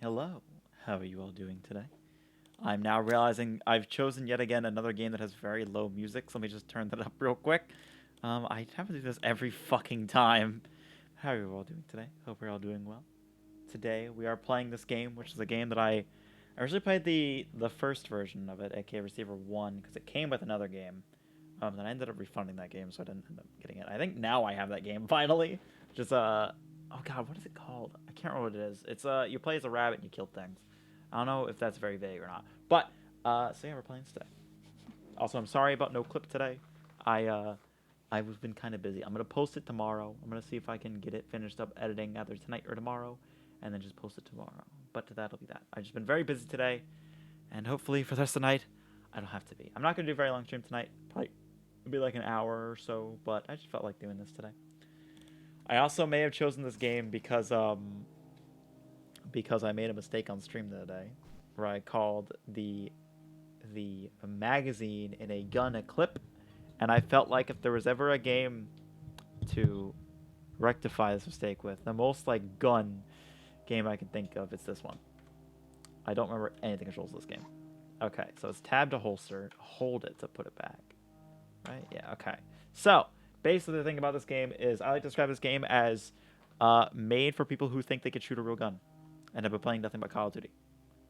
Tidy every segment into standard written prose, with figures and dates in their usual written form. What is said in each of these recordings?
Hello, how are you all doing today? I'm now realizing I've chosen yet again another game that has very low music, so let me just turn that up real quick. I have to do this every fucking time. How are you all doing today? Hope you're all doing well. Today we are playing this game, which is a game that I originally played the first version of it, aka Receiver 1, because it came with another game. Then I ended up refunding that game, so I didn't end up getting it. I think now I have that game finally. Just oh god, what is it called? I can't remember what it is. It's you play as a rabbit and you kill things. I don't know if that's very vague or not. But so yeah, we're playing today. Also, I'm sorry about no clip today. I've been kind of busy. I'm gonna post it tomorrow. I'm gonna see if I can get it finished up editing either tonight or tomorrow, and then just post it tomorrow. But that'll be that. I've just been very busy today, and hopefully for the rest of the night, I don't have to be. I'm not gonna do a very long stream tonight. Probably it'll be like an hour or so. But I just felt like doing this today. I also may have chosen this game because I made a mistake on stream the other day, where I called the magazine in a gun a clip, and I felt like if there was ever a game to rectify this mistake with, the most like gun game I can think of, it's this one. I don't remember anything controls this game. Okay, so it's tab to holster, hold it to put it back. Right? Yeah, okay. So, basically the thing about this game is I like to describe this game as made for people who think they could shoot a real gun and have been playing nothing but Call of Duty.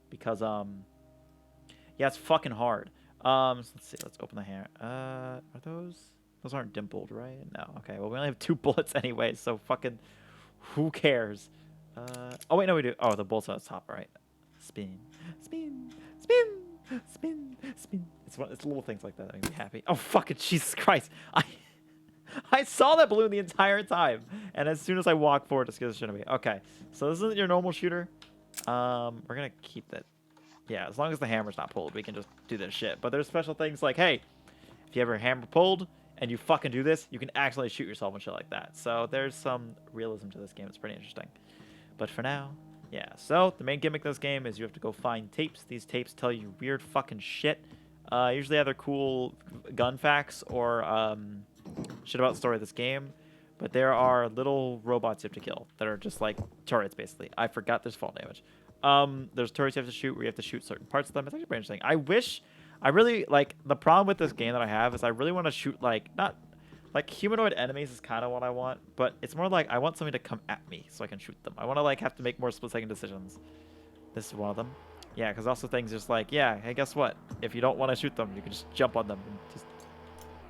Because, yeah, it's fucking hard. So let's see, let's open the hammer. Are those aren't dimpled, right? No, okay, well, we only have 2 bullets anyway, so fucking, who cares? Oh, wait, no, we do. Oh, the bullets on the top, right? Spin, spin, spin, spin, spin. It's little things like that that make me happy. Oh, fucking Jesus Christ. I saw that balloon the entire time, and as soon as I walk forward, it scares the shit out of me. Okay, so this isn't your normal shooter. We're gonna keep that. Yeah, as long as the hammer's not pulled, we can just do this shit. But there's special things like, hey, if you have your hammer pulled and you fucking do this, you can actually shoot yourself and shit like that. So there's some realism to this game. It's pretty interesting. But for now, yeah. So the main gimmick of this game is you have to go find tapes. These tapes tell you weird fucking shit. Usually either cool gun facts or shit about the story of this game. But there are little robots you have to kill that are just like turrets, basically. I forgot there's fall damage. There's turrets you have to shoot where you have to shoot certain parts of them. It's actually pretty interesting. I really, like, the problem with this game that I have is I really want to shoot, like, not, like, humanoid enemies is kind of what I want, but it's more like I want something to come at me so I can shoot them. I want to, like, have to make more split-second decisions. This is one of them. Yeah, because also things just like, yeah, hey, guess what? If you don't want to shoot them, you can just jump on them and just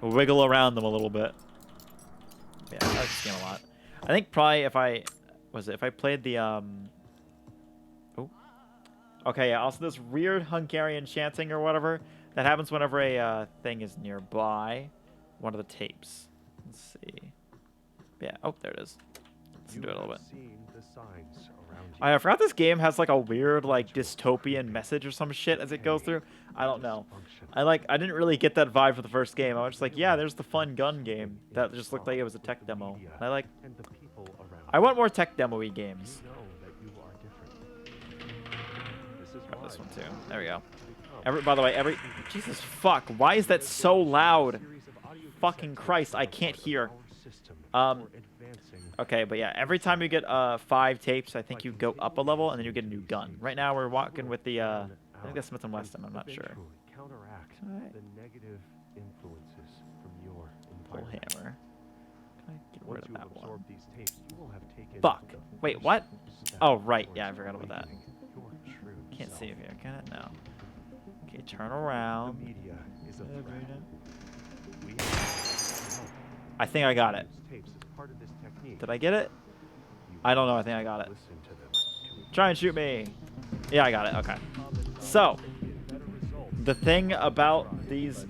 wiggle around them a little bit. Yeah, I like this game a lot. I think probably if I played the, oh. Okay, yeah, also this weird Hungarian chanting or whatever that happens whenever a thing is nearby. One of the tapes. Let's see. Yeah, oh, there it is. Let's do it a little bit. I forgot this game has like a weird like dystopian message or some shit as it goes through. I don't know. I didn't really get that vibe for the first game. I was just like, yeah, there's the fun gun game that just looked like it was a tech demo. I want more tech demo-y games. Grab this one too. There we go. By the way, Jesus fuck, why is that so loud? Fucking Christ, I can't hear. Okay, but yeah, every time you get 5 tapes, I think you go up a level and then you get a new gun. Right now we're walking with the I think that's Smith & Wesson, I'm not sure. Pull hammer. Can I get rid of that one? Fuck. Wait, what? Oh, right. Yeah, I forgot about that. Can't see it here, can it? No. Okay, turn around. I think I got it. Did I get it? I don't know. I think I got it. Try and shoot me. Yeah, I got it. Okay. So, the thing about these,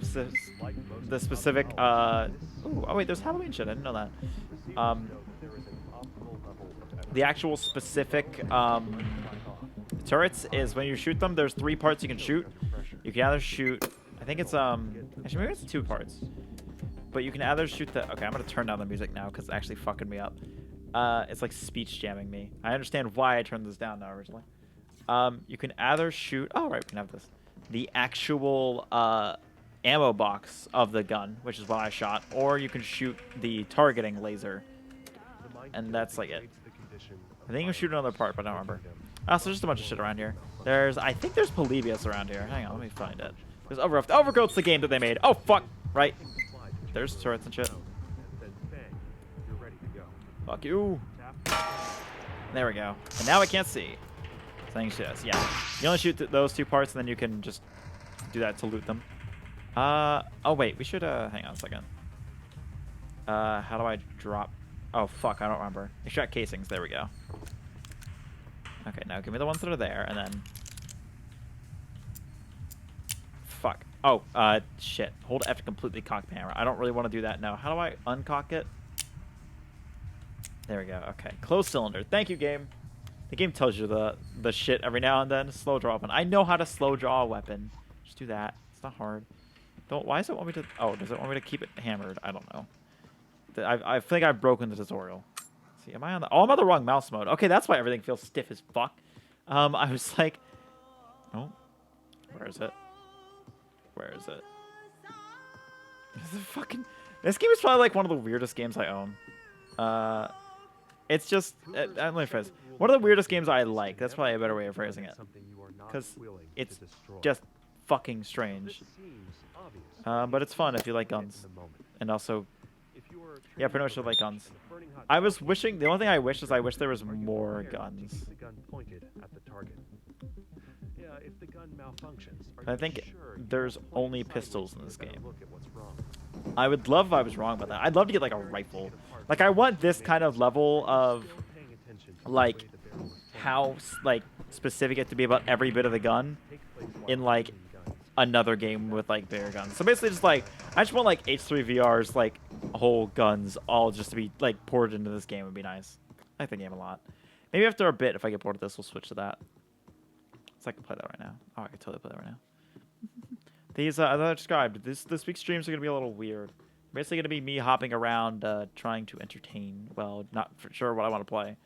the specific, ooh, oh wait, there's Halloween shit. I didn't know that. The actual specific turrets is when you shoot them, there's 3 parts you can shoot. You can either shoot, I think it's, actually maybe it's 2 parts. But you can either shoot the, okay, I'm going to turn down the music now because it's actually fucking me up. It's like speech jamming me. I understand why I turned this down now originally. You can either shoot, oh right, we can have this. The actual ammo box of the gun, which is what I shot, or you can shoot the targeting laser. And that's like it. I think you can shoot another part, but I don't remember. Oh, so just a bunch of shit around here. I think there's Polybius around here. Hang on, let me find it. There's Overgrowth. Overgrowth's the game that they made. Oh, fuck. Right. There's turrets and shit. Fuck you. There we go. And now I can't see. Thanks, yes. Yeah. You only shoot those 2 parts, and then you can just do that to loot them. Oh, wait. We should, hang on a second. How do I drop? Oh, fuck. I don't remember. Extract casings. There we go. Okay, now give me the ones that are there, and then... Fuck. Oh, shit. Hold F to completely cock the hammer. I don't really want to do that now. How do I uncock it? There we go. Okay. Closed cylinder. Thank you, game. The game tells you the shit every now and then. Slow draw weapon. I know how to slow draw a weapon. Just do that. It's not hard. Why does it want me to... Oh, does it want me to keep it hammered? I don't know. I think I've broken the tutorial. Let's see, am I on the... Oh, I'm on the wrong mouse mode. Okay, that's why everything feels stiff as fuck. I was like... Oh. Where is it? Where is it? This game is probably like one of the weirdest games I own. It's just... let me phrase. One of the weirdest games I like. That's probably a better way of phrasing it. Because it's just fucking strange. But it's fun if you like guns. And also... Yeah, pretty much like guns. I was wishing... The only thing I wish is I wish there was more guns. I think there's only pistols in this game. I would love if I was wrong about that. I'd love to get like a rifle. Like I want this kind of level of like how like specific it has to be about every bit of the gun in like another game with like bigger guns. So basically just like I just want like H3VR's like whole guns all just to be like ported into this game would be nice. I like the game a lot. Maybe after a bit if I get bored of this we'll switch to that. So I can play that right now. Oh, I can totally play that right now. These, as I described, this week's streams are going to be a little weird. Basically going to be me hopping around trying to entertain. Well, not for sure what I want to play.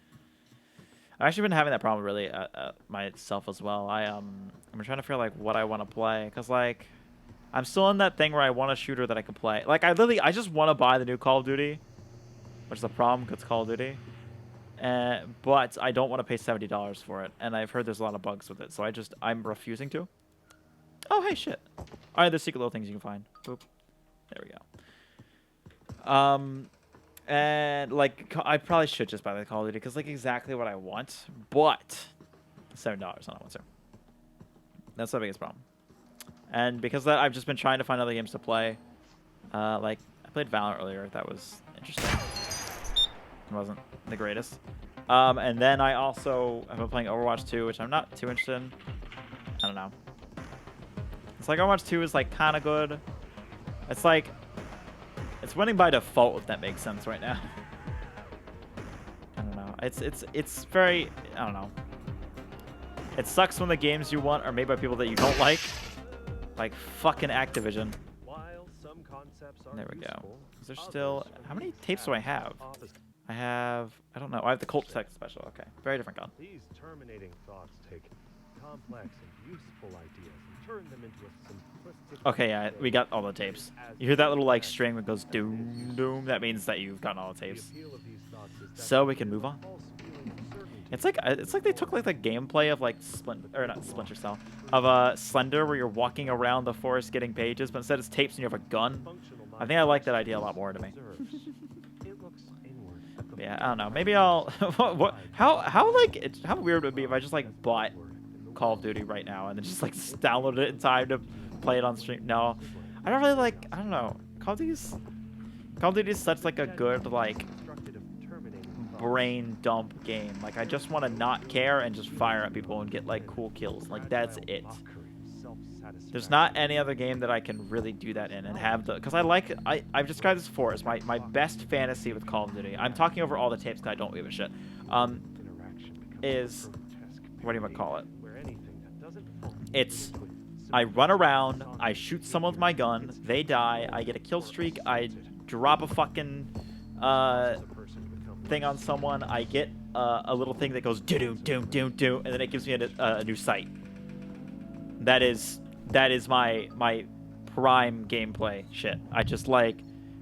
I've actually been having that problem really myself as well. I'm trying to figure out like what I want to play. Because like, I'm still in that thing where I want a shooter that I can play. Like, I just want to buy the new Call of Duty. Which is a problem because it's Call of Duty. But I don't want to pay $70 for it. And I've heard there's a lot of bugs with it. So I'm refusing to. Oh, hey, shit. All right, there's secret little things you can find. Boop. There we go. And, like, I probably should just buy the Call of Duty because, like, exactly what I want. But $7, I don't want to. That's the biggest problem. And because of that, I've just been trying to find other games to play. Like, I played Valorant earlier. That was interesting. It wasn't the greatest. And then I also have been playing Overwatch 2, which I'm not too interested in. I don't know. It's like Overwatch 2 is like kind of good. It's like it's winning by default if that makes sense right now. I don't know. It's very I don't know. It sucks when the games you want are made by people that you don't like fucking Activision. There we go. Is there still how many tapes do I have? I don't know. I have the Colt Tech Special. Okay, very different gun. These terminating thoughts take complex and useful ideas and turn them into a simplistic... Okay, yeah, we got all the tapes. You hear that little like string that goes doom doom? That means that you've gotten all the tapes. So we can move on. It's like they took like the gameplay of like Splinter Cell of Slender, where you're walking around the forest getting pages, but instead it's tapes and you have a gun. I think I like that idea a lot more to me. Yeah, I don't know. Maybe I'll. How weird would it be if I just like bought Call of Duty right now and then just like downloaded it in time to play it on stream? No, I don't really like. I don't know. Call of Duty is such like a good like brain dump game. Like, I just want to not care and just fire at people and get, like, cool kills. Like, that's it. There's not any other game that I can really do that in and have the... Because I've described this before as my best fantasy with Call of Duty. I'm talking over all the tapes because I don't give a shit. Is... What do you call it? It's... I run around, I shoot someone with my gun, they die, I get a kill streak, I drop a fucking thing on someone, I get a little thing that goes do-do-do-do-do, and then it gives me a new sight. That is my prime gameplay shit. I just like...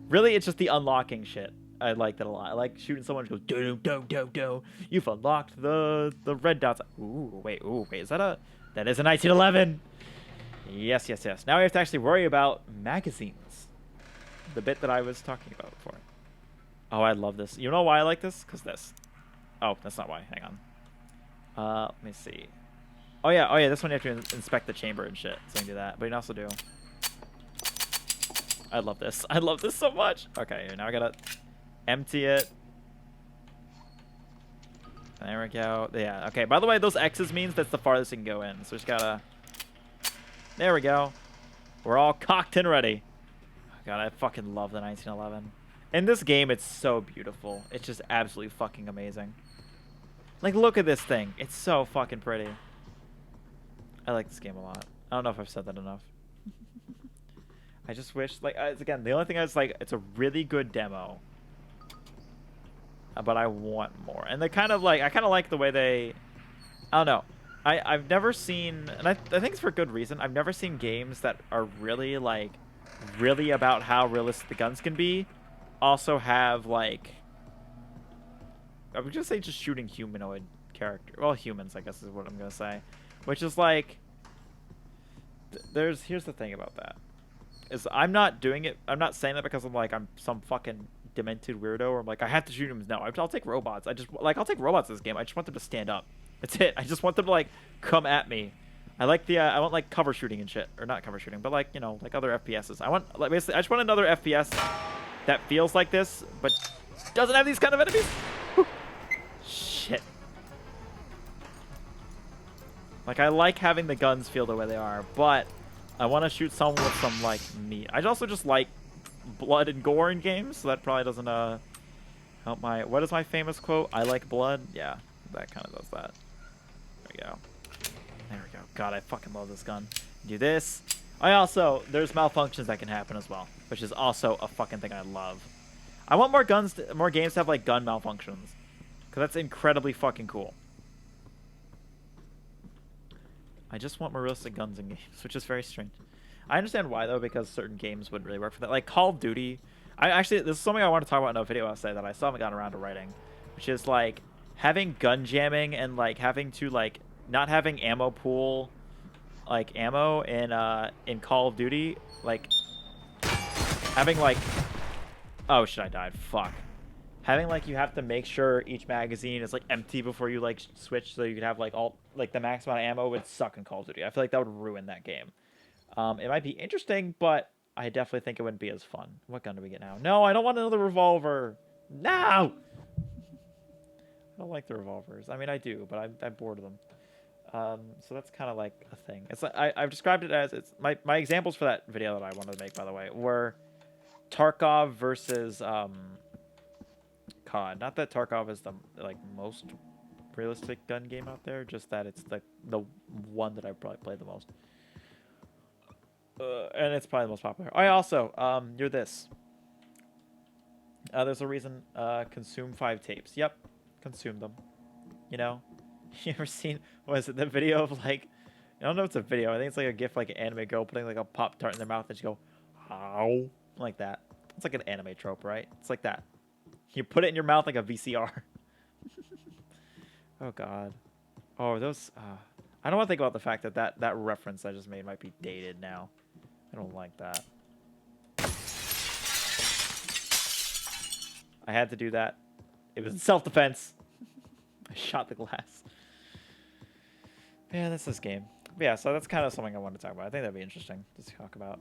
Really, it's just the unlocking shit. I like that a lot. I like shooting someone who goes do-do-do-do-do. You've unlocked the red dots. Ooh, wait, is that a... That is a 1911! Yes. Now we have to actually worry about magazines. The bit that I was talking about before. Oh, I love this. You know why I like this? Because this. Oh, that's not why. Hang on. Let me see. Oh yeah, this one you have to inspect the chamber and shit. So you can do that. But you can also do... I love this. I love this so much. Okay, now I gotta empty it. There we go. Yeah, okay. By the way, those X's means that's the farthest you can go in. So just gotta... There we go. We're all cocked and ready. Oh, God, I fucking love the 1911. In this game, it's so beautiful. It's just absolutely fucking amazing. Like, look at this thing. It's so fucking pretty. I like this game a lot. I don't know if I've said that enough. I just wish, like, again, the only thing is, like, it's a really good demo. But I want more. And they kind of, like, I kind of like the way they... I don't know. I've never seen, and I think it's for good reason, I've never seen games that are really, like, really about how realistic the guns can be, also have, like, I would just say just shooting humanoid character. Well, humans, I guess is what I'm going to say. Which is, like, here's the thing about that. Is I'm not doing it, I'm not saying that because I'm some fucking demented weirdo, or I'm like, I have to shoot him. No, I'll take robots. I'll take robots in this game. I just want them to stand up. That's it. I just want them to, like, come at me. I like the, I want, like, cover shooting and shit. Or not cover shooting, but, like, you know, like other FPSs. I want, like, basically, I just want another FPS that feels like this, but doesn't have these kind of enemies. Whew. Shit. Like, I like having the guns feel the way they are, but I want to shoot someone with some, like, meat. I also just like blood and gore in games, so that probably doesn't, help my... What is my famous quote? I like blood? Yeah, that kind of does that. There we go. There we go. God, I fucking love this gun. Do this. There's malfunctions that can happen as well, which is also a fucking thing I love. I want more games to have, like, gun malfunctions, because that's incredibly fucking cool. I just want more realistic guns in games, which is very strange. I understand why, though, because certain games wouldn't really work for that. Like, Call of Duty. This is something I want to talk about in a video essay that I still haven't gotten around to writing, which is, like, having gun jamming and, like, having to, like, not having ammo pool, like, ammo in Call of Duty. Like, having, like... Oh, shit, I died. Fuck. Having, like, you have to make sure each magazine is, like, empty before you, like, switch so you can have, like, all, like, the max amount of ammo would suck in Call of Duty. I feel like that would ruin that game. It might be interesting, but I definitely think it wouldn't be as fun. What gun do we get now? No, I don't want another revolver. No! I don't like the revolvers. I mean, I do, but I'm bored of them. So that's kind of like a thing. It's like, I've described it as, it's my examples for that video that I wanted to make, by the way, were Tarkov versus COD. Not that Tarkov is the, like, most realistic gun game out there, just that it's the one that I probably play the most. And it's probably the most popular. You're this. There's a reason, consume 5 tapes. Yep, consume them. You know? You ever seen, what is it, the video of, like, I don't know if it's a video, I think it's like a gif, like an anime girl putting, like, a Pop-Tart in their mouth and she go, ow, like that. It's like an anime trope, right? It's like that. You put it in your mouth like a VCR. Oh, God. Oh, those, I don't want to think about the fact that that reference I just made might be dated now. I don't like that. I had to do that. It was in self-defense. I shot the glass. Yeah, that's this game. But yeah, so that's kind of something I want to talk about. I think that'd be interesting to talk about.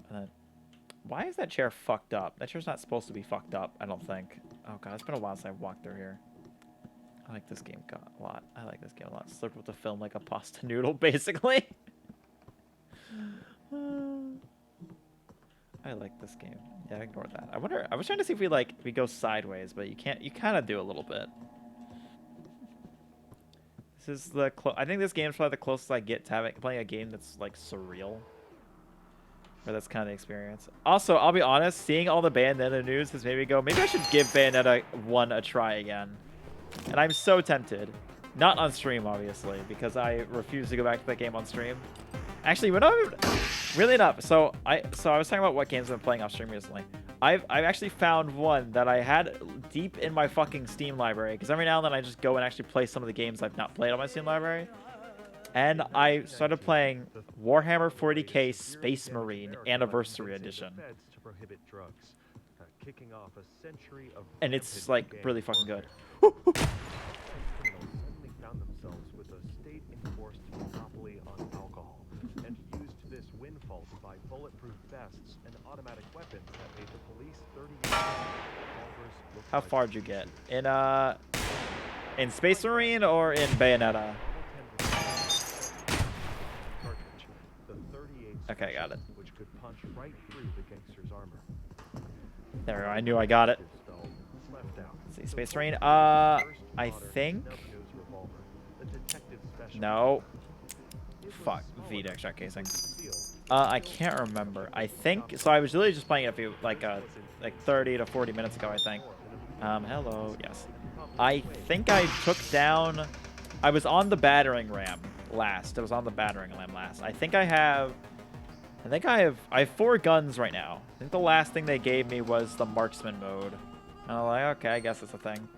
Why is that chair fucked up? That chair's not supposed to be fucked up, I don't think. Oh, God, it's been a while since I've walked through here. I like this game a lot. I like this game a lot. Slurp with the film like a pasta noodle, basically. I like this game. Yeah, ignore that. I wonder. I was trying to see if we go sideways, but you can't. You kind of do a little bit. This is the I think this game's probably the closest I get to playing a game that's like surreal. Or that's kind of the experience. Also, I'll be honest, seeing all the Bayonetta news has made me go, maybe I should give Bayonetta 1 a try again. And I'm so tempted. Not on stream, obviously, because I refuse to go back to that game on stream. Actually, really enough. So I was talking about what games I've been playing off stream recently. I've actually found one that I had deep in my fucking Steam library, because every now and then I just go and actually play some of the games I've not played on my Steam library. And I started playing Warhammer 40k Space Marine Anniversary Edition. And it's like really fucking good. Found themselves with a state-enforced monopoly on alcohol and used this windfall to buy bulletproof vests and automatic weapons that made the police 30 years ago. How far did you get? In Space Marine or in Bayonetta? Okay, got it. Which could punch right through the gangster's armor. There we go. I knew I got it. Let's see, Space Marine. I think. No. Fuck. VDEX shot casing. I can't remember. I think so. I was really just playing it like 30 to 40 minutes ago, I think. Hello. Yes. I think I took down. I was on the battering ram last. I was on the battering ram last. I have 4 guns right now. I think the last thing they gave me was the marksman mode. And I'm like, okay, I guess it's a thing.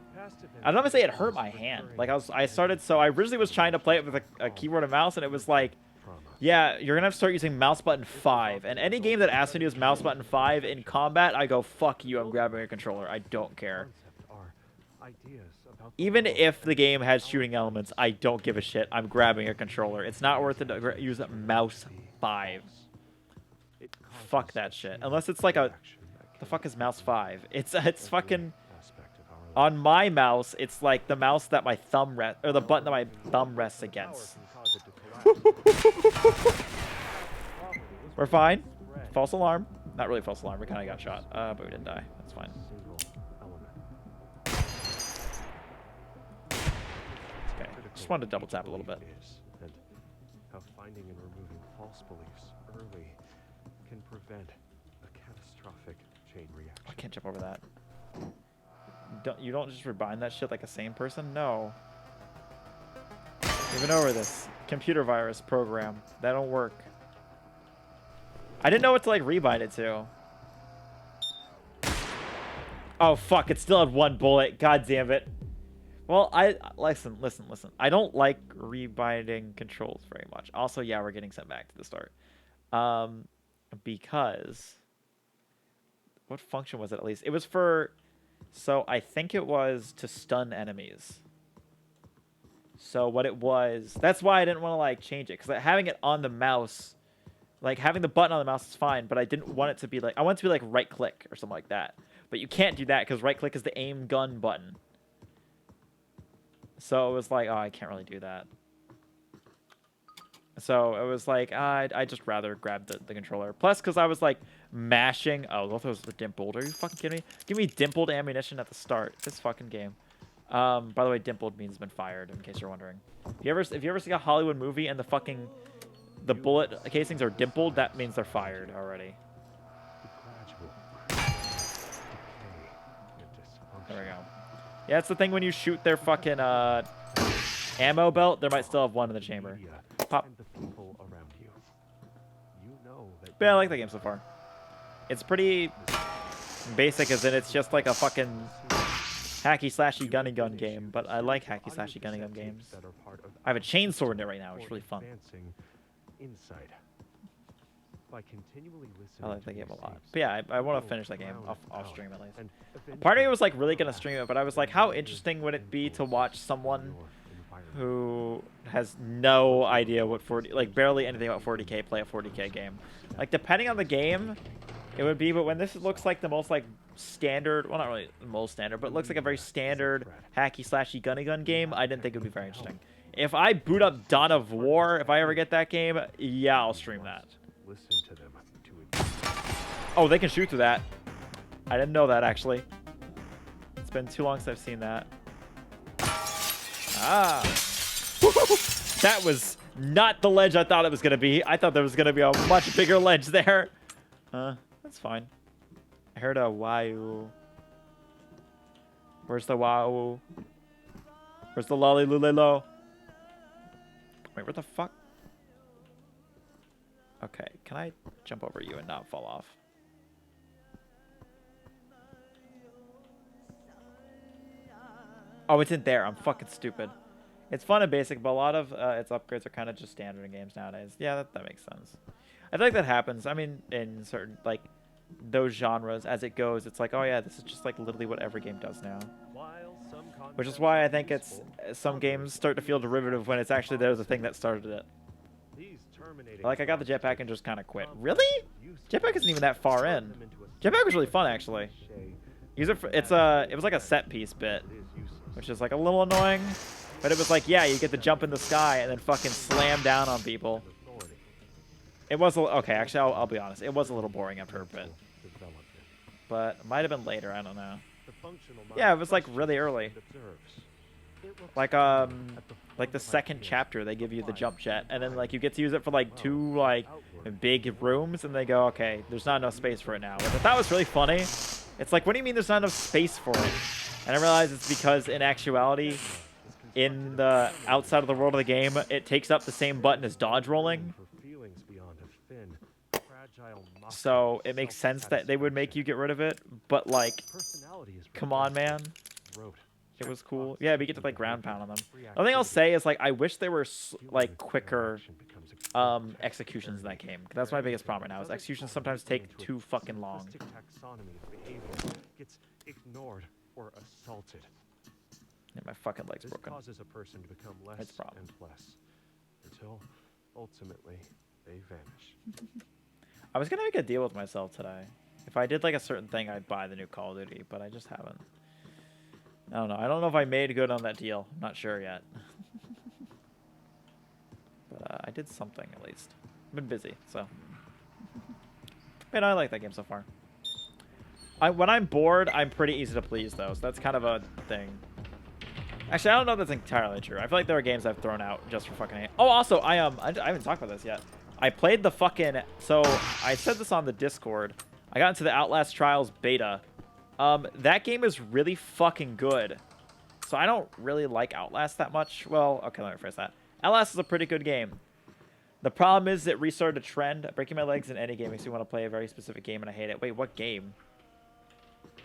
I don't want to say it hurt my hand. Like I originally was trying to play it with a keyboard and mouse, and it was like, yeah, you're gonna have to start using mouse button 5. And any game that asks me to use mouse button 5 in combat, I go, fuck you, I'm grabbing a controller. I don't care. Even if the game has shooting elements, I don't give a shit. I'm grabbing a controller. It's not worth it to use mouse 5. Fuck that shit. Unless it's like the fuck is mouse 5? It's fucking on my mouse. It's like the mouse that my thumb or the button that my thumb rests against. We're fine. False alarm. Not really false alarm. We kind of got shot, but we didn't die. That's fine. Okay. Just wanted to double tap a little bit. And how finding and removing false beliefs early can prevent a catastrophic chain reaction. I can't jump over that. You don't just rebind that shit like a sane person? No. We've been over this. Computer virus program. That don't work. I didn't know what to like rebind it to. Oh fuck, it still had 1 bullet. God damn it. Well, listen. I don't like rebinding controls very much. Also, yeah, we're getting sent back to the start. Because what function was it at least? It was for, so I think it was to stun enemies. So what it was, that's why I didn't want to like change it, because having it on the mouse, like having the button on the mouse is fine, but I didn't want it to be like, I want it to be like right click or something like that. But you can't do that because right click is the aim gun button. So it was like, oh, I can't really do that. So it was like, I'd just rather grab the controller. Plus, because I was like mashing. Oh, those was the dimpled. Are you fucking kidding me? Give me dimpled ammunition at the start. This fucking game. By the way, dimpled means been fired, in case you're wondering. If you ever see a Hollywood movie and the bullet casings are dimpled, that means they're fired already. There we go. Yeah, it's the thing when you shoot their fucking ammo belt, there might still have 1 in the chamber. Pop. But yeah, I like the game so far. It's pretty basic, as in it's just like a fucking hacky slashy gunny gun game, but I like hacky slashy gunny gun games. I have a chainsaw in it right now, which is really fun. I like that game a lot. But yeah, I want to finish that game off stream at least. Part of me was like really gonna stream it, but I was like, how interesting would it be to watch someone who has no idea what barely anything about 40k play a 40k game? Like, depending on the game, it would be, but when this looks like the most like standard, well, not really the most standard, but it looks like a very standard hacky slashy gunny gun game, I didn't think it would be very interesting. If I boot up Dawn of War, if I ever get that game, yeah, I'll stream that. Listen to them Oh, they can shoot through that. I didn't know that, actually. It's been too long since I've seen that. Ah. That was not the ledge I thought it was going to be. I thought there was going to be a much bigger ledge there. That's fine. I heard a wow. Where's the wow? Where's the lolly lulelo? Wait, where the fuck? Okay, can I jump over you and not fall off? Oh, it's in there. I'm fucking stupid. It's fun and basic, but a lot of its upgrades are kind of just standard in games nowadays. Yeah, that makes sense. I feel like that happens. I mean, in certain, like, those genres, as it goes, it's like, oh yeah, this is just like literally what every game does now. Which is why I think it's some games start to feel derivative when it's actually there's a thing that started it. Like, I got the jetpack and just kind of quit. Really? Jetpack isn't even that far in. Jetpack was really fun, actually. Use it for, it was like a set piece bit, which is like a little annoying. But it was like, yeah, you get to jump in the sky and then fucking slam down on people. It was a little, okay, actually, I'll be honest. It was a little boring after a bit. But it might have been later, I don't know. Yeah, it was like really early. Like the second chapter, they give you the jump jet, and then like you get to use it for like 2 like big rooms, and they go, okay, there's not enough space for it now. Which I thought was really funny. It's like, what do you mean there's not enough space for it? And I realized it's because in actuality, in the outside of the world of the game, it takes up the same button as dodge rolling. So it makes sense that they would make you get rid of it, but like, come on, man. It was cool. Yeah, we get to like ground pound on them. The thing I'll say is like, I wish there were like quicker executions in that game. That's my biggest problem right now. Is executions sometimes take too fucking long. Yeah, my fucking leg's broken. Causes a person to become less That's a problem. and less until ultimately they vanish. I was gonna make a deal with myself today. If I did like a certain thing, I'd buy the new Call of Duty, but I just haven't. I don't know. I don't know if I made good on that deal. I'm not sure yet. But I did something at least. I've been busy, so. But I like that game so far. When I'm bored, I'm pretty easy to please, though, so that's kind of a thing. Actually, I don't know if that's entirely true. I feel like there are games I've thrown out just for fucking hate. Oh, also, I haven't talked about this yet. I played the fucking... So, I said this on the Discord. I got into the Outlast Trials beta. That game is really fucking good. So, I don't really like Outlast that much. Well, okay, let me rephrase that. Outlast is a pretty good game. The problem is it restarted a trend. Breaking my legs in any game makes me want to play a very specific game, and I hate it. Wait, what game?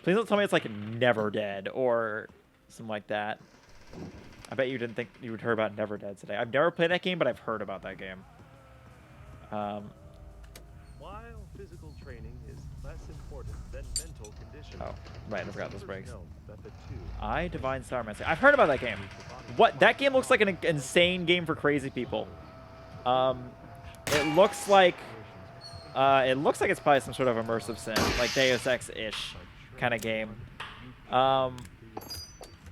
Please don't tell me it's like Never Dead or something like that. I bet you didn't think you would heard about Never Dead today. I've never played that game, but I've heard about that game. While physical training is less important than mental conditioning. Oh, right, I forgot this breaks. I Divine Starmancy. I've heard about that game. What? That game looks like an insane game for crazy people. It looks like it's probably some sort of immersive sim, like Deus Ex-ish kind of game.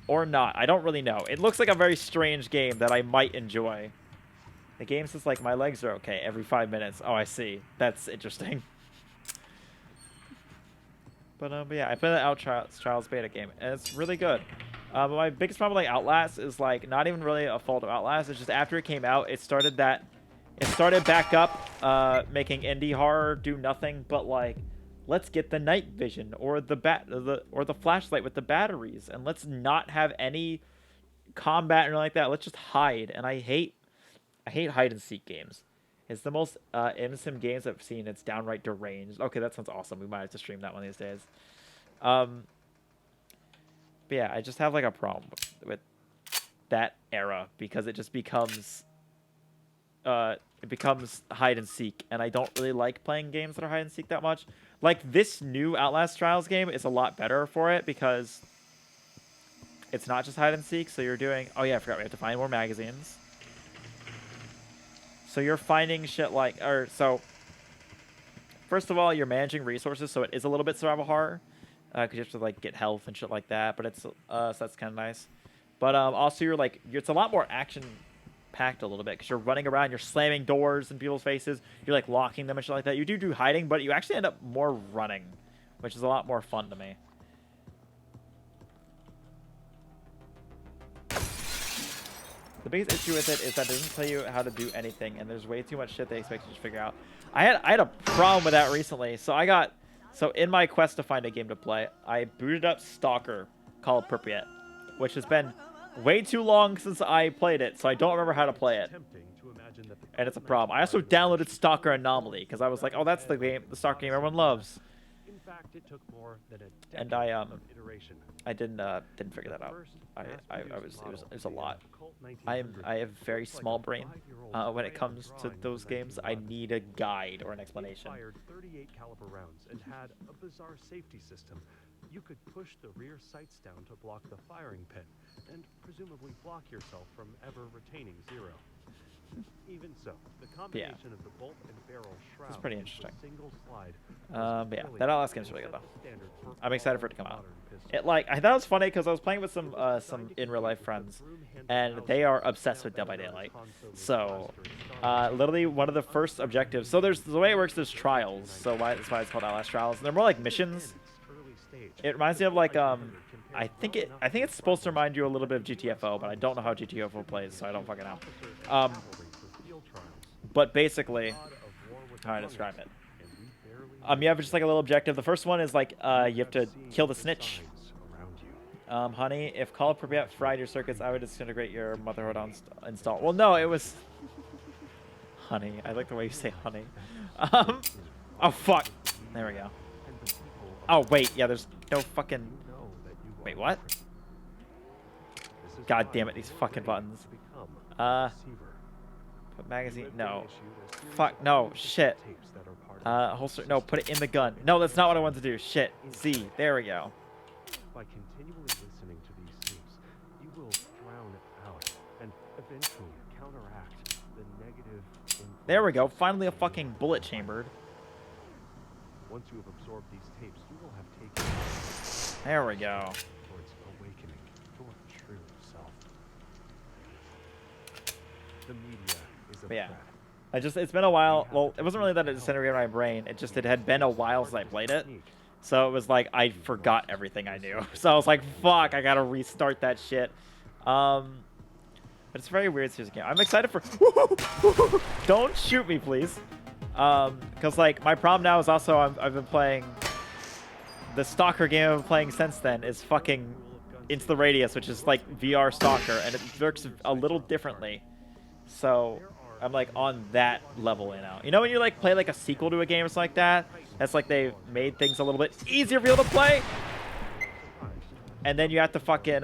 Or not. I don't really know. It looks like a very strange game that I might enjoy. The game says, like, my legs are okay every 5 minutes. Oh, I see. That's interesting. But yeah, I played the Outlast beta game, and it's really good. But my biggest problem with like, Outlast is, like, not even really a fault of Outlast. It's just after it came out, it started back up, making indie horror do nothing but, like, let's get the night vision or the flashlight with the batteries, and let's not have any combat or like that. Let's just hide. And I hate hide and seek games. It's the most innocent games I've seen. It's downright deranged. Okay, that sounds awesome. We might have to stream that one these days. But yeah, I just have like a problem with that era because it just becomes hide and seek, and I don't really like playing games that are hide and seek that much. Like, this new Outlast Trials game is a lot better for it because it's not just hide and seek. So you're doing... Oh, yeah, I forgot. We have to find more magazines. So you're finding shit like... So, first of all, you're managing resources, so it is a little bit survival horror. because you have to like get health and shit like that. But it's so that's kind of nice. But also it's a lot more action packed a little bit because you're running around, you're slamming doors in people's faces, you're like locking them and shit like that. You do hiding, but you actually end up more running, which is a lot more fun to me. The biggest issue with it is that it doesn't tell you how to do anything, and there's way too much shit they expect you to figure out. I had a problem with that recently. So in my quest to find a game to play, I booted up Stalker called Pripyat, which has been way too long since I played it, so I don't remember how to play it. And it's a problem. I also downloaded Stalker Anomaly because I was like, oh, that's the Stalker game everyone loves. In fact, it took more than a And decade of iteration. I didn't figure that out. It was a lot. I have very small brain when it comes to those games. I need a guide or an explanation. It fired 38 caliber rounds and had a bizarre safety system. You could push the rear sights down to block the firing pin, and presumably block yourself from ever retaining zero. Even so, the combination of the bolt and barrel shroud It's pretty interesting. single slide But yeah, that LS game's really good though. I'm excited for it to come out. I thought it was funny because I was playing with some in real life friends, and they are obsessed with Dead by Daylight. So, literally one of the first objectives. So there's the way it works. There's trials. So that's why it's called LS trials. And they're more like missions. It reminds me of like I think it's supposed to remind you a little bit of GTFO, but I don't know how GTFO plays, so I don't fucking know. But basically, how I describe it. You have just like a little objective. The first one is like you have to kill the snitch. Honey, if Call of Pripyat fried your circuits, I would disintegrate your motherhood install. Well, no, it was honey. I like the way you say honey. Oh fuck. There we go. Oh wait, yeah. There's no fucking. Wait, what? God damn it, these fucking buttons. Put magazine. No. Fuck. No. Shit. Holster. No. Put it in the gun. No, that's not what I wanted to do. Shit. Z. There we go. By continually listening to these tapes, you will drown out and eventually counteract the negative influence. There we go. Finally, a fucking bullet chambered. Once you have absorbed these tapes, you will have taken There we go. towards awakening your true self. The media is a But yeah. threat. It's been a while. Well, it wasn't really that it disintegrated my brain. It had been a while since I played it. So it was like I forgot everything I knew. So I was like, fuck, I gotta restart that shit. But it's a very weird series of game. I'm excited for Don't shoot me, please. Because like my problem now is also I've been playing the Stalker game I've been playing since then is fucking Into the Radius, which is like VR Stalker, and it works a little differently. So I'm like on that level now. You know when you like play like a sequel to a game or something like that? That's like they've made things a little bit easier for you to play. And then you have to fucking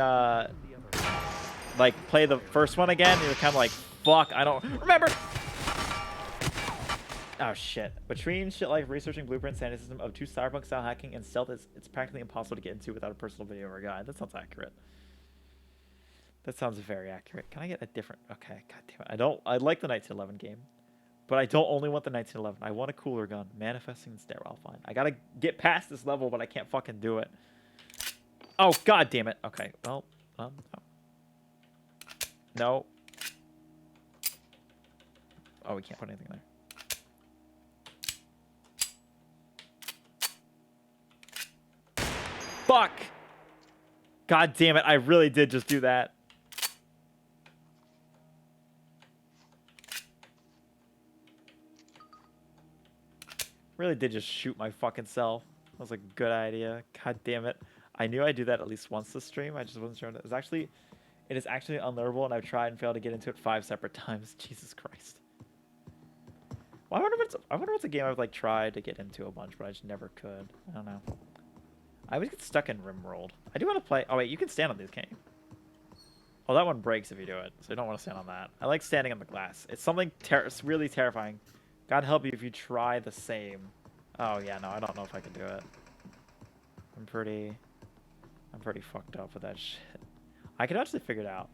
like play the first one again. You're kind of like, fuck, I don't remember. Oh shit. Between shit like researching blueprints, sanity system of 2 cyberpunk style hacking and stealth, it's practically impossible to get into without a personal video or guide. That sounds accurate. That sounds very accurate. Can I get a different... Okay, god damn it. I like the 1911 game, but I don't only want the 1911. I want a cooler gun. Manifesting and sterile fine. I gotta get past this level, but I can't fucking do it. Oh, god damn it. Okay, well, no. No. Oh, we can't put anything there. Fuck! God damn it, I really did just do that. Really did just shoot my fucking self. That was a good idea. God damn it. I knew I'd do that at least once this stream. I just wasn't sure. It is actually unlearnable, and I've tried and failed to get into it 5 separate times. Jesus Christ. Well, I wonder what's a game I've like tried to get into a bunch, but I just never could. I don't know. I always get stuck in Rimworld. I do want to play... Oh, wait, you can stand on these, can't you? Oh, that one breaks if you do it, so you don't want to stand on that. I like standing on the glass. It's something it's really terrifying. God help you if you try the same. Oh, yeah, no, I don't know if I can do it. I'm pretty fucked up with that shit. I can actually figure it out.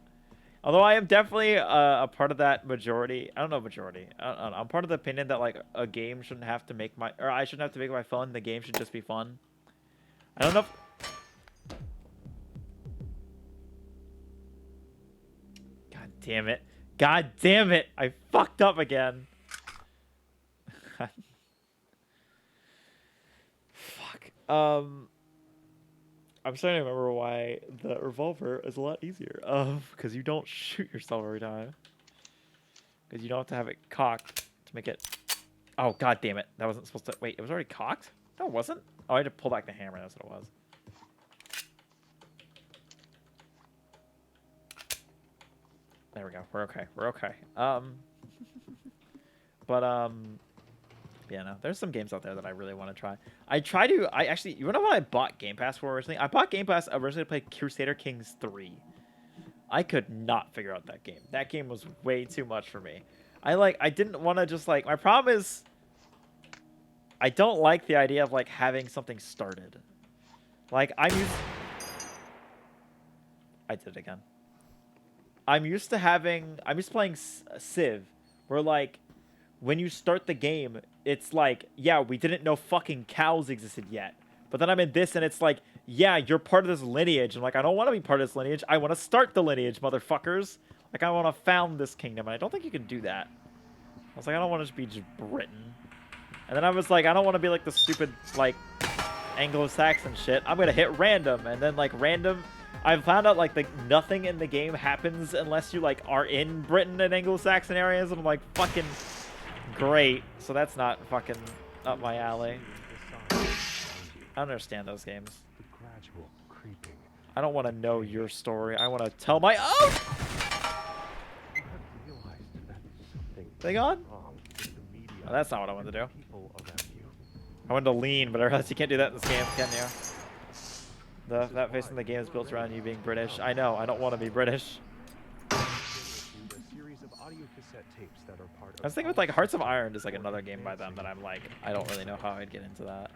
Although I am definitely a part of that majority. I don't know majority. I don't know. I'm part of the opinion that, like, a game shouldn't have to make my... Or I shouldn't have to make my fun. The game should just be fun. I don't know if... damn it. God damn it. I fucked up again. Fuck. I'm starting to remember why the revolver is a lot easier. Because you don't shoot yourself every time. Because you don't have to have it cocked to make it... Oh, god damn it. That wasn't supposed to... Wait, it was already cocked? No, it wasn't. Oh, I had to pull back the hammer. That's what it was. There we go. We're okay. We're okay. Yeah, no. There's some games out there that I really want to try. I actually... You know what I bought Game Pass for originally? I bought Game Pass originally to play Crusader Kings 3. I could not figure out that game. That game was way too much for me. I didn't want to just, like... My problem is... I don't like the idea of, like, having something started. Like, I did it again. I'm used to playing Civ, where, like, when you start the game, it's like, yeah, we didn't know fucking cows existed yet. But then I'm in this, and it's like, yeah, you're part of this lineage. I'm like, I don't want to be part of this lineage. I want to start the lineage, motherfuckers. Like, I want to found this kingdom, and I don't think you can do that. I was like, I don't want to just be Britain. And then I was like, I don't want to be, like, the stupid, like, Anglo-Saxon shit. I'm going to hit random, and then, like, random... I found out, like, nothing in the game happens unless you, like, are in Britain and Anglo-Saxon areas, and I'm like, fucking great. So that's not fucking up my alley. I don't understand those games. I don't want to know your story. I want to tell my own! They gone? Oh, that's not what I wanted to do. I wanted to lean, but I realized you can't do that in this game, can you? That face in the game is built around you being British. I know, I don't want to be British. I was thinking with, like, Hearts of Iron is, like, another game by them that I'm like, I don't really know how I'd get into that.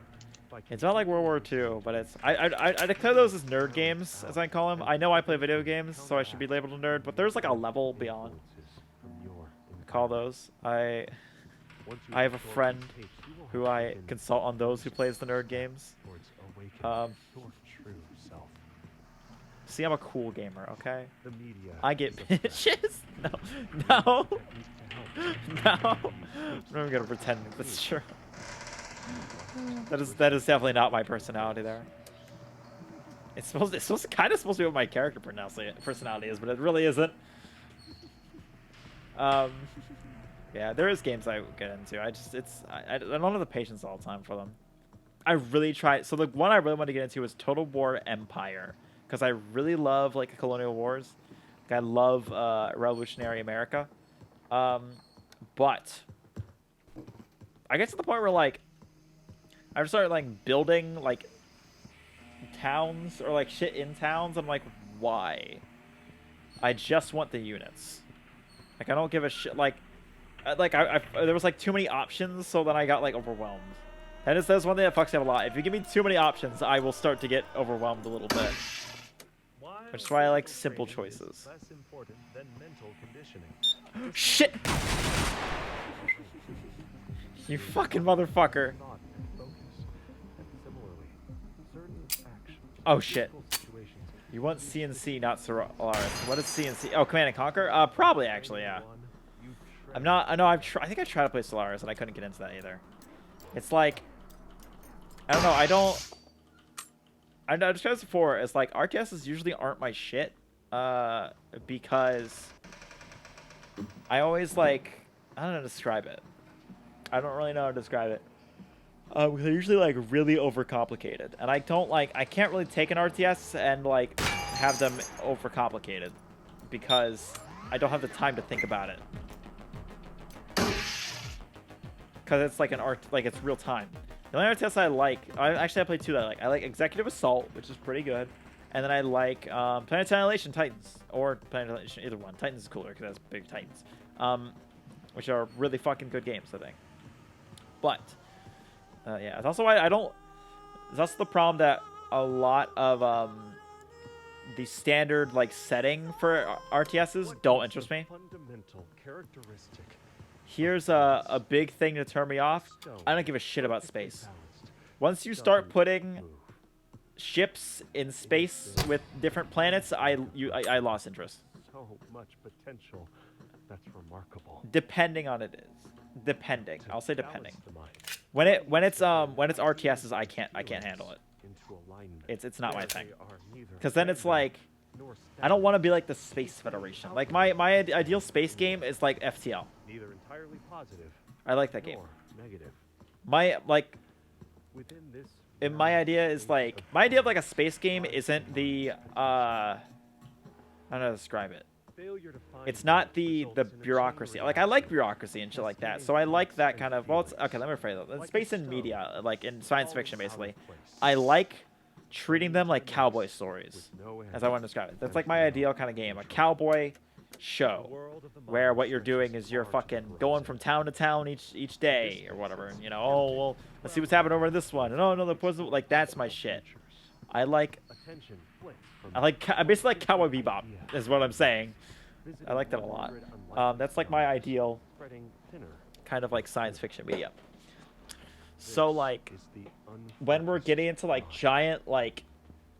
It's not like World War II, but it's... I declare those as nerd games, as I call them. I know I play video games, so I should be labeled a nerd, but there's, like, a level beyond. I call those. I have a friend who I consult on those who plays the nerd games. See, I'm a cool gamer, okay? I get bitches. No, no, no. I'm not even gonna pretend that's true. That is definitely not my personality there. It's kind of supposed to be what my character personality is, but it really isn't. Yeah, there is games I get into. I don't have the patience all the time for them. I really try. So the one I really want to get into is Total War Empire, because I really love, like, colonial wars. Like, I love revolutionary America. But I get to the point where, like, I've started, like, building, like, towns or, like, shit in towns. I'm like, why? I just want the units. Like, I don't give a shit. Like there was, like, too many options, so then I got, like, overwhelmed. And that's one thing that fucks me up a lot. If you give me too many options, I will start to get overwhelmed a little bit. Which is why I like simple choices. Shit! You fucking motherfucker. Oh shit. You want CNC, not Solaris. What is CNC? Oh, Command and Conquer? Probably, actually, yeah. I'm not... I know I think I tried to play Solaris, and I couldn't get into that either. It's like... I don't know, I described this before, it's like, RTSs usually aren't my shit, because I always, like, I don't know how to describe it. I don't really know how to describe it. They're usually, like, really overcomplicated, and I can't really take an RTS and, like, have them overcomplicated, because I don't have the time to think about it. Because it's like it's real time. The only RTS I like, I play two that I like. I like Executive Assault, which is pretty good. And then I like Planet Annihilation Titans. Or Planet Annihilation, either one. Titans is cooler because it has big Titans. Which are really fucking good games, I think. But, yeah. It's also why I don't... That's the problem that a lot of the standard, like, setting for RTSs don't interest me. Here's a big thing to turn me off. I don't give a shit about space. Once you start putting ships in space with different planets, I lost interest. so much potential. That's remarkable. Depending on it is. Depending. To I'll say balance depending. the mind, When it's RTSs, I can't handle it. into alignment, It's not my where thing. they are neither Because then it's random like nor I don't want to static, be like the Space Federation. Like my ideal space game is like FTL. neither entirely positive I like that game. nor negative. My like Within this and my narrow idea is space like of my idea of time, like a space game isn't the I don't know how to describe it. failure to find It's not hope the results in a chain bureaucracy. Like I like reaction, bureaucracy and shit like that. So I like that kind of. Well, it's, okay. Let me rephrase that. like Space a and stone media, like in science falling fiction, out of basically. place, I like treating them like running to the cowboy next stories, with no end, as I want to describe it. That's like my eventually ideal kind of game, a cowboy The show, world of the where mind what you're doing stretches is you're far to the fucking going horizon. from town to town each day or whatever. And, you know, oh well, let's see what's happening over this one, and oh no, the person like that's my shit. I like Attention flicks from I basically like Cowboy Bebop, idea. is what I'm saying. Visiting I like that a lot. 100 unlikely That's like my stars, ideal spreading thinner. kind of like science fiction media. So This like is the when we're unfocused getting into like mind. giant like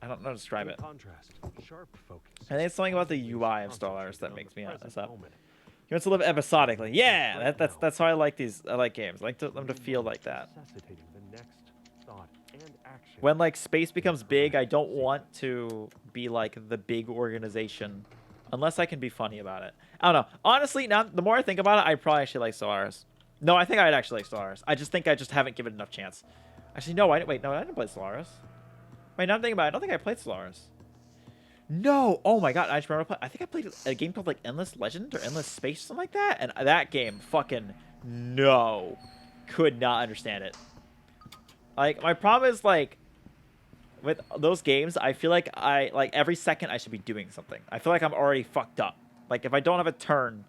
I don't know how to describe In it. contrast, sharp focus I think it's something about the always UI of Star Wars concentrated that on makes the me present this up. moment. He wants to live episodically. Yeah, that's how I like these. I like games. I like them to feel like that. Necessitating the next thought and action. When like space becomes big, I don't want to be like the big organization, unless I can be funny about it. I don't know. Honestly, now the more I think about it, I probably actually like Stellaris. No, I think I'd actually like Stellaris. I just think I just haven't given it enough chance. Actually, no. Wait, no, I didn't play Stellaris. Wait, now I'm thinking about it. I don't think I played Stellaris. No. Oh my god, I just remember. I think I played a game called like Endless Legend or Endless Space, something like that. And that game, fucking no, could not understand it. Like my problem is like with those games, I feel like every second I should be doing something. I feel like I'm already fucked up. Like if I don't have a turn,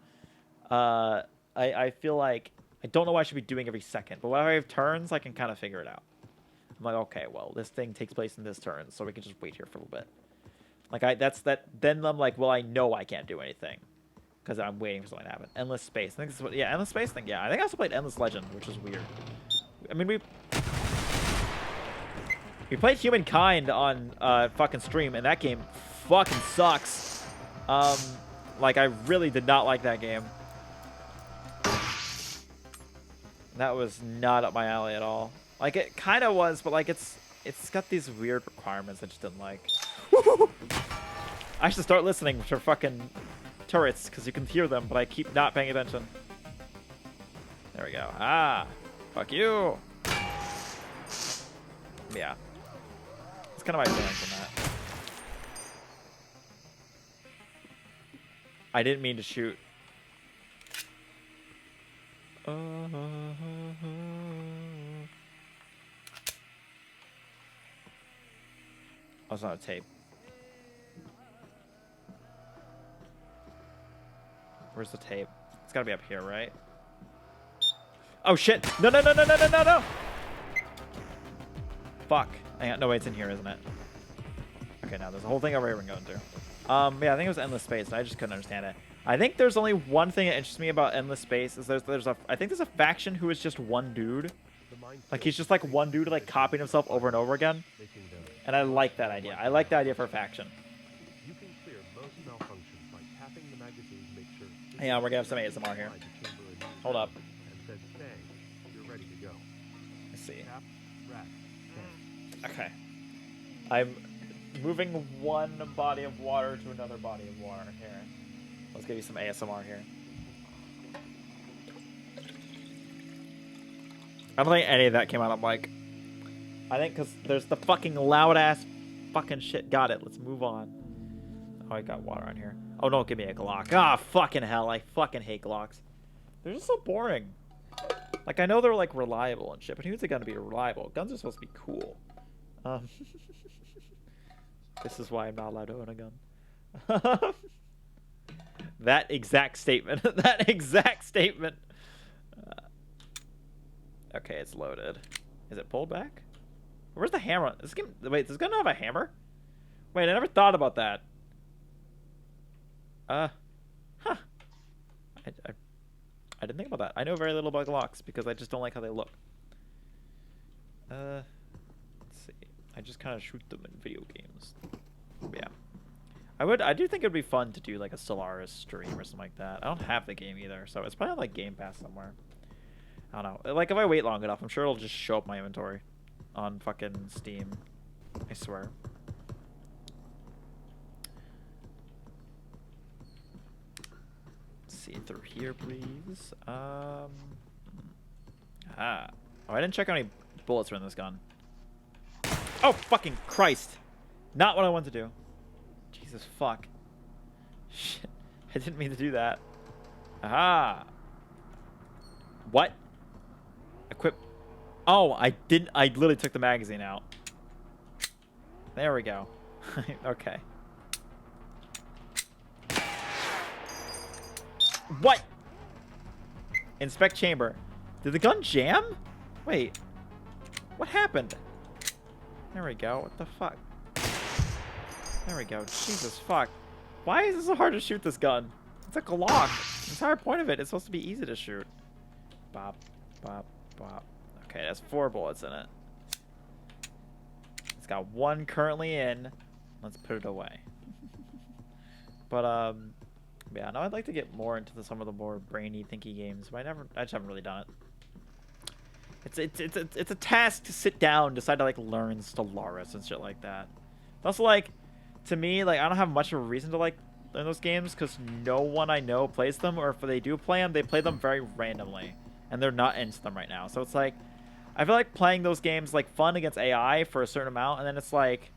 I feel like I don't know what I should be doing every second. But when I have turns, I can kind of figure it out. I'm like, okay, well, this thing takes place in this turn, so we can just wait here for a little bit. Like then I'm like, well, I know I can't do anything because I'm waiting for something to happen. Endless Space. I think this is what, yeah, Endless Space thing. Yeah, I think I also played Endless Legend, which is weird. I mean, we played Humankind on fucking stream, and that game fucking sucks. Like I really did not like that game. That was not up my alley at all. Like it kind of was, but like it's got these weird requirements I just didn't like. I should start listening to fucking turrets because you can hear them, but I keep not paying attention. There we go. Ah, fuck you. Yeah, it's kind of my feelings on that. I didn't mean to shoot. Oh, it's not a tape. Where's the tape? It's gotta be up here, right? Oh shit! No, no, no, no, no, no, no, no! Fuck. Hang on. No, wait, it's in here, isn't it? Okay, now there's a whole thing over here we're going to. Yeah, I think it was Endless Space, and I just couldn't understand it. I think there's only one thing that interests me about Endless Space is I think there's a faction who is just one dude. Like he's just like one dude like copying himself over and over again. And I like that idea. I like the idea for a faction. You can clear most malfunctions by tapping the magazine to make sure. Hang on, we're gonna have some ASMR here. Hold up. And said, "Bang, you're ready to go." Let's see. Tap, rack, bang. Okay. I'm moving one body of water to another body of water. Here. Let's give you some ASMR here. I don't think any of that came out on mic. I think because there's the fucking loud ass fucking shit. Got it. Let's move on. Oh, I got water on here. Oh, don't give me a Glock. Ah, fucking hell. I fucking hate Glocks. They're just so boring. Like, I know they're, like, reliable and shit, but who's it gonna be reliable? Guns are supposed to be cool. This is why I'm not allowed to own a gun. That exact statement. That exact statement. Okay, it's loaded. Is it pulled back? Where's the hammer? Wait, does this gun have a hammer? Wait, I never thought about that. Huh. I didn't think about that. I know very little about Glocks because I just don't like how they look. Let's see. I just kind of shoot them in video games. Yeah. I do think it'd be fun to do like a Stellaris stream or something like that. I don't have the game either, so it's probably on like Game Pass somewhere. I don't know. Like if I wait long enough, I'm sure it'll just show up my inventory on fucking Steam. I swear. Let's see through here, please. Oh, I didn't check how many bullets were in this gun. Oh, fucking Christ. Not what I wanted to do. Jesus, fuck. Shit. I didn't mean to do that. Aha. What? Equip. Oh, I didn't. I literally took the magazine out. There we go. Okay. What? Inspect chamber. Did the gun jam? Wait. What happened? There we go. What the fuck? There we go. Jesus fuck. Why is it so hard to shoot this gun? It's a Glock. The entire point of it is supposed to be easy to shoot. Bop, bop, bop. Okay, that's 4 bullets in it. It's got 1 currently in. Let's put it away. But yeah, no, I'd like to get more into some of the more brainy, thinky games, but I just haven't really done it. It's a task to sit down, decide to like learn Stellaris and shit like that. Also, like, to me, like, I don't have much of a reason to like learn those games because no one I know plays them, or if they do play them, they play them very randomly, and they're not into them right now. So it's like, I feel like playing those games like fun against AI for a certain amount, and then it's like,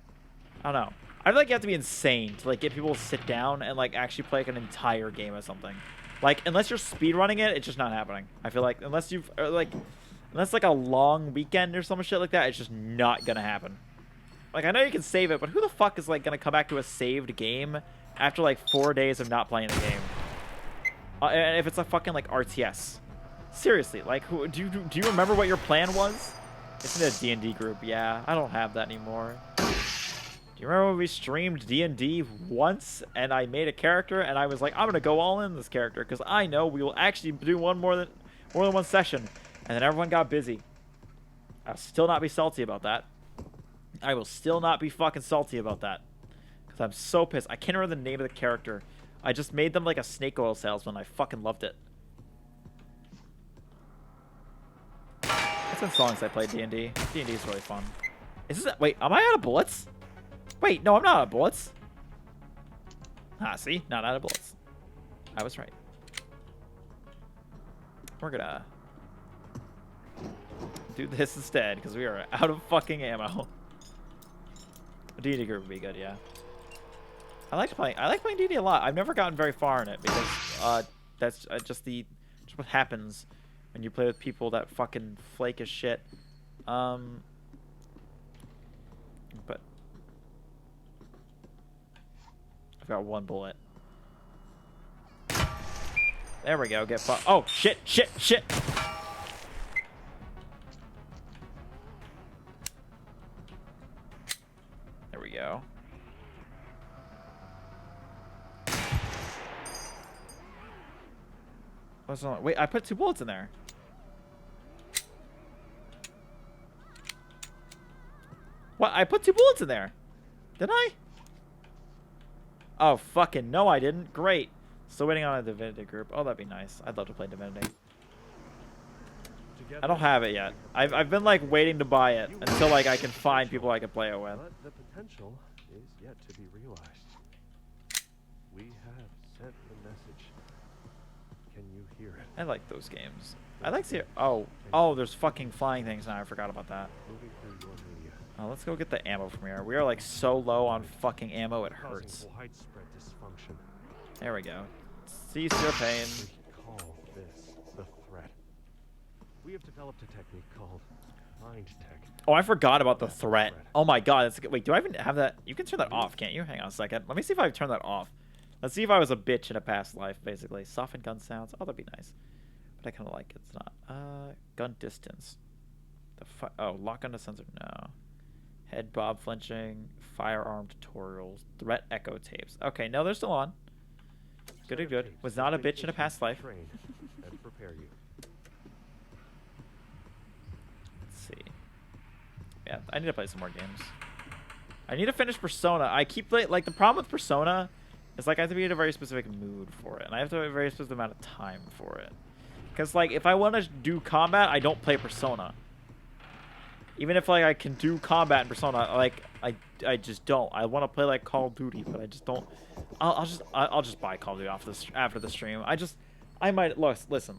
I don't know. I feel like you have to be insane to like get people to sit down and like actually play like an entire game or something. Like, unless you're speedrunning it, it's just not happening. I feel like unless you've unless like a long weekend or some shit like that, it's just not gonna happen. Like, I know you can save it, but who the fuck is like gonna come back to a saved game after like 4 days of not playing the game? And if it's a fucking like RTS, seriously, like, do you remember what your plan was? It's in a D&D group. Yeah, I don't have that anymore. Do you remember when we streamed D&D once and I made a character and I was like, I'm gonna go all in this character because I know we will actually do more than one session, and then everyone got busy. I'll still not be salty about that. I will still not be fucking salty about that because I'm so pissed. I can't remember the name of the character. I just made them like a snake oil salesman. I fucking loved it. It's been so long since I played D&D. D&D is really fun. Is this? Wait, am I out of bullets? Wait, no, I'm not out of bullets. Ah, see? Not out of bullets. I was right. We're gonna do this instead because we are out of fucking ammo. A D&D group would be good, yeah. I like playing D&D a lot. I've never gotten very far in it because that's just what happens when you play with people that fucking flake as shit. But I've got 1 bullet. There we go. Get fucked. Oh shit! Shit! Shit! There we go. What's on? Wait, I put 2 bullets in there. What? I put 2 bullets in there. Did I? Oh, fucking no, I didn't. Great. Still waiting on a Divinity group. Oh, that'd be nice. I'd love to play Divinity. I don't have it yet. I've been like waiting to buy it until like I can find people I can play it with. But the potential is yet to be realized. We have sent the message. Can you hear it? I like those games. I like to. Oh, there's fucking flying things now. I forgot about that. Moving through your media. Oh, let's go get the ammo from here. We are like so low on fucking ammo, it Causing hurts. widespread dysfunction. There we go. Cease your pain. We call this the threat. We have developed a technique called Mind Tech. Oh, I forgot about the threat. Oh my god, that's good. Wait, do I even have that? You can turn that off, can't you? Hang on a second. Let me see if I've turned that off. Let's see if I was a bitch in a past life, basically. Soften gun sounds. Oh, that'd be nice. But I kind of like it. It's not. Gun distance. Lock on the sensor. No. Head bob flinching. Firearm tutorials. Threat echo tapes. Okay, no, they're still on. Good, good. Was not a bitch in a past life. Train and prepare you. Let's see. Yeah, I need to play some more games. I need to finish Persona. I keep like the problem with Persona is like I have to be in a very specific mood for it, and I have to have a very specific amount of time for it. Because like if I want to do combat, I don't play Persona. Even if like I can do combat in Persona, like I just don't. I want to play like Call of Duty, but I just don't. I'll just buy Call of Duty after the stream. I might listen.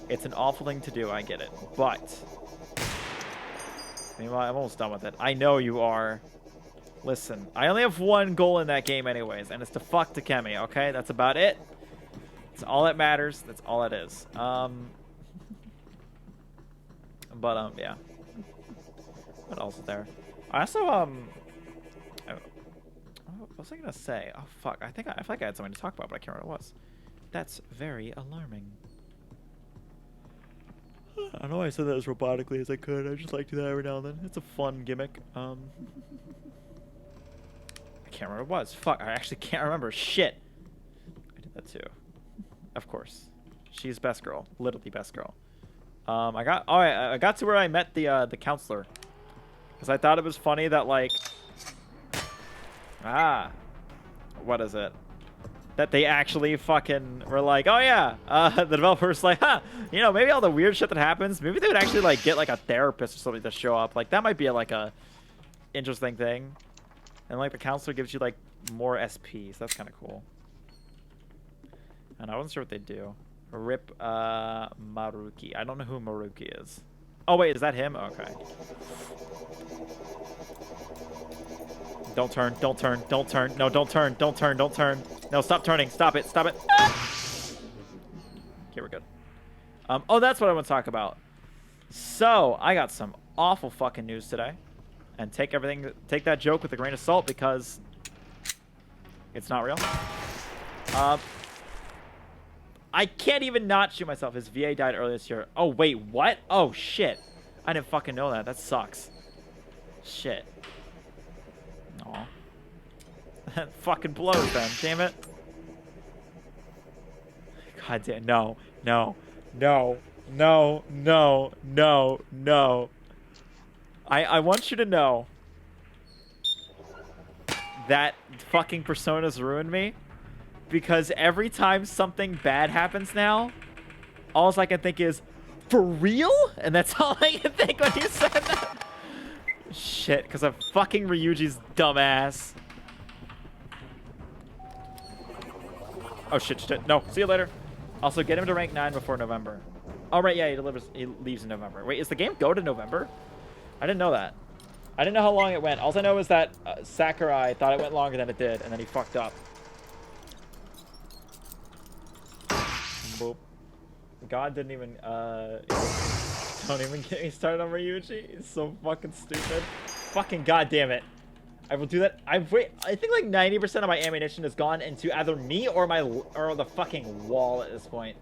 It's an awful thing to do. I get it, but meanwhile, I'm almost done with it. I know you are. Listen, I only have one goal in that game anyways, and it's to fuck Takemi, okay? That's about it. That's all that matters. That's all it is. Yeah. What else is there? I also, what was I gonna say? Oh, fuck. I feel like I had something to talk about, but I can't remember what it was. That's very alarming. I don't know why I said that as robotically as I could. I just like to do that every now and then. It's a fun gimmick. I can't remember what it was. Fuck, I actually can't remember. Shit. I did that too. Of course. She's best girl. Literally best girl. I got to where I met the counselor. Because I thought it was funny that, like... what is it? That they actually fucking were like, oh yeah, the developer's like, you know, maybe all the weird shit that happens, maybe they would actually like get like a therapist or something to show up. Like that might be like a interesting thing. And like the counselor gives you like more SP, so that's kind of cool. And I wasn't sure what they do. Rip Maruki. I don't know who Maruki is. Oh wait, is that him? Okay. Don't turn, don't turn, don't turn. No, don't turn, don't turn, don't turn. No, stop turning. Stop it, stop it. Okay, we're good. Oh, that's what I want to talk about. So, I got some awful fucking news today. And take that joke with a grain of salt because it's not real. I can't even not shoot myself. His VA died earlier this year. Oh, wait, what? Oh, shit. I didn't fucking know that. That sucks. Shit. Aw. That fucking blows then. Damn it. God damn. No. No. No. No. No. No. No. I want you to know that fucking Persona's ruined me. Because every time something bad happens now, all I can think is, for real? And that's all I can think when you said that. Shit, because of fucking Ryuji's dumbass. Oh shit. No, see you later. Also, get him to rank 9 before November. Oh right, yeah, he leaves in November. Wait, is the game go to November? I didn't know that. I didn't know how long it went. All I know is that Sakurai thought it went longer than it did, and then he fucked up. Boop. God didn't even, don't even get me started on Ryuji. It's so fucking stupid. Fucking goddamn it. I will do that. I think like 90% of my ammunition has gone into either me or the fucking wall at this point.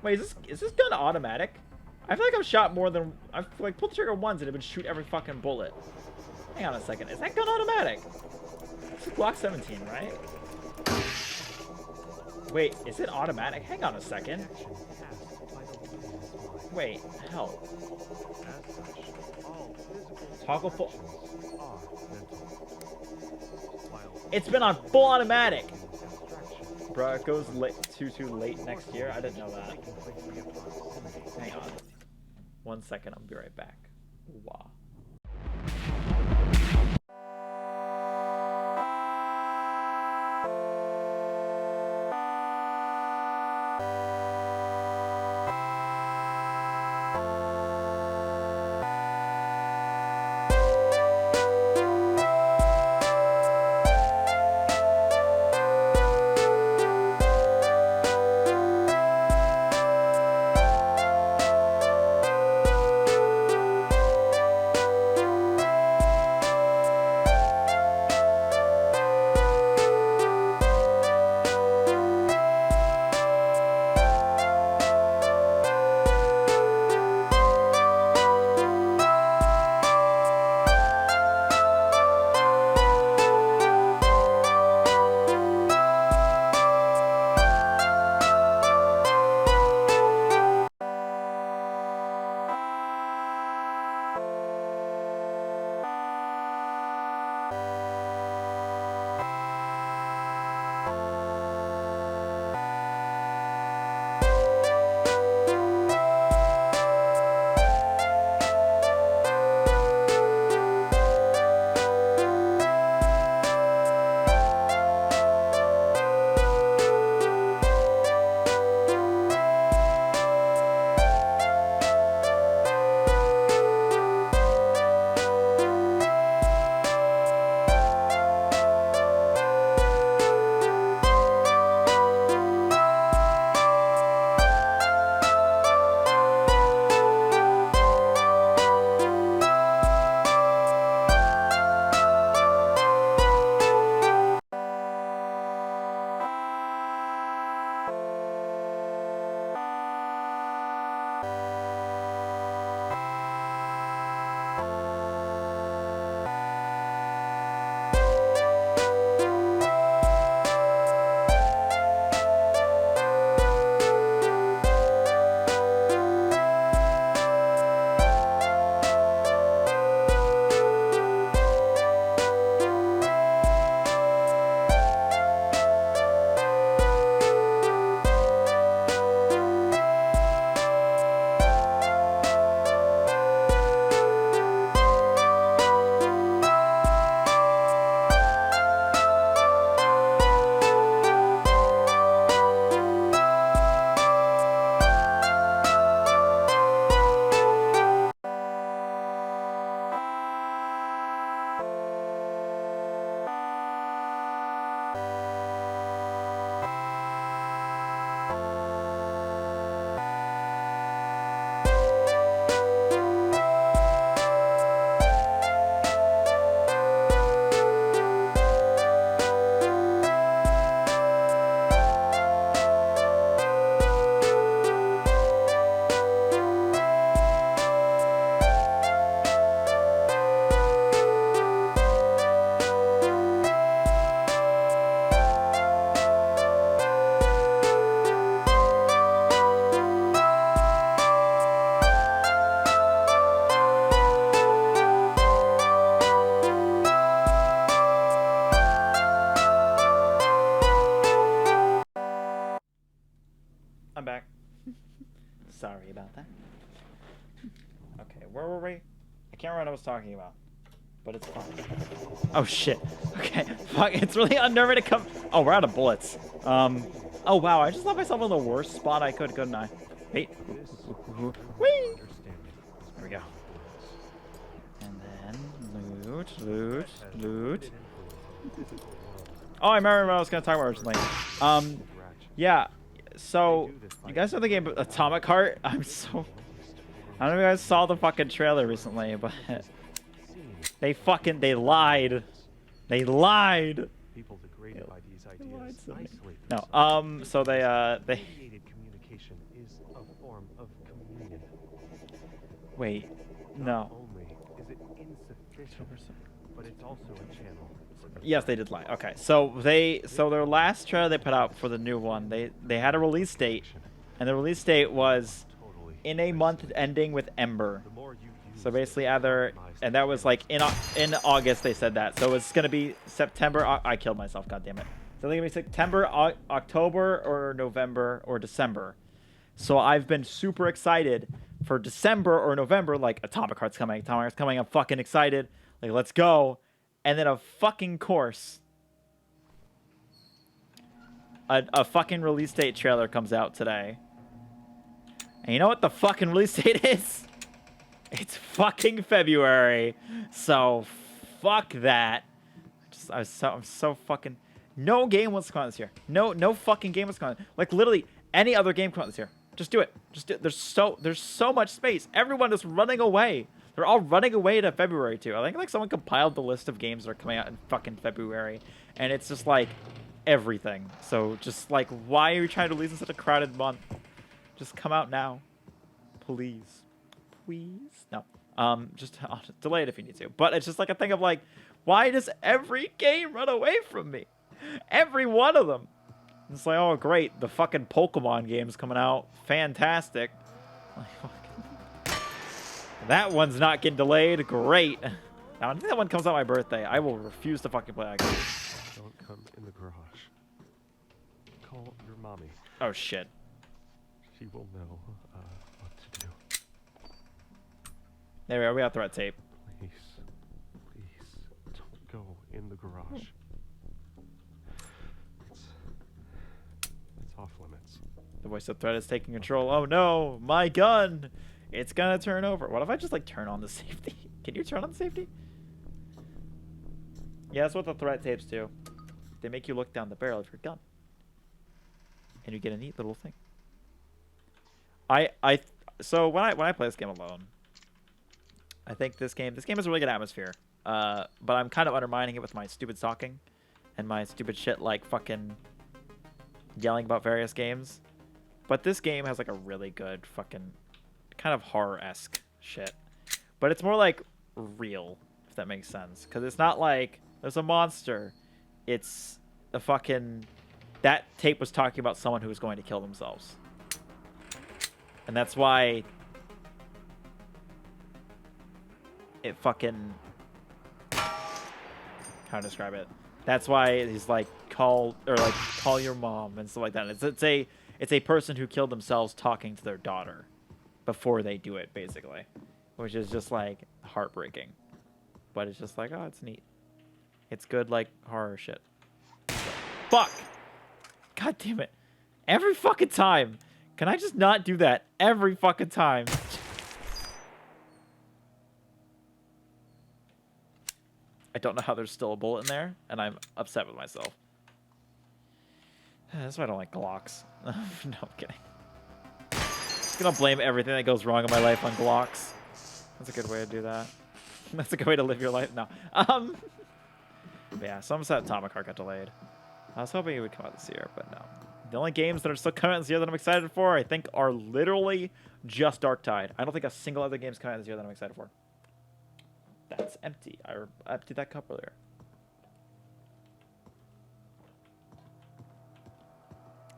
Wait, is this gun automatic? I feel like I've shot more than I've like pulled the trigger once and it would shoot every fucking bullet. Hang on a second. Is that gun automatic? It's a Glock 17, right? Wait, is it automatic? Hang on a second. Wait, help. Toggle full. It's been on full automatic. Bro, it goes too late next year. I didn't know that. Hang on. 1 second, I'll be right back. Wow. I can't remember what I was talking about, but it's fine. Oh shit. Okay. Fuck. It's really unnerving to come. Oh, we're out of bullets. Oh wow. I just left myself in the worst spot I could, couldn't I? Wait. Whee! There we go. And then loot. Oh, I remember what I was gonna talk about originally. Yeah. So you guys know the game Atomic Heart? I don't know if you guys saw the fucking trailer recently, but they lied. They lied. People degraded by these ideas isolate No. themselves. So they Mediated communication is a form of communion. wait. Not No. only is it insufficient, but it's also a channel. Yes, they did lie. Okay. So their last trailer they put out for the new one, they had a release date, and the release date was in a month ending with Ember. The more you use So basically either, and that was like in August they said that. So it's gonna be September. I killed myself. God damn it. So it's gonna be September, October, or November, or December. So I've been super excited for December or November. Like Atomic Heart's coming. Atomic Heart's coming. I'm fucking excited. Like let's go. And then a fucking course. A fucking release date trailer comes out today. And you know what the fucking release date is? It's fucking February. So fuck that. I'm so fucking. No game wants to come out this year. No fucking game wants to come out. Like literally any other game come out this year. Just do it. Just do it. There's so much space. Everyone is running away. They're all running away to February too. I think like someone compiled the list of games that are coming out in fucking February, and it's just like everything. So just like, why are you trying to release in such a crowded month? Just come out now, please. No. Just delay it if you need to. But it's just like a thing of like, why does every game run away from me? Every one of them. It's like, oh great, the fucking Pokemon game's coming out. Fantastic. That one's not getting delayed. Great. Now, I think that one comes out my birthday. I will refuse to fucking play that game. Don't come in the garage. Call your mommy. Oh shit. She will know what to do. There we are. We got threat tape. Please, don't go in the garage. It's off limits. The voice of threat is taking control. Oh no, my gun. It's gonna turn over. What if I just like turn on the safety? Can you turn on the safety? Yeah, that's what the threat tapes do. They make you look down the barrel of your gun, and you get a neat little thing. So when I play this game alone, I think this game has a really good atmosphere. But I'm kind of undermining it with my stupid talking, and my stupid shit like fucking yelling about various games. But this game has like a really good fucking kind of horror-esque shit. But it's more like real, if that makes sense. Because it's not like there's a monster. It's a fucking... That tape was talking about someone who was going to kill themselves. And that's why it fucking... How to describe it? That's why he's like, call your mom and stuff like that. It's a person who killed themselves talking to their daughter before they do it, basically, which is just like heartbreaking. But it's just like, oh, it's neat. It's good, like horror shit. Fuck! God damn it! Every fucking time. Can I just not do that every fucking time? I don't know how there's still a bullet in there, and I'm upset with myself. That's why I don't like Glocks. No, I'm kidding. I'm gonna blame everything that goes wrong in my life on Glocks. That's a good way to do that. That's a good way to live your life. No. But yeah, so I'm sad Atomic Heart got delayed. I was hoping it would come out this year, but no. The only games that are still coming out this year that I'm excited for, I think, are literally just Darktide. I don't think a single other game's coming out this year that I'm excited for. That's empty. I emptied that cup earlier.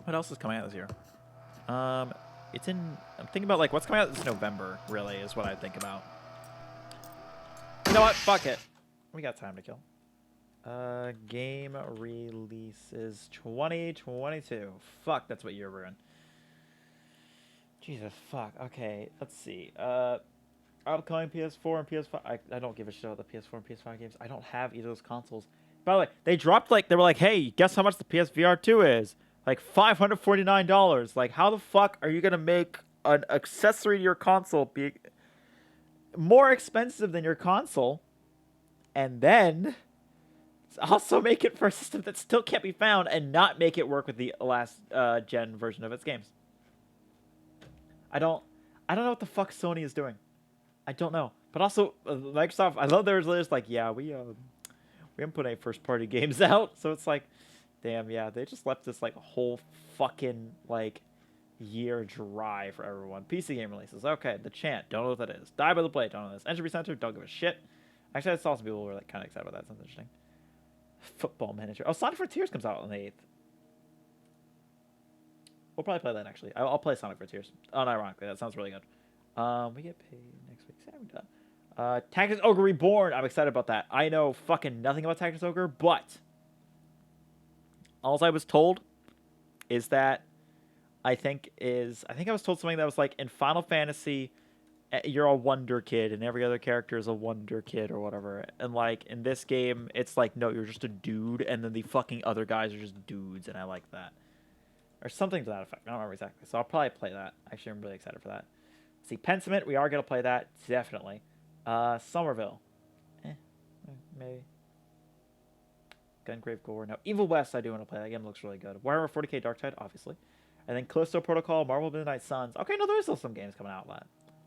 What else is coming out this year? I'm thinking about like what's coming out this November. Really, is what I think about. You know what? Fuck it. We got time to kill. Game releases 2022. Fuck, that's what year we're in. Jesus, fuck. Okay, let's see. upcoming PS4 and PS5. I don't give a shit about the PS4 and PS5 games. I don't have either of those consoles. By the way, they dropped like they were like, hey, guess how much the PSVR 2 is? Like $549. Like, how the fuck are you gonna make an accessory to your console be more expensive than your console, and then also make it for a system that still can't be found and not make it work with the last gen version of its games? I don't know what the fuck Sony is doing. I don't know. But also Microsoft, I love their list. Like, yeah, we haven't put any first party games out, so it's like, damn, yeah, they just left this like whole fucking like year dry for everyone. PC game releases, okay. The Chant, don't know what that is. Die by the Blade, don't know this. Entropy Center, don't give a shit. Actually, I saw some people who were like kind of excited about that. Sounds interesting. Football Manager. Oh, Sonic Frontiers comes out on the 8th. We'll probably play that actually. I'll play Sonic Frontiers. Unironically, that sounds really good. We get paid next week. Saturday, done. Tactics Ogre Reborn. I'm excited about that. I know fucking nothing about Tactics Ogre, but all I was told is that I think I was told something that was like, in Final Fantasy, you're a wonder kid and every other character is a wonder kid or whatever. And like in this game, it's like, no, you're just a dude, and then the fucking other guys are just dudes, and I like that. Or something to that effect. I don't remember exactly. So I'll probably play that. Actually, I'm really excited for that. See, Pentiment, we are going to play that. Definitely. Somerville. Maybe. Gungrave Gore. No. Evil West, I do want to play. That game looks really good. Warhammer 40k Darktide, obviously. And then Callisto Protocol, Marvel Midnight Suns. Okay, no, there is still some games coming out.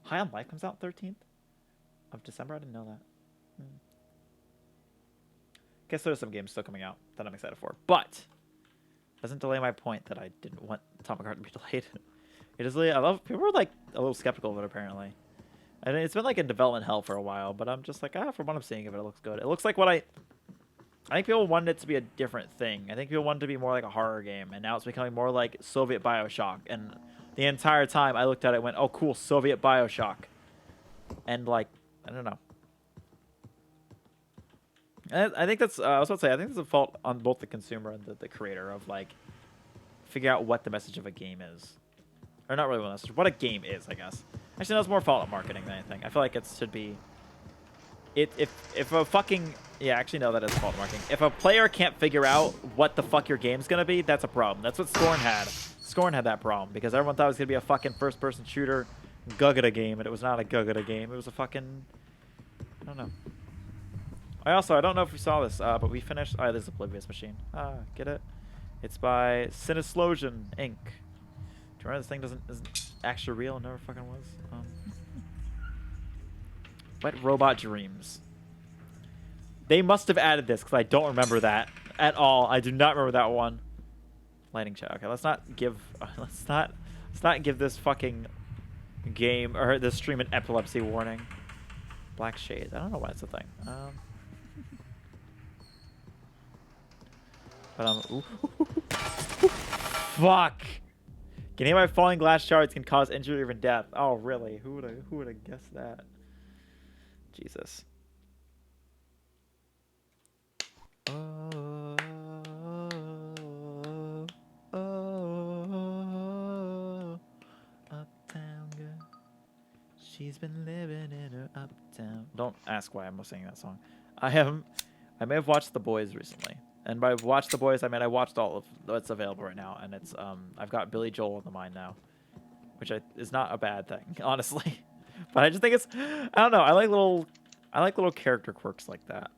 High on Life comes out 13th of December. I didn't know that. Guess there's some games still coming out that I'm excited for. But doesn't delay my point that I didn't want Atomic Heart to be delayed. It is really, people were like a little skeptical of it apparently. And it's been like in development hell for a while, but I'm just like, from what I'm seeing of it, it looks good. It looks like I think people wanted it to be a different thing. I think people wanted it to be more like a horror game, and now it's becoming more like Soviet Bioshock. And the entire time I looked at it and went, oh cool, Soviet Bioshock. And like, I don't know. I think that's, I was about to say, I think that's a fault on both the consumer and the creator of like, figure out what the message of a game is. Or not really what a game is, I guess. Actually, no, it's more fault of marketing than anything. I feel like it should be... If a fucking... Yeah, actually, no, that is fault of marketing. If a player can't figure out what the fuck your game's gonna be, that's a problem. That's what Scorn had. Scorn had that problem, because everyone thought it was gonna be a fucking first-person shooter Gugada game, and it was not a Gugada game. It was a fucking... I don't know. I don't know if you saw this, but we finished... Oh, this is Oblivious Machine. Get it? It's by Sinislosion Inc. Do you remember this thing isn't actually real and never fucking was? Wet Robot Dreams. They must have added this because I don't remember that at all. I do not remember that one. Lighting check. Okay, let's not give this fucking game or this stream an epilepsy warning. Black Shades. I don't know why it's a thing. Ooh. Fuck. Getting hit by falling glass shards can cause injury or even death. Oh, really? Who would have guessed that? Jesus. Uptown girl. She's been living in her uptown. Don't ask why I'm singing that song. I may have watched The Boys recently. And by watch The Boys, I mean I watched all of what's available right now, and it's I've got Billy Joel in the mind now, which is not a bad thing, honestly. But I just think I don't know. I like little character quirks like that,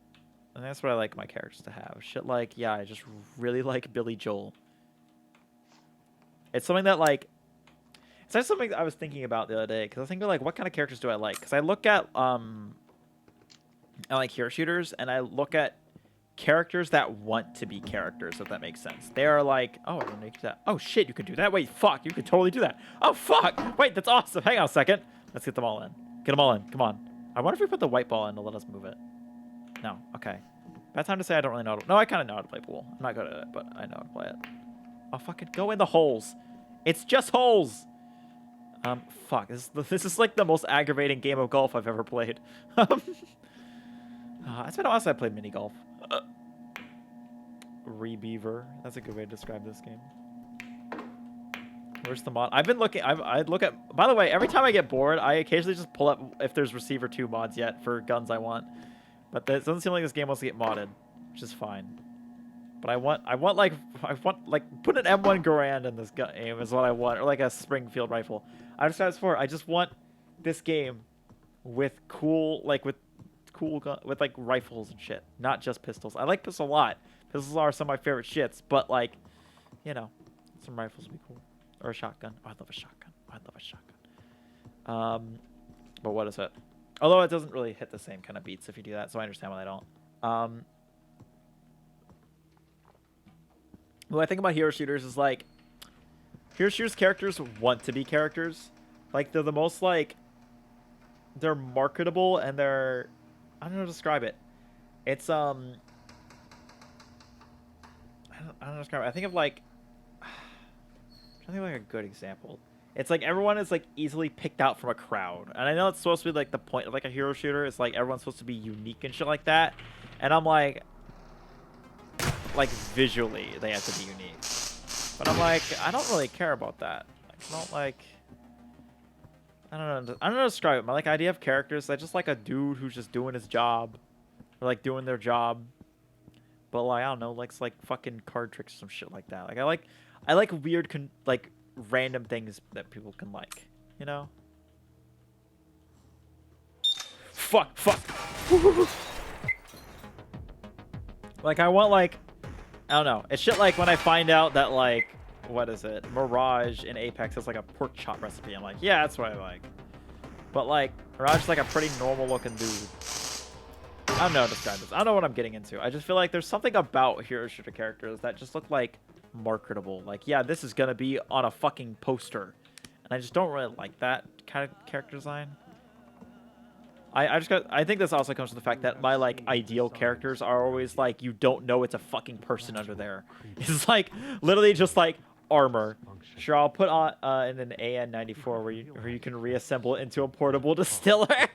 and that's what I like my characters to have. Shit like, yeah, I just really like Billy Joel. It's something that like, it's actually something that I was thinking about the other day, because I was thinking like, what kind of characters do I like? Because I look at I like hero shooters, and I look at characters that want to be characters, if that makes sense. They are like, oh, I didn't make that. Oh shit, you can do that. Wait, fuck, you can totally do that. Oh fuck, wait, that's awesome. Hang on a second. Let's get them all in. Get them all in. Come on. I wonder if we put the white ball in to let us move it. No. Okay. Bad time to say I don't really know. No, I kind of know how to play pool. I'm not good at it, but I know how to play it. Oh, fucking go in the holes. It's just holes. Fuck. This is like the most aggravating game of golf I've ever played. It's been a while since I played mini golf. Rebeaver. That's a good way to describe this game. Where's the mod? I've been looking. I look at. By the way, every time I get bored, I occasionally just pull up if there's Receiver 2 mods yet for guns I want. But it doesn't seem like this game wants to get modded, which is fine. But I want like put an M1 Garand in this game is what I want, or like a Springfield rifle. I just said before. I just want this game with cool like rifles and shit, not just pistols. I like pistols a lot. Pistols are some of my favorite shits, but like, you know, some rifles would be cool. Or a shotgun. Oh, I love a shotgun. Oh, I love a shotgun. But what is it? Although it doesn't really hit the same kind of beats if you do that, so I understand why I don't. What I think about hero shooters is like, hero shooters characters want to be characters. Like they're the most like, they're marketable and they're, I don't know how to describe it. It's I don't know how to describe it. I think of like, I think of like a good example. It's like everyone is like easily picked out from a crowd, and I know it's supposed to be like the point of like a hero shooter. It's like everyone's supposed to be unique and shit like that, and I'm like visually they have to be unique, but I'm like I don't really care about that. I don't like. I don't know how to describe it. My like idea of characters, I just like a dude who's just doing his job, or like doing their job, but like I don't know, likes like fucking card tricks or some shit like that. Like I like weird like random things that people can like, you know? Fuck. Like I want like, I don't know. It's shit like when I find out that like, what is it? Mirage in Apex has like a pork chop recipe. I'm like, yeah, that's what I like. But like, Mirage is like a pretty normal looking dude. I don't know how to describe this. I don't know what I'm getting into. I just feel like there's something about hero shooter characters that just look like marketable. Like, yeah, this is gonna be on a fucking poster. And I just don't really like that kind of character design. I think this also comes from the fact that my like ideal characters are always like you don't know it's a fucking person under there. It's like literally just like armor. Sure, I'll put on in an AN-94 where you can reassemble it into a portable distiller.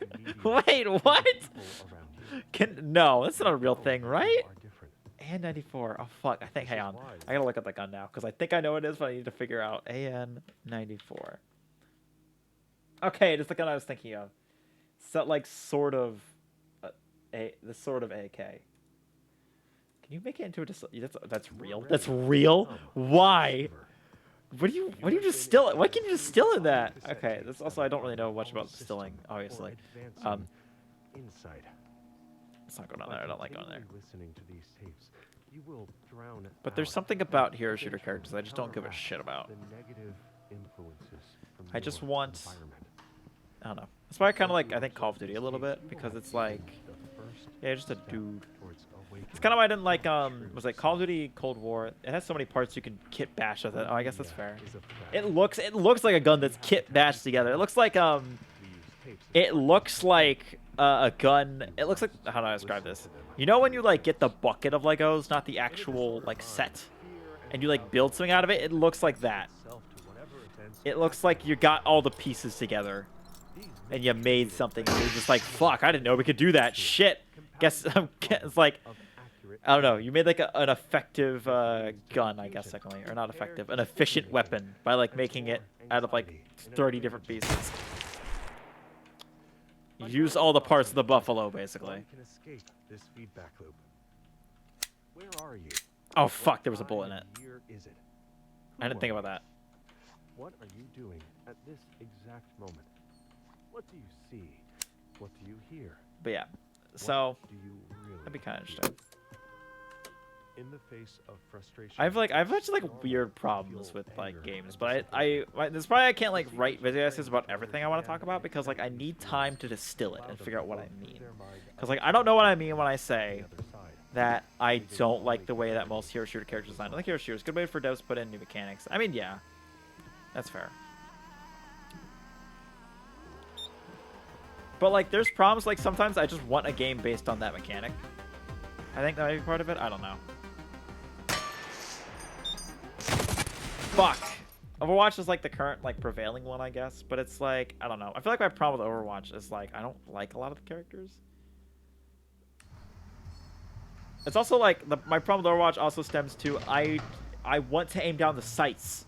Wait, what? No, that's not a real thing, right? AN-94. Oh fuck! I think. Hang on. I gotta look at the gun now because I think I know what it is, but I need to figure out AN-94. Okay, it is the gun I was thinking of. So like sort of the sort of AK. Can you make it into a that's real? That's real? Why? What do you distill it? Why can you distill in that? Okay, that's also I don't really know much about distilling, obviously. Inside. Let's not go down there. I don't like going there. Listening to these tapes, you will drown but there's something about hero shooter characters I just don't give a shit about. The negative influences from I just your want. environment. I don't know. That's why I kind of like I think Call of Duty a little bit because it's like, yeah, just a dude. It's kind of why I didn't like was like Call of Duty Cold War. It has so many parts you can kit bash with it. Oh, I guess that's fair. It looks like a gun that's kit bashed together. It looks like a gun. It looks like, how do I describe this? You know when you like get the bucket of Legos, not the actual like set, and you like build something out of it? It looks like that. It looks like you got all the pieces together and you made something and you're just like, fuck, I didn't know we could do that. Shit. Guess it's like, I don't know. You made like an effective gun, I guess, secondly, or not effective, an efficient weapon by like making it out of like 30 different pieces. You use all the parts of the buffalo, basically. Can escape this feedback loop. Where are you? Oh fuck, there was a bullet in it. Here is it? I didn't think about that. What are you doing at this exact moment? What do you see? What do you hear? But yeah, so do you really that'd be kind of interesting. In the face of frustration, I've actually like weird problems with like games, but this is probably I can't like write video essays about everything I want to talk about because like I need time to distill it and figure out what I mean. Because like I don't know what I mean when I say that I don't like the way that most hero shooter characters design. I like hero shooters. Good way for devs to put in new mechanics. I mean, yeah, that's fair. But like there's problems like sometimes I just want a game based on that mechanic. I think that might be part of it. I don't know. Fuck. Overwatch is like the current like prevailing one, I guess, but it's like I don't know. I feel like my problem with Overwatch is like I don't like a lot of the characters. It's also like my problem with Overwatch also stems to I want to aim down the sights.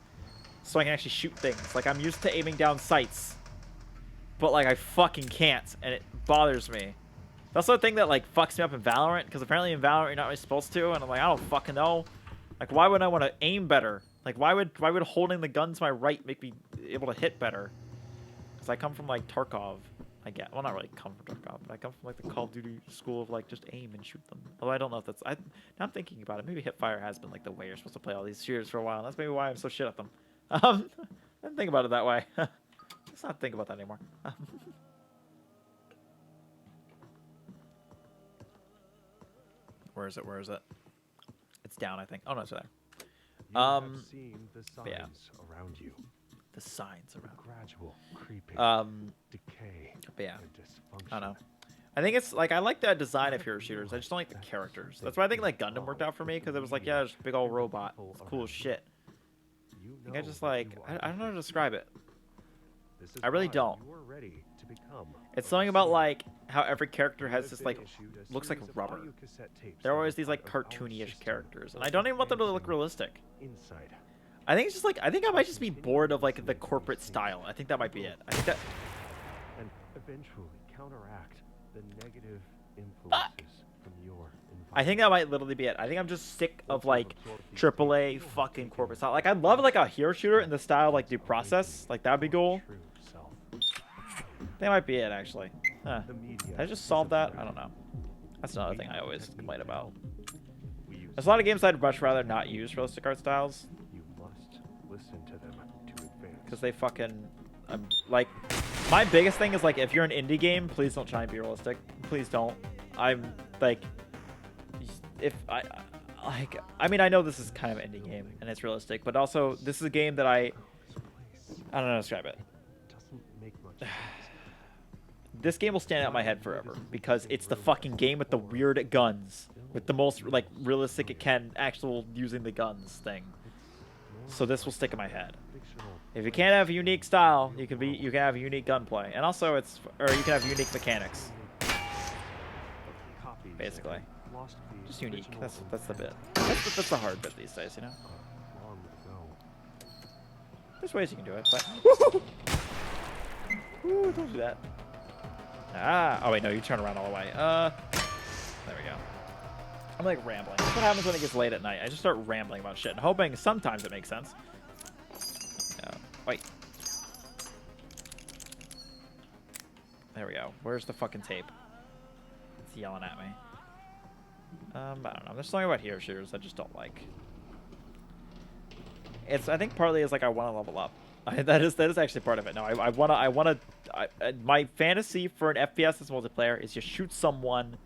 so I can actually shoot things. Like, I'm used to aiming down sights, but like I fucking can't, and it bothers me. That's the thing that like fucks me up in Valorant, because apparently in Valorant you're not really supposed to, and I'm like, I don't fucking know. Like, why would I want to aim better? Like, why would holding the gun to my right make me able to hit better? Because I come from like Tarkov. I get, well, not really come from Tarkov, but I come from like the Call of Duty school of like just aim and shoot them. Although I don't know if that's, now I'm thinking about it. Maybe Hipfire has been like the way you're supposed to play all these shooters for a while. And that's maybe why I'm so shit at them. I didn't think about it that way. Let's not think about that anymore. Where is it? Where is it? It's down, I think. Oh no, it's there. You have seen the signs yeah. around you. The signs The around. gradual creeping, decay, But yeah. and dysfunction. I don't know. I think it's like, I like the design of hero shooters. I just don't like the characters. That's why I think like Gundam worked out for me, because it was like, yeah, it's a big old robot. It's cool as shit. You I think I know just what like, you I don't know how to describe it. This is I really why don't. you are ready to become It's a something about receiver. like how every character You has have this been like, issued a looks like series of rubber. audio cassette tapes They're that always are these like part of our cartoony-ish system characters, and for I don't even want them to look advancing realistic. Insight. I think it's just like, I think I might just be bored of like the corporate style. I think that might be it. I think that, And eventually counteract the negative influences from your environment. I think that might literally be it. I think I'm just sick of like AAA fucking corporate style. Like, I'd love like a hero shooter in the style of, like Due Process. Like, that'd be cool. True self. That might be it, actually. Huh. The media Did I just is solve a that? threat. I don't know. That's another thing I We always technique complain to about. help. We use There's a lot of games I'd much rather not use realistic art styles, You must listen to them to advance. because they fucking, like, my biggest thing is like, if you're an indie game, please don't try and be realistic. Please don't. I'm like, if I mean, I know this is kind of an indie game and it's realistic, but also this is a game that I don't know how to describe it. Doesn't make much sense. This game will stand out in my head forever because it's the fucking game with the weird guns, with the most like realistic it can actual using the guns thing. So this will stick in my head. Fictional If you can't have a unique style, you can have unique gunplay, and also you can have unique mechanics. copies Basically. and lost the Just unique. original That's the bit. intent, That's the hard bit these days, you know. long ago. There's ways you can do it, but Woo, don't do that. Ah, oh wait, no, you turn around all the way. There we go. I'm like rambling. That's what happens when it gets late at night. I just start rambling about shit and hoping sometimes it makes sense. Wait. There we go. Where's the fucking tape? It's yelling at me. I don't know. There's something about hero shooters I just don't like. I think partly is like I want to level up. That is actually part of it. No, I wanna. My fantasy for an FPS that's multiplayer is you shoot someone,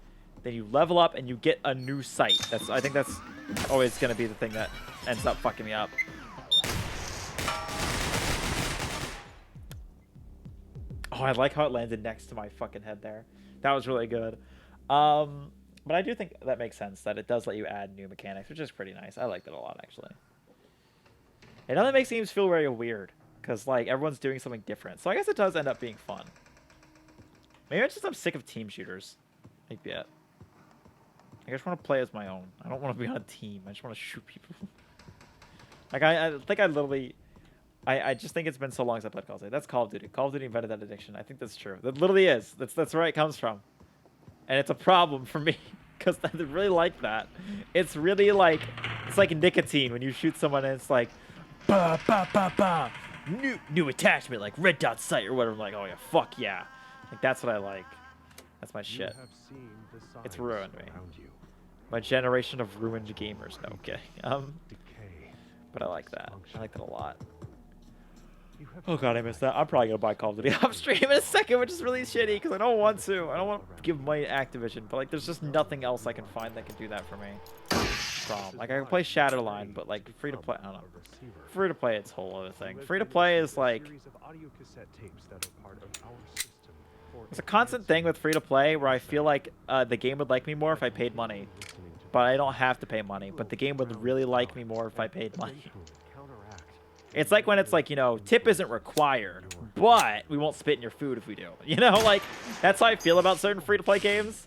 then you level up and you get a new sight. I think that's always gonna be the thing that ends up fucking me up. Oh, I like how it landed next to my fucking head there. That was really good. But I do think that makes sense that it does let you add new mechanics, which is pretty nice. I like that a lot, actually. It only makes games feel very weird, because like everyone's doing something different. So I guess it does end up being fun. Maybe it's just I'm sick of team shooters. Maybe it. I just want to play as my own. I don't want to be on a team. I just want to shoot people. Like I think I literally. I just think it's been so long since I played Call of Duty. That's Call of Duty. Call of Duty invented that addiction. I think that's true. That literally is. That's where it comes from. And it's a problem for me because I really like that. It's really like, it's like nicotine when you shoot someone and it's like, ba ba ba ba, new attachment like red dot sight or whatever. I'm like, oh yeah, fuck yeah. Like that's what I like. That's my shit. You have seen the It's signs ruined me. around you. My generation of ruined gamers. No, okay. Decay. But I like that. I like that a lot. You have Oh god, I missed that. I'm probably gonna buy Call of Duty off stream in a second, which is really shitty because I don't want to. I don't want to give money to Activision, but like, there's just nothing else I can find that can do that for me. Like I can play Shadowline, but like free to play, I don't know. Free to play, it's a whole other thing. Free to play is like, it's a constant thing with free to play where I feel like the game would like me more if I paid money, but I don't have to pay money. But the game would really like me more if I paid money. It's like when it's like, you know, tip isn't required, but we won't spit in your food if we do. You know, like, that's how I feel about certain free-to-play games.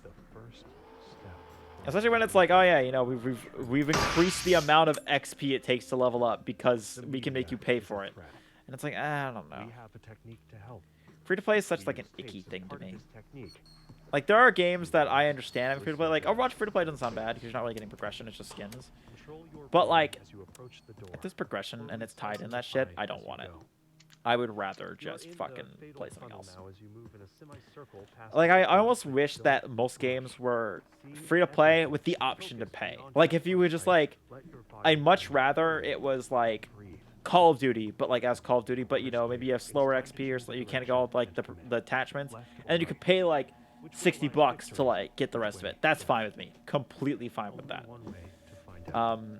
Especially when it's like, oh yeah, you know, we've increased the amount of XP it takes to level up because The we can make you media pay is a for it. threat. And it's like, I don't know. We have a technique to help. Free to play is We such like an use icky tapes as thing to part of me. this technique. Like there are games that I understand having free to play. Like Overwatch free to play doesn't sound bad because you're not really getting progression; it's just skins. Control your But brain like, as you approach the door. if there's progression and it's Close tied in lessons that shit, behind I as don't you want it. go. I would rather You're just in the fucking fatal play something tunnel else. now as you move in a semicircle past Like the I tunnel almost that wish built that from most scratch. games were See free to play everything. with the option to Focus pay. beyond Like your if you would just sight. like, Let your body I'd much breathe. rather it was like Breathe. Call of Duty, but like as Call of Duty, but you know maybe you have slower XP or something. You can't go with like the attachments, and then you could pay like Which way 60 lies bucks to victory? like get the Which rest of way it. That's death? fine with me. Completely fine with Only that. one way to find out. Breathe.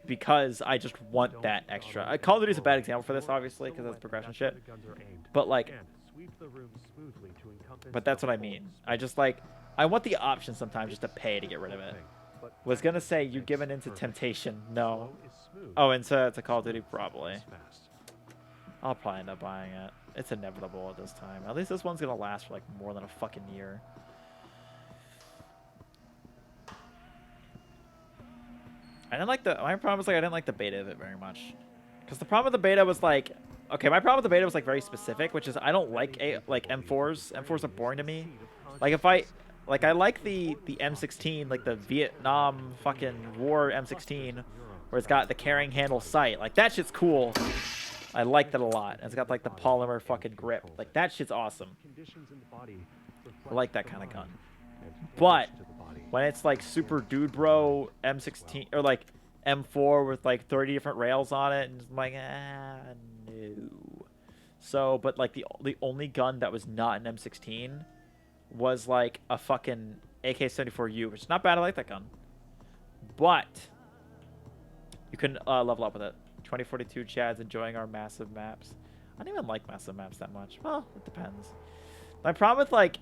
Because I just want Don't that dawdle extra. and Call of Duty is a bad roll. example for this, Your obviously, because that's silhouette, progression that's where shit. the guns are aimed. But like, And sweep the room smoothly to encompass but that's the what I whole mean. space. I just like, I want the option sometimes just to pay to get rid of it. Was gonna say you given into temptation. No. Oh, into Call of Duty probably. I'll probably end up buying it. It's inevitable at this time. At least this one's gonna last for like more than a fucking year. I didn't like my problem was like I didn't like the beta of it very much. Because the problem with the beta was like, okay, my problem with the beta was like very specific, which is I don't like M4s. M4s are boring to me. Like if I like the M16, like the Vietnam fucking war M16, where it's got the carrying handle sight. Like that shit's cool. I like that a lot. And it's got like the polymer fucking grip. Like that shit's awesome. I like that kind of gun. But when it's like super dude bro M16 or like M4 with like 30 different rails on it, and I'm like, no. So, but like the only gun that was not an M16 was like a fucking AK-74U, which is not bad. I like that gun, but you couldn't level up with it. 2042 Chad's enjoying our massive maps. I don't even like massive maps that much. Well, it depends. My problem with like,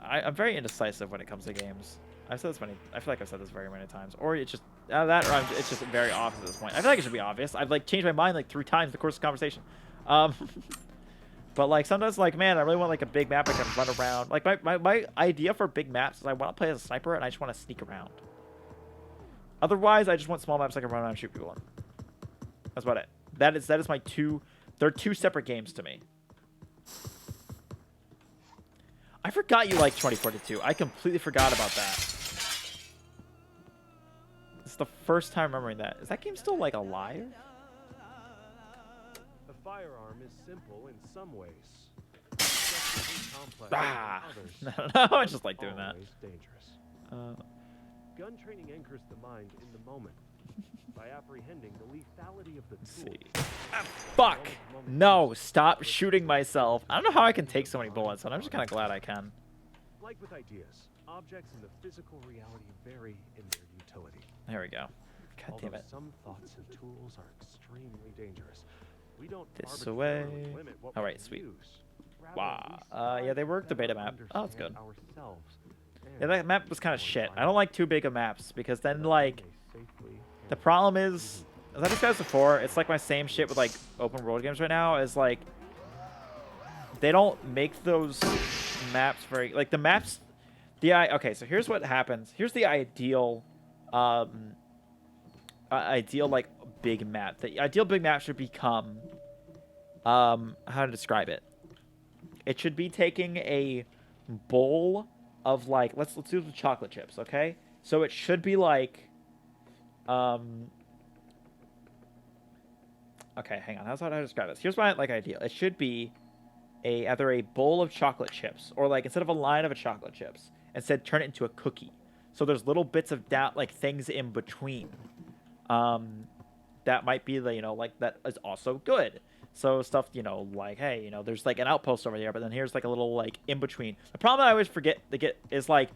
I'm very indecisive when it comes to games. I've said this many. I feel like I've said this very many times, or it's just it's just very obvious at this point. I feel like it should be obvious. I've like changed my mind like 3 times in the course of the conversation. But like sometimes, like man, I really want like a big map I can run around. Like my idea for big maps is I want to play as a sniper and I just want to sneak around. Otherwise, I just want small maps I can run around and shoot people in. That's about it. That is my two. They're 2 separate games to me. I forgot you like 2042. I completely forgot about that. It's the first time remembering that. Is that game still like alive? A firearm is simple in some ways. Complex Ah, in others. no, I just like doing that. Always dangerous. Gun training anchors the mind in the moment by apprehending the lethality of the tool. See. Fuck! No, stop shooting myself. I don't know how I can take so many bullets, and I'm just kind of glad I can. Like with ideas, objects in the physical reality vary in their utility. There we go. God damn Although it. some thoughts and tools are extremely dangerous, we don't This arbitrarily away. limit what All we right, sweet. use. Rather, Wow. we Yeah, they strive worked the to beta better map. Oh, that's good. understand ourselves Yeah, and that map was kind of our shit. I don't like too big of maps because then like environment. We may safely the handle problem is, as I discussed before, it's like my same shit with like open world games right now. Is like they don't make those maps very like the maps. Okay, so here's what happens. Here's the ideal, ideal like big map. The ideal big map should become, how to describe it? It should be taking a bowl of like let's do the chocolate chips, okay? So it should be like, okay, hang on. How's how to describe this? Here's my like ideal. It should be either a bowl of chocolate chips or like instead of a line of a chocolate chips, instead turn it into a cookie. So there's little bits of like things in between. That might be the like that is also good. So stuff like hey there's like an outpost over there, but then here's like a little like in between. The problem I always forget to get is like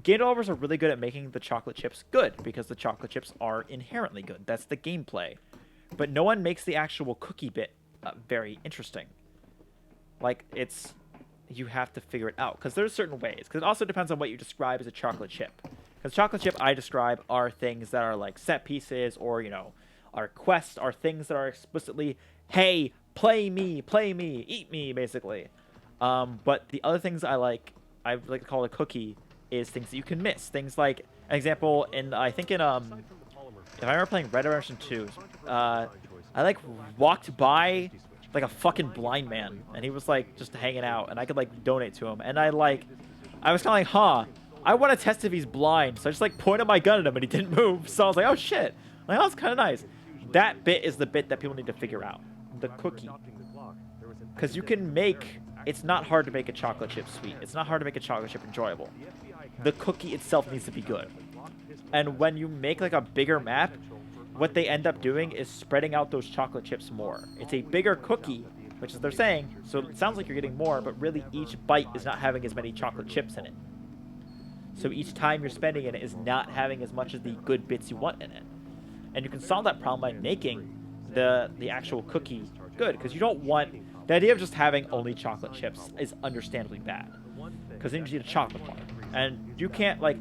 game developers are really good at making the chocolate chips good because the chocolate chips are inherently good. That's the gameplay. But no one makes the actual cookie bit very interesting. Like you have to figure it out because there's certain ways. Because it also depends on what you describe as a chocolate chip. Because chocolate chip I describe are things that are like set pieces or are quests, are things that are explicitly hey play me, eat me basically. But the other things I like to call a cookie is things that you can miss. Things like, an example, I think in Aside from the polymer if I remember playing Red Dead Redemption 2, I like walked by like a fucking blind man, and he was like just hanging out, and I could like donate to him, and I was kind of like, huh, I want to test if he's blind, so I just like pointed my gun at him, and he didn't move, so I was like, oh shit, like that was kind of nice. That bit is the bit that people need to figure out, the cookie, because you can make. It's not hard to make a chocolate chip sweet. It's not hard to make a chocolate chip enjoyable. The cookie itself needs to be good. And when you make like a bigger map, what they end up doing is spreading out those chocolate chips more. It's a bigger cookie, which is they're saying, so it sounds like you're getting more, but really each bite is not having as many chocolate chips in it. So each time you're spending in it is not having as much of the good bits you want in it. And you can solve that problem by making the actual cookie good, because you don't want... The idea of just having only chocolate chips is understandably bad, because then you just eat a chocolate bar. And you can't, like,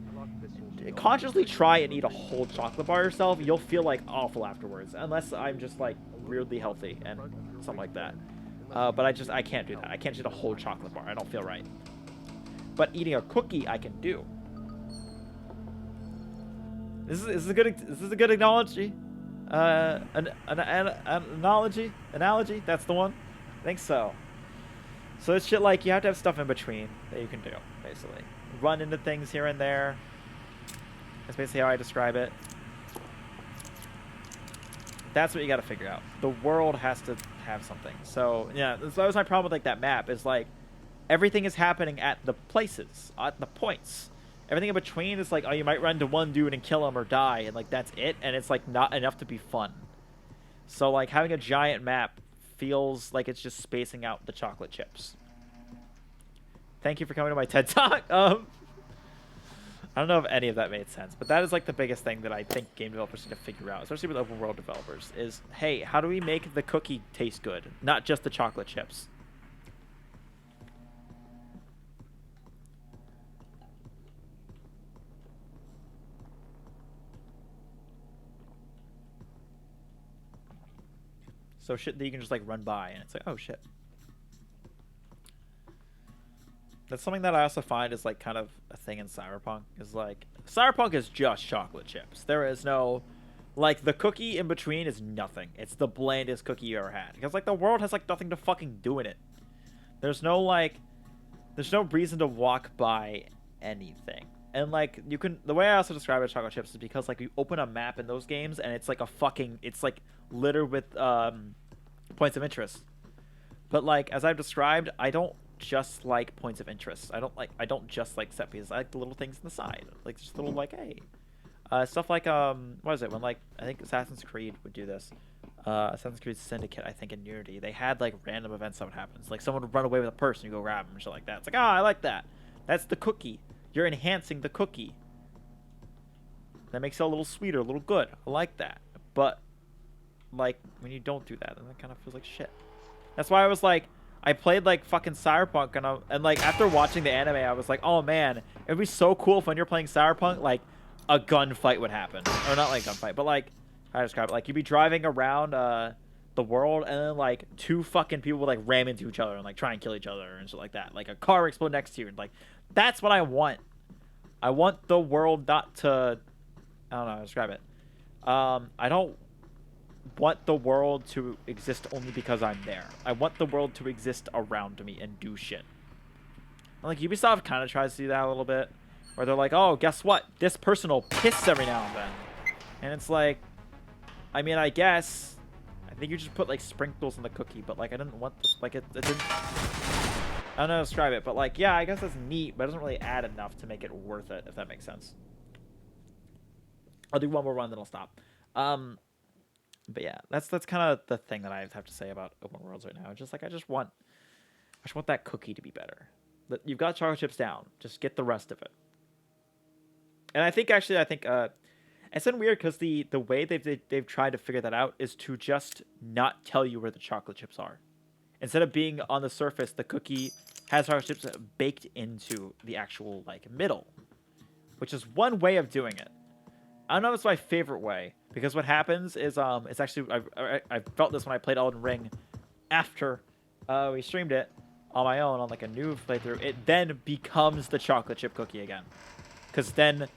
consciously try and eat a whole chocolate bar yourself. You'll feel, like, awful afterwards, unless I'm just, like, weirdly healthy and something like that. But I can't do that. I can't just eat a whole chocolate bar. I don't feel right. But eating a cookie, I can do. This is a good analogy. An analogy. That's the one. I think so. So it's shit like you have to have stuff in between that you can do, basically. Run into things here and there. That's basically how I describe it. That's what you got to figure out. The world has to have something. So yeah, that was my problem with like that map. Is like everything is happening at the places, at the points. Everything in between is like, oh, you might run to one dude and kill him or die, and like that's it. And it's like not enough to be fun. So like having a giant map feels like it's just spacing out the chocolate chips. Thank you for coming to my TED Talk. I don't know if any of that made sense, but that is like the biggest thing that I think game developers need to figure out, especially with open world developers, is, hey, how do we make the cookie taste good, not just the chocolate chips? So shit that you can just like run by, and it's like, oh shit. That's something that I also find is like kind of a thing in Cyberpunk, is like Cyberpunk is just chocolate chips. There is no, like, the cookie in between is nothing. It's the blandest cookie you ever had, because like the world has like nothing to fucking do in it. There's no reason to walk by anything. And like you can, the way I also describe it, chocolate chips, is because like you open a map in those games and it's like it's like littered with points of interest. But like as I've described, I don't just like points of interest. I don't just like set pieces. I like the little things on the side, like just little like, hey, stuff like what is it, when like I think Assassin's Creed would do this. Assassin's Creed Syndicate, I think in Unity, they had like random events that would happen. It's like someone would run away with a purse and you go grab them and shit like that. It's like, I like that. That's the cookie. You're enhancing the cookie. That makes it a little sweeter, a little good. I like that. But like when you don't do that, then that kind of feels like shit. That's why I was like, I played like fucking Cyberpunk, and like after watching the anime, I was like, oh man, it'd be so cool if when you're playing Cyberpunk, like a gunfight would happen, or not like a gunfight, but like how I describe it, like you'd be driving around the world, and then like two fucking people would like ram into each other and like try and kill each other and shit like that. Like a car explode next to you, and like that's what I want. I want the world not to, I don't know how to describe it. I don't want the world to exist only because I'm there. I want the world to exist around me and do shit. And like Ubisoft kind of tries to do that a little bit, where they're like, oh, guess what? This person will piss every now and then. And it's like, I mean, I guess, I think you just put like sprinkles in the cookie, but like I didn't want this, like it didn't, I don't know how to describe it, but like, yeah, I guess that's neat, but it doesn't really add enough to make it worth it, if that makes sense. I'll do one more run, then I'll stop. But yeah, that's kind of the thing that I have to say about open worlds right now. It's just like I just want that cookie to be better. You've got chocolate chips down, just get the rest of it. And I think it's been weird because the way they've tried to figure that out is to just not tell you where the chocolate chips are. Instead of being on the surface, the cookie has chocolate chips baked into the actual like middle, which is one way of doing it. I don't know if it's my favorite way, because what happens is it's actually I felt this when I played Elden Ring after we streamed it on my own on like a new playthrough. It then becomes the chocolate chip cookie again. because then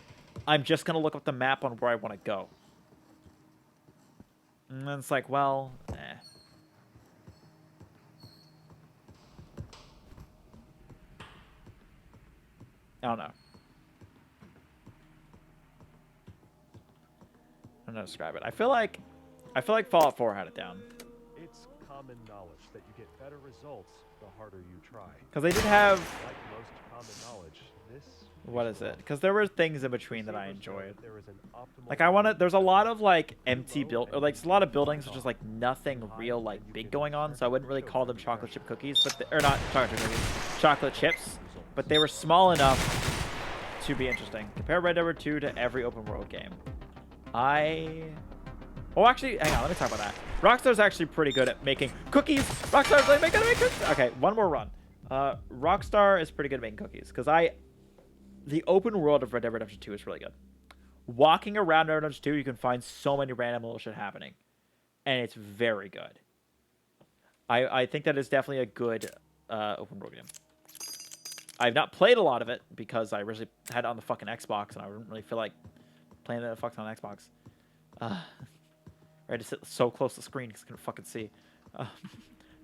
I'm just gonna look up the map on where I want to go. And then it's like, well, I don't know. I don't know how to describe it. I feel like Fallout 4 had it down. It's common knowledge that you get better results the harder you try. Because they did have, Like most common knowledge, this what is it? Because there were things in between that I Receivers know enjoyed. that there is an optimal Like I want to, time there's a lot of like to empty low build, or and like there's a lot of buildings high with just like nothing real like and you big can going on. So I wouldn't really check call them the chocolate chip pressure. cookies, but or not chocolate chip cookies, chocolate chips. But they were small enough to be interesting. Compare Red Dead Redemption 2 to every open world game. Oh, actually, hang on. Let me talk about that. Rockstar's actually pretty good at making cookies. Rockstar's like making cookies. Okay, one more run. Rockstar is pretty good at making cookies because the open world of Red Dead Redemption 2 is really good. Walking around Red Dead Redemption 2, you can find so many random little shit happening, and it's very good. I think that is definitely a good open world game. I've not played a lot of it because I originally had it on the fucking Xbox, and I didn't really feel like playing the fuck on Xbox. I had to sit so close to the screen because I couldn't fucking see.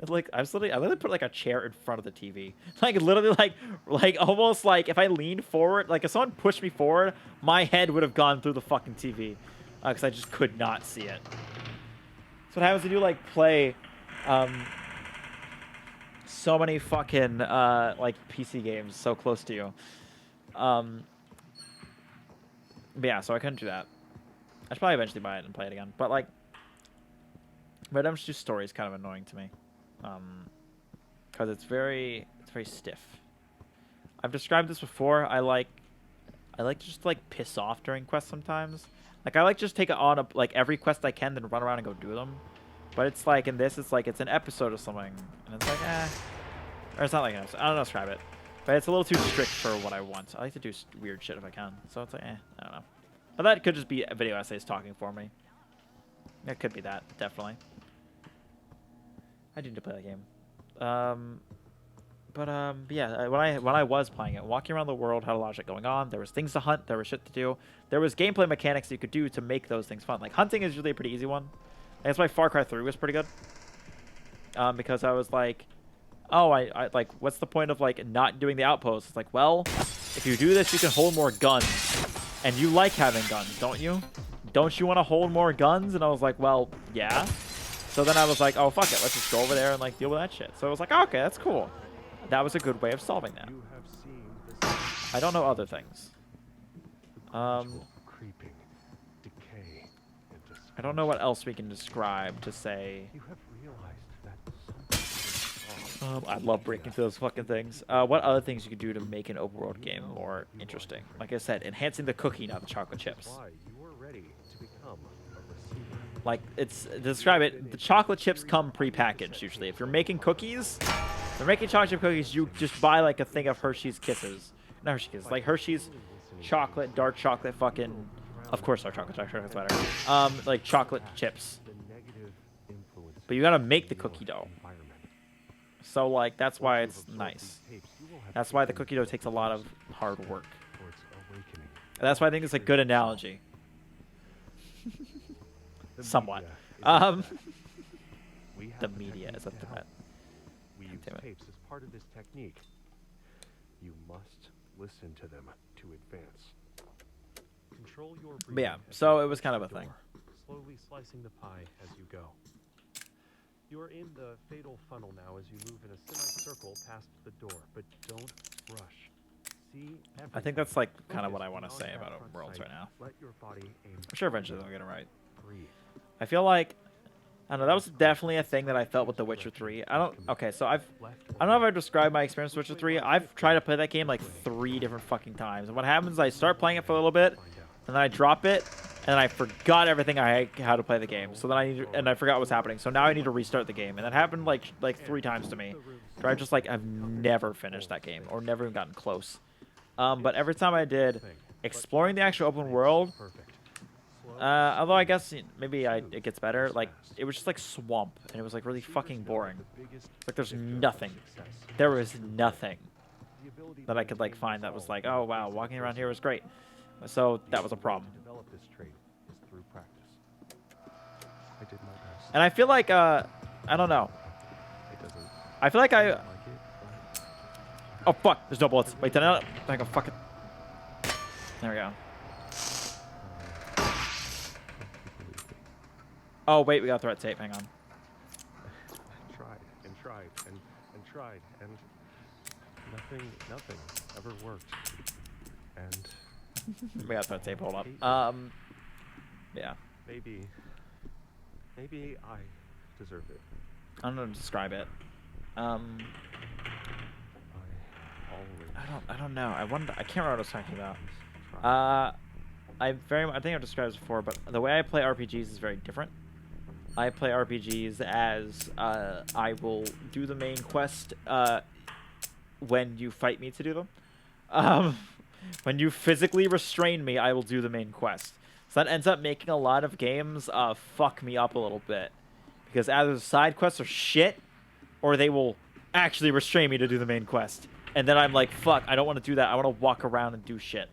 Like I literally put like a chair in front of the TV. Like literally like almost like if I leaned forward, like if someone pushed me forward, my head would have gone through the fucking TV because I just could not see it. That's what happens when you like play so many fucking like PC games so close to you. But yeah, so I couldn't do that. I should probably eventually buy it and play it again. But like Red Dead Redemption 2 story is kind of annoying to me. Because it's very stiff. I've described this before. I like to just like piss off during quests sometimes. Like I like just take it on like every quest I can, then run around and go do them. But it's like in this, it's like it's an episode or something, and it's like or it's not like an episode. I don't know how to describe it, but it's a little too strict for what I want. I like to do weird shit if I can, so it's like I don't know. But that could just be video essays talking for me. It could be that, definitely. I do need to play that game. But yeah, when I was playing it, walking around the world had a lot of shit going on. There was things to hunt. There was shit to do. There was gameplay mechanics you could do to make those things fun. Like hunting is usually a pretty easy one. That's why Far Cry 3 was pretty good. Because I was like, oh, I like, what's the point of like not doing the outposts? It's like, well, if you do this, you can hold more guns, and you like having guns, don't you? Don't you want to hold more guns? And I was like, well, yeah. So then I was like, oh, fuck it. Let's just go over there and like deal with that shit. So I was like, oh, okay, that's cool. That was a good way of solving that. You have seen this I don't know other things. gradual creeping decay into I don't know what else we can describe to say. You have realized that something is off. I love breaking through those fucking things. What other things you could do to make an open world game more interesting? Like I said, enhancing the cookie, not the chocolate chips. Why you are ready to become a receiver. Like, it's, to describe it, the chocolate chips come pre-packaged, usually. If you're making cookies, if you're making chocolate chip cookies, you just buy, like, a thing of Hershey's Kisses. Not Hershey's Kisses, like Hershey's chocolate, dark chocolate fucking, of course dark chocolate's better. Like, chocolate chips. The negative influence But you gotta make the cookie dough. environment. So, like, that's Once why you it's absorb nice. these tapes, you will have That's why the taken cookie dough takes a lot of hard work. towards awakening. And that's why I think it's a good analogy. The Somewhat. media is a Um, threat. We have The the media is a technique to threat. help. We use damn it. tapes as part of this technique. You must listen to them to advance. Control your But yeah, breathing as so you it was approach kind of the a thing. door, slowly slicing the pie as you go. You are in the fatal funnel now as you move in a semicircle past the door, but don't rush. See I think everything. that's, like, kind of Focus what I want to beyond say that about front open worlds sight. right now. Let your body aim I'm sure eventually they'll get it right. breathe. I feel like, I don't know, that was definitely a thing that I felt with The Witcher 3. Okay, so I don't know if I've described my experience with Witcher 3. I've tried to play that game like 3 different fucking times. And what happens is I start playing it for a little bit, and then I drop it, and then I forgot everything how to play the game. So then I forgot what's happening. So now I need to restart the game. And that happened like 3 times to me. Where I just like, I've never finished that game, or never even gotten close. But every time I did, exploring the actual open world, although I guess maybe it gets better, like, it was just like swamp, and it was like really fucking boring. Like, there's nothing. There was nothing. that I could like find that was like, oh wow, walking around here was great. So that was a problem. To develop this trait is through practice. I did my best. And I feel like I don't know. It doesn't I feel like I like it, but oh fuck, there's no bullets. Wait, did I not? I go fuck it. There we go. I hope you believe me. Oh wait, we got threat tape. Hang on. I tried and tried and tried and nothing ever worked. And We got threat tape. Hold up. Yeah. maybe I deserve it. I don't know how to describe it. I always I don't know. I can't remember what I was talking about. tried. I think I've described this before, but the way I play RPGs is very different. I play RPGs as I will do the main quest when you fight me to do them. When you physically restrain me, I will do the main quest. So that ends up making a lot of games fuck me up a little bit. Because either the side quests are shit, or they will actually restrain me to do the main quest. And then I'm like, fuck, I don't want to do that. I want to walk around and do shit.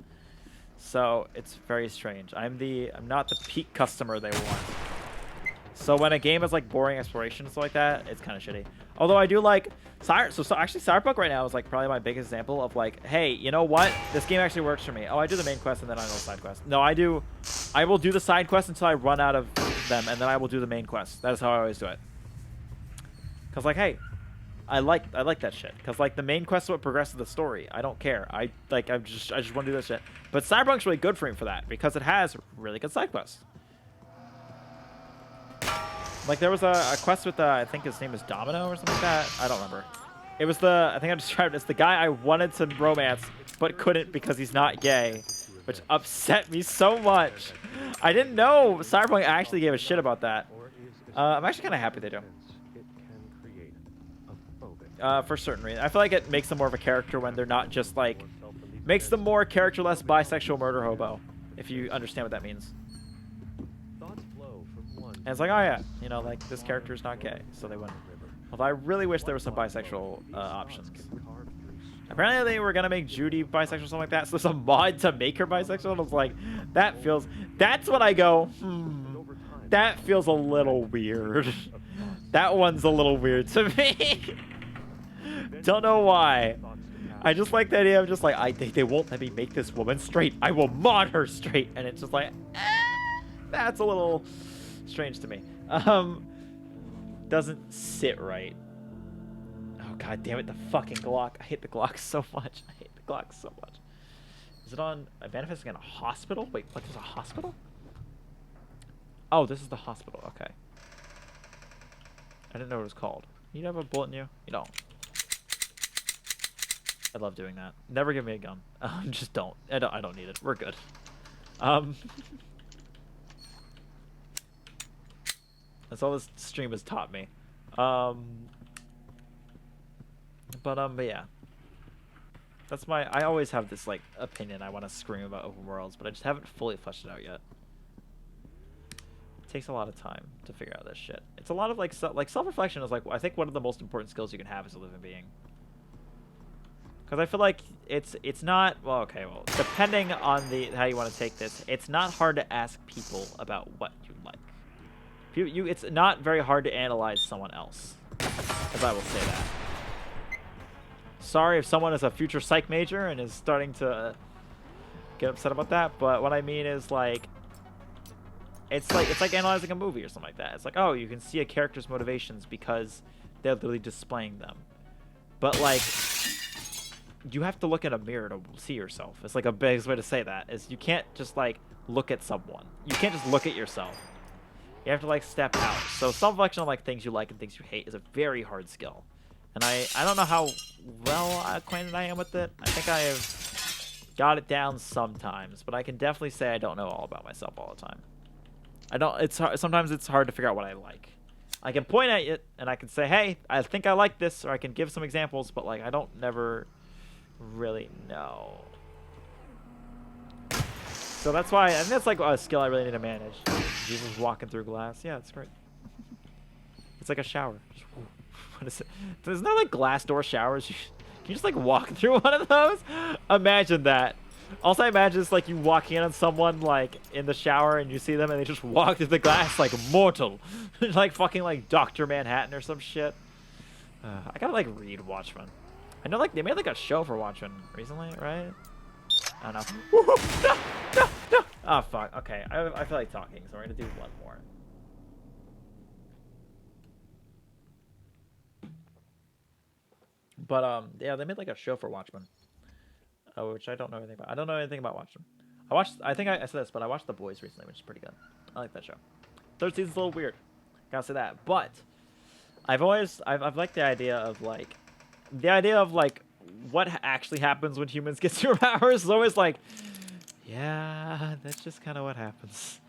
So it's very strange. I'm not the peak customer they want. So when a game is like boring exploration and stuff like that, it's kind of shitty. Although I do like actually Cyberpunk right now is like probably my biggest example of like, hey, you know what? This game actually works for me. Oh, I do the main quest and then I know the side quest. No, I will do the side quest until I run out of them, and then I will do the main quest. That is how I always do it. Cause like, hey, I like that shit. Cause like the main quest is what progresses the story. I don't care. I just want to do this shit. But Cyberpunk's really good for me for that because it has really good side quests. Like there was a quest with I think his name is Domino or something like that. I don't remember. It was I think I described it as the guy I wanted to romance but couldn't because he's not gay, which upset me so much. I didn't know Cyberpunk actually gave a shit about that. I'm actually kind of happy they do. It can create a phobic For certain reasons. I feel like it makes them more of a character when they're not just like makes them more characterless bisexual murder hobo, if you understand what that means. thoughts flow from one. And it's like, oh yeah, you know, like this character is not gay, so they wouldn't. Although I really wish there were some bisexual options. Apparently they were gonna make Judy bisexual or something like that, so there's a mod to make her bisexual, and I was like, that's when I go, that feels a little weird. That one's a little weird to me. Don't know why. I just like the idea of just like, they won't let me make this woman straight. I will mod her straight. And it's just like, that's a little strange to me. Doesn't sit right. Oh, god damn it, the fucking Glock. I hate the Glock so much. I hate the Glock so much. Is it on manifesting in a hospital? Wait, what, there's a hospital? Oh, this is the hospital. Okay. I didn't know what it was called. You have a bullet in you? You don't. I love doing that. Never give me a gun. Just don't. I don't need it. We're good. That's all this stream has taught me. But yeah. That's I always have this like opinion I want to scream about open worlds, but I just haven't fully fleshed it out yet. It takes a lot of time to figure out this shit. It's a lot of like self-reflection is like I think one of the most important skills you can have as a living being. Because I feel like it's not depending on how you want to take this, it's not hard to ask people about what you like. It's not very hard to analyze someone else, as I will say that. Sorry if someone is a future psych major and is starting to get upset about that, but what I mean is like it's like analyzing a movie or something like that. It's like, oh, you can see a character's motivations because they're literally displaying them. But like you have to look in a mirror to see yourself. It's like a biggest way to say that is you can't just like look at someone. You can't just look at yourself. You have to like step out. So self-reflection on like things you like and things you hate is a very hard skill. And I don't know how well acquainted I am with it. I think I have got it down sometimes, but I can definitely say I don't know all about myself all the time. Sometimes it's hard to figure out what I like. I can point at it and I can say, hey, I think I like this, or I can give some examples, but like I don't never really know. So that's why, and that's like a skill I really need to manage. Jesus walking through glass. Yeah, it's great. It's like a shower. Just, what is it? There's no like glass door showers. You you just like walk through one of those? Imagine that. Also, I imagine it's like you walking in on someone like in the shower and you see them and they just walk through the glass like mortal, like fucking like Dr. Manhattan or some shit. I gotta like read Watchmen. I know like they made like a show for Watchmen recently, right? I don't know. No, no, no. Oh fuck. Okay, I feel like talking, so we're gonna do one more. But yeah, they made like a show for Watchmen, which I don't know anything about. I don't know anything about Watchmen. I think I said this, but I watched The Boys recently, which is pretty good. I like that show. Third season's a little weird, gotta say that. But I've liked the idea of like what actually happens when humans get superpowers. Is always like, yeah, that's just kind of what happens.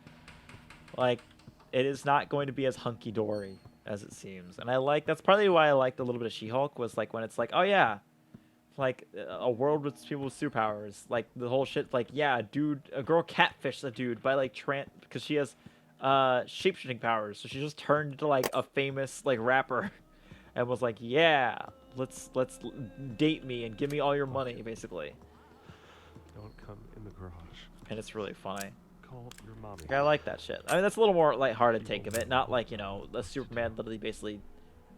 Like, it is not going to be as hunky dory as it seems, and that's probably why I liked a little bit of She-Hulk, was like when it's like, oh yeah, like a world with people with superpowers, like the whole shit, like yeah, a girl catfished a dude by like because she has shape-shifting powers, so she just turned into like a famous like rapper, and was like, yeah, let's date me and give me all your money, basically. Don't come in the garage. And it's really funny. Call your mommy. I like that shit. I mean, that's a little more lighthearted take of it, not like, you know, the Superman literally basically,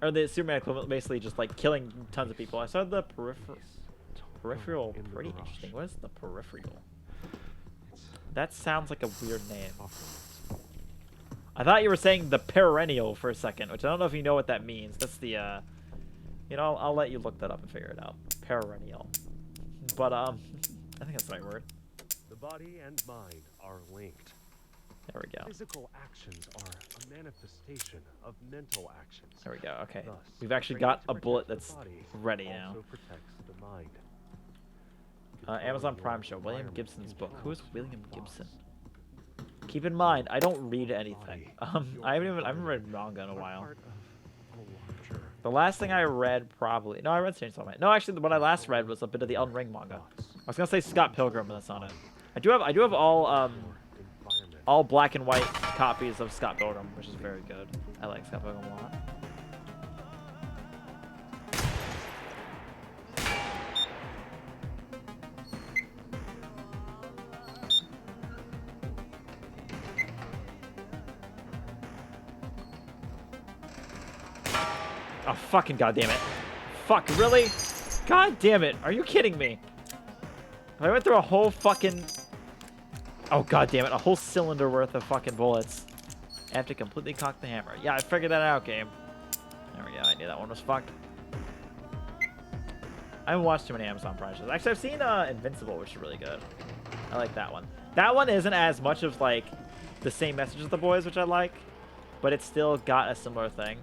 or the Superman equivalent basically just like killing tons of people. I saw the peripheral pretty interesting. What is the peripheral? That sounds like a weird name. I thought you were saying the perennial for a second, which I don't know if you know what that means. That's the, you know, I'll let you look that up and figure it out. Perennial. But, I think that's the right word. The body and mind are linked. There we go. Physical actions are a manifestation of mental actions. There we go. Okay. Thus, We've actually training got to a bullet protect the that's body ready now. also protects the mind. Amazon Prime show. William Gibson's book. Who is William Gibson? Keep in mind, I don't read anything. I haven't read manga in a while. The last thing I read probably... No, I read Chainsaw Man. No, actually, what I last read was a bit of the Elden Ring manga. I was gonna say Scott Pilgrim, but that's not it. I do have all black and white copies of Scott Pilgrim, which is very good. I like Scott Pilgrim a lot. Oh, fucking goddamn it. Fuck, really? God damn it. Are you kidding me? I went through a whole fucking... Oh, god damn it. A whole cylinder worth of fucking bullets. I have to completely cock the hammer. Yeah, I figured that out, game. There we go. I knew that one was fucked. I haven't watched too many Amazon Prime shows. Actually, I've seen Invincible, which is really good. I like that one. That one isn't as much of, like, the same message as The Boys, which I like. But it's still got a similar thing.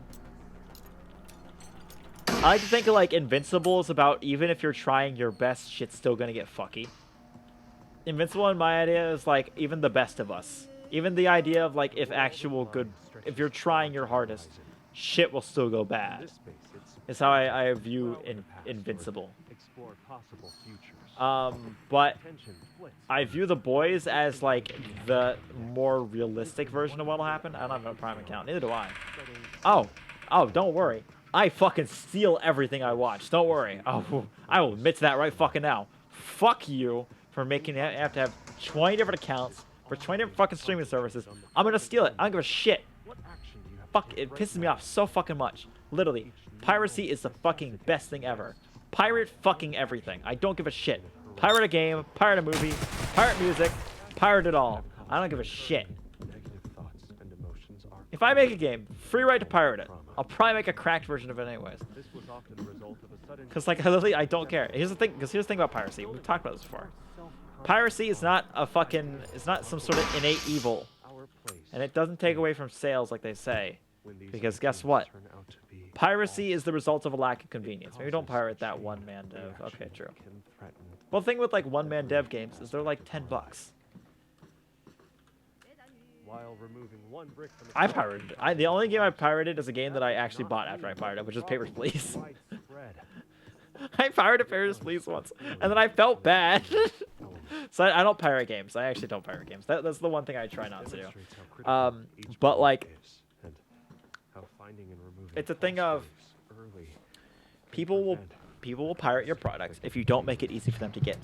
I like to think of, like, Invincible is about even if you're trying your best, shit's still gonna get fucky. Invincible, in my idea, is, like, even the best of us. Even the idea of, like, if if you're trying your hardest, shit will still go bad. Is how I view Invincible. But I view The Boys as, like, the more realistic version of what'll happen. I don't have a Prime account. Neither do I. Oh, don't worry. I fucking steal everything I watch. Don't worry. Oh, I will admit to that right fucking now. Fuck you for making me have to have 20 different accounts for 20 different fucking streaming services. I'm gonna steal it. I don't give a shit. Fuck, it pisses me off so fucking much. Literally, piracy is the fucking best thing ever. Pirate fucking everything. I don't give a shit. Pirate a game, pirate a movie, pirate music, pirate it all. I don't give a shit. If I make a game, free right to pirate it. I'll probably make a cracked version of it anyways. Because, like, I don't care. Here's the thing about piracy. We've talked about this before. Piracy is not it's not some sort of innate evil. And it doesn't take away from sales like they say. Because guess what? Piracy is the result of a lack of convenience. Maybe don't pirate that one-man dev. Okay, true. Well, the thing with, like, one-man dev games is they're like $10. While removing one brick from I pirated it. The only game I pirated is a game that I actually bought after I pirated it, which is Papers, Please. I pirated Papers, Please once, and then I felt bad. So I don't pirate games. I actually don't pirate games. That's the one thing I try not to do. But, like, it's a thing of people will people will pirate your products if you don't make it easy for them to get.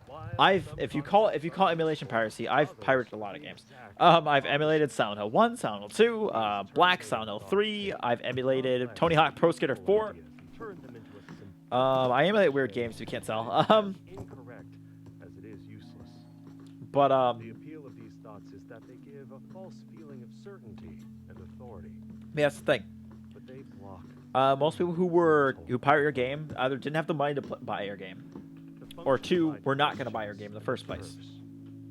While If you call emulation piracy, I've pirated a lot of games. I've emulated Silent Hill 1, Silent Hill 2, Black, Silent Hill 3. I've emulated Tony Hawk Pro Skater 4. turn them into a I emulate weird games you can't sell. incorrect, as it is useless. But The appeal of these thoughts is that they give a false feeling of certainty and authority, yeah, that's the thing. but they block Most people who pirate your game either didn't have the money to buy your game, the or function two, of were not ideas going to buy your game in the first place. serves.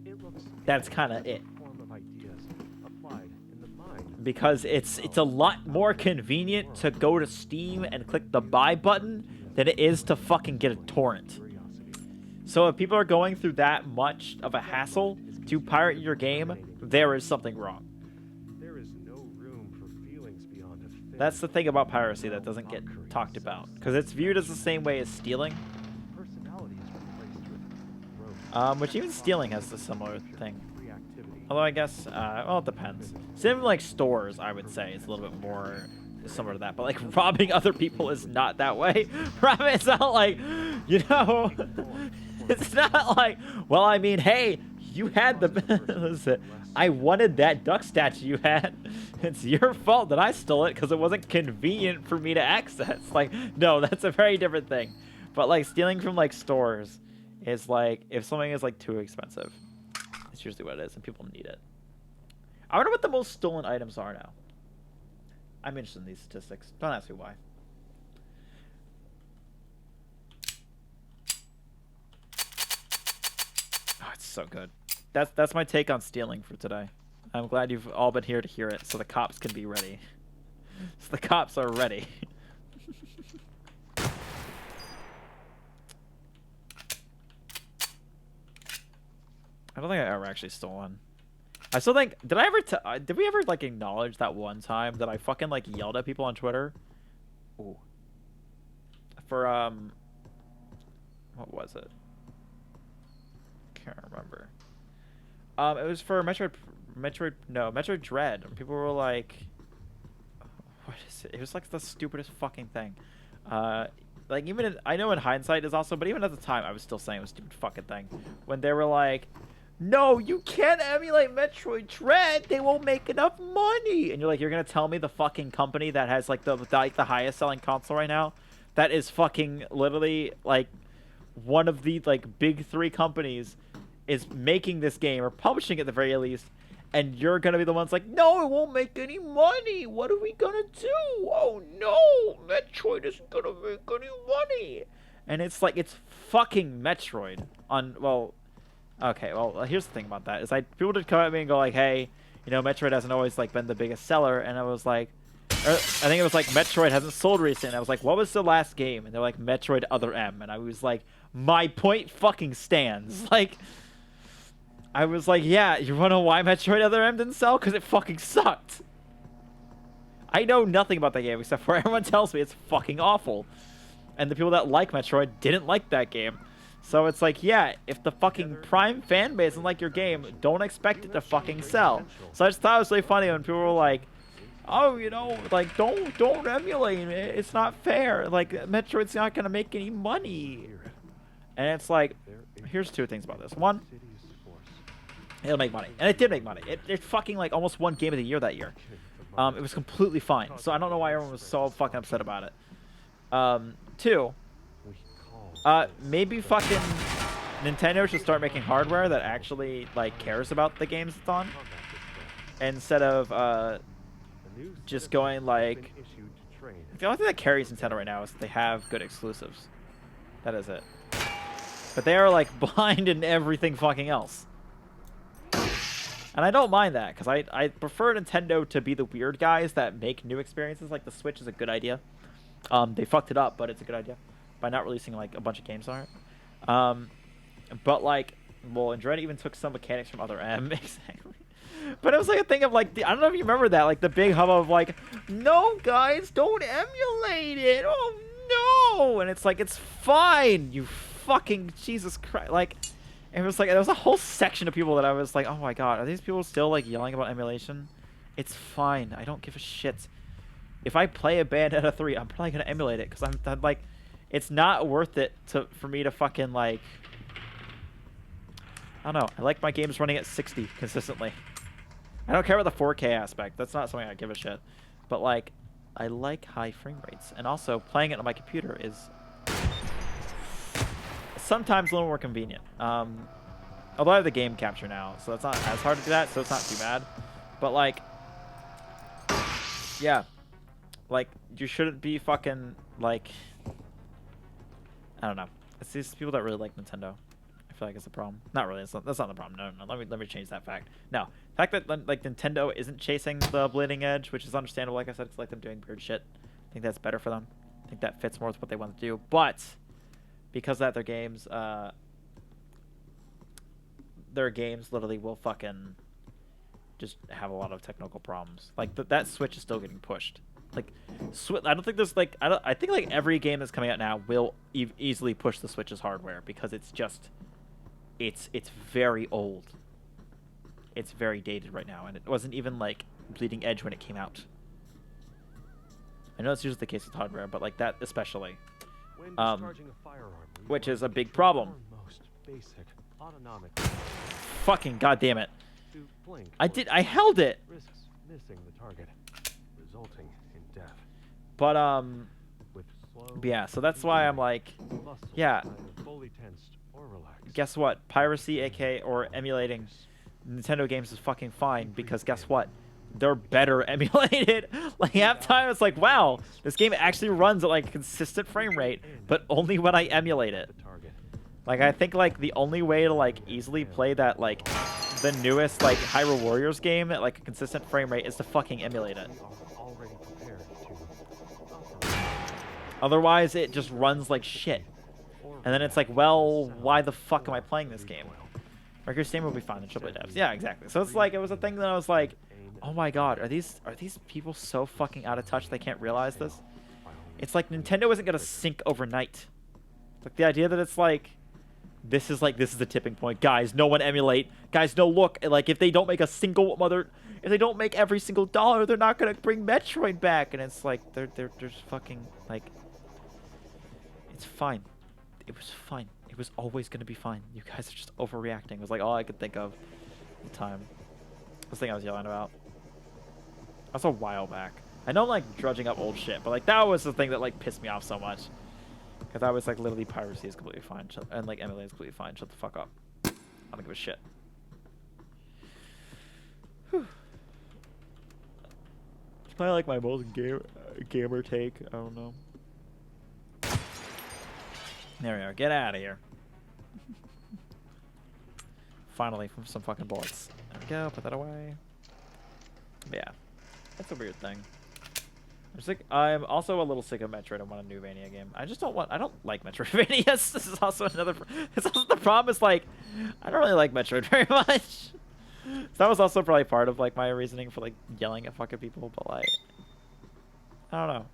It looks That's like kinda a it. form of ideas applied in the mind. Because it's a lot more convenient to go to Steam and click the buy button than it is to fucking get a torrent. Curiosity. So if people are going through that much of a hassle to pirate your game, there is something wrong. There is no room for feelings beyond a fit. That's the thing about piracy that doesn't get talked about, because it's viewed as the same way as stealing, Personality is replaced with growth. which even stealing has a similar thing. Reactivity. Although I guess, well, it depends. Same like stores, I would say, is a little bit more similar to that. But like robbing other people is not that way. It's not like, you know, it's not like, well, I mean, hey, you had the, I wanted that duck statue you had. It's your fault that I stole it because it wasn't convenient for me to access. Like, no, that's a very different thing. But like stealing from like stores is like, if something is like too expensive. That's usually what it is, and people need it. I wonder what the most stolen items are now. I'm interested in these statistics. Don't ask me why. Oh, it's so good. That's my take on stealing for today. I'm glad you've all been here to hear it, so the cops can be ready. So the cops are ready. I don't think I ever actually stole one. I still think, did we ever like acknowledge that one time that I fucking like yelled at people on Twitter? Ooh. For what was it? Can't remember. It was for Metroid Dread. People were like, what is it? It was like the stupidest fucking thing. Like even I know in hindsight is also, but even at the time I was still saying it was a stupid fucking thing. When they were like, no, you can't emulate Metroid Dread. They won't make enough money. And you're like, you're gonna tell me the fucking company that has like the highest selling console right now, that is fucking literally like one of the like big three companies, is making this game or publishing it at the very least, and you're gonna be the ones like, no, it won't make any money. What are we gonna do? Oh no, Metroid isn't gonna make any money. And it's like, it's fucking Metroid on, well. Okay, well, here's the thing about that, is people did come at me and go like, hey, you know, Metroid hasn't always like been the biggest seller, and I was like, I think it was like Metroid hasn't sold recently, and I was like, what was the last game? And they're like, Metroid Other M, and I was like, my point fucking stands. Like, I was like, yeah, you wanna know why Metroid Other M didn't sell? Because it fucking sucked. I know nothing about that game except for everyone tells me it's fucking awful, and the people that like Metroid didn't like that game. So it's like, yeah, if the fucking prime fan base doesn't like your game, don't expect it to fucking sell. So I just thought it was really funny when people were like, oh, you know, like, don't emulate it. It's not fair. Like, Metroid's not going to make any money. And it's like, here's two things about this. One, it'll make money. And it did make money. It fucking, like, almost won Game of the Year that year. It was completely fine. So I don't know why everyone was so fucking upset about it. Two, maybe fucking Nintendo should start making hardware that actually like cares about the games it's on, instead of just going like, the only thing that carries Nintendo right now is they have good exclusives. That is it. But they are like blind in everything fucking else. And I don't mind that, because I prefer Nintendo to be the weird guys that make new experiences. Like the Switch is a good idea. They fucked it up, but it's a good idea by not releasing like a bunch of games on it. But like, well, and Dread even took some mechanics from Other M. Exactly. But it was like a thing of like, I don't know if you remember that, like the big hubbub of like, no guys, don't emulate it. Oh no. And it's like, it's fine. You fucking Jesus Christ. Like, it was like, there was a whole section of people that I was like, oh my God, are these people still like yelling about emulation? It's fine. I don't give a shit. If I play a Bayonetta 3, I'm probably going to emulate it, because I'm like, it's not worth it for me to fucking like. I don't know. I like my games running at 60 consistently. I don't care about the 4K aspect. That's not something I give a shit. But like, I like high frame rates, and also playing it on my computer is sometimes a little more convenient. Although I have the game capture now, so it's not as hard to do that, so it's not too bad. But like, yeah, like you shouldn't be fucking like, I don't know. It's these people that really like Nintendo. I feel like it's a problem. Not really. That's not the problem. No. Let me change that fact. No, the fact that like Nintendo isn't chasing the bleeding edge, which is understandable. Like I said, it's like them doing weird shit. I think that's better for them. I think that fits more with what they want to do. But because of that, their games literally will fucking just have a lot of technical problems. Like that Switch is still getting pushed. Like, I don't think there's like I think like every game that's coming out now will easily push the Switch's hardware because it's just it's very old. It's very dated right now, and it wasn't even like bleeding edge when it came out. I know it's usually the case with hardware, but like that especially, When discharging a firearm, which rewind is a the big control problem. or most basic autonomic Fucking goddamn it! to blink I or held it. risks missing the target, resulting in death. But With slow, yeah. So that's why I'm like, muscles yeah. neither fully tensed or relaxed. Guess what? Piracy, aka or emulating Nintendo games is fucking fine because guess what? They're better emulated. Like half time it's like, wow, this game actually runs at like a consistent frame rate, but only when I emulate it. The target. Like I think like the only way to like easily play that like the newest like Hyrule Warriors game at like a consistent frame rate is to fucking emulate it. We are already prepared to operate Otherwise it just runs like shit. or And then it's like, well, why the fuck am I playing this game? Regular Steam will be fine in AAA devs. Yeah, exactly. So it's like it was a thing that I was like, oh my god, are these people so fucking out of touch they can't realize this? It's like Nintendo isn't gonna sync overnight. Like the idea that it's like this is the tipping point. Guys, no one emulate. Guys, no look. Like if they don't make if they don't make every single dollar, they're not gonna bring Metroid back. And it's like they're just fucking like it's fine. It was fine. It was always gonna be fine. You guys are just overreacting. It was like all I could think of at the time. This thing I was yelling about. That's a while back. I know I'm like drudging up old shit, but like that was the thing that like pissed me off so much. Because I was like literally piracy is completely fine. And like emulating is completely fine. Shut the fuck up. I don't give a shit. Whew. It's probably like my most gamer take. I don't know. There we are. Get out of here. Finally, from some fucking bullets. There we go. Put that away. But yeah, that's a weird thing. I'm also a little sick of Metroid. I want a new Vania game. I don't like Metroidvanias. This is also the problem is like, I don't really like Metroid very much. So that was also probably part of like my reasoning for like yelling at fucking people, but like, I don't know.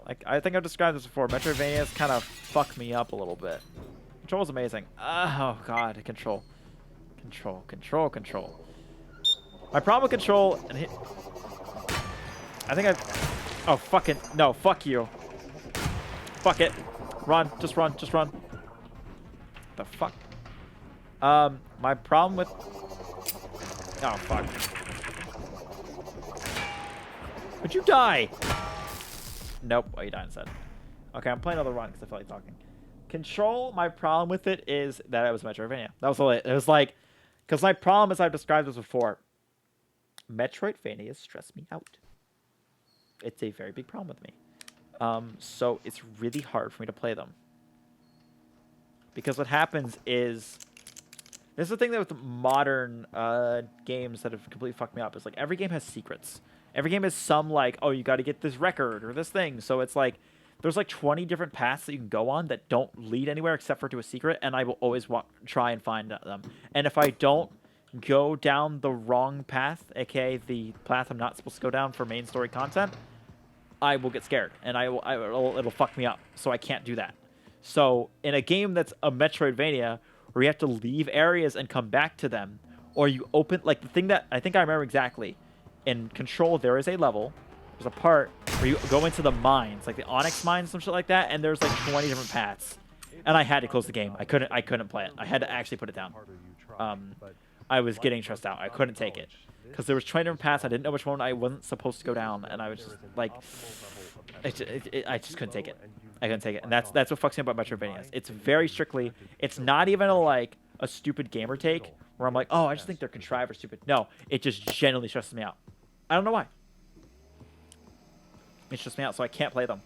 Like, I think I've described this before. Metroidvanias kind of fuck me up a little bit. Control's amazing. Oh god, control. Control. My problem with control, and oh, fucking, no, fuck you. Fuck it. Run, just run. The fuck? My problem with, oh, fuck. Would you die? Nope. Oh, you died instead. Okay, I'm playing another run because I feel like talking. Control, my problem with it is that it was Metroidvania. That was all it. It was like, because my problem, as I've described this before, Metroidvanias stress me out. It's a very big problem with me. So it's really hard for me to play them. Because what happens is, this is the thing that with modern games that have completely fucked me up, is like every game has secrets. Every game has some like, oh, you got to get this record or this thing. So it's like, there's like 20 different paths that you can go on that don't lead anywhere except for to a secret, and I will always try and find them. And if I don't go down the wrong path, aka the path I'm not supposed to go down for main story content, I will get scared, and it'll fuck me up. So I can't do that. So in a game that's a Metroidvania, where you have to leave areas and come back to them, or you open, like the thing that I think I remember exactly, in Control there is a level there's a part where you go into the mines, like the Onyx mines, some shit like that, and there's like 20 different paths. And I had to close the game. I couldn't play it. I had to actually put it down. I was getting stressed out. I couldn't take it because there was 20 different paths. I didn't know which one I wasn't supposed to go down, and I was just like, I just couldn't take it. I couldn't take it, and that's what fucks me up about Metroidvanias. It's very strictly. It's not even a stupid gamer take where I'm like, oh, I just think they're contrived or stupid. No, it just genuinely stresses me out. I don't know why. It stresses me out, so I can't play them.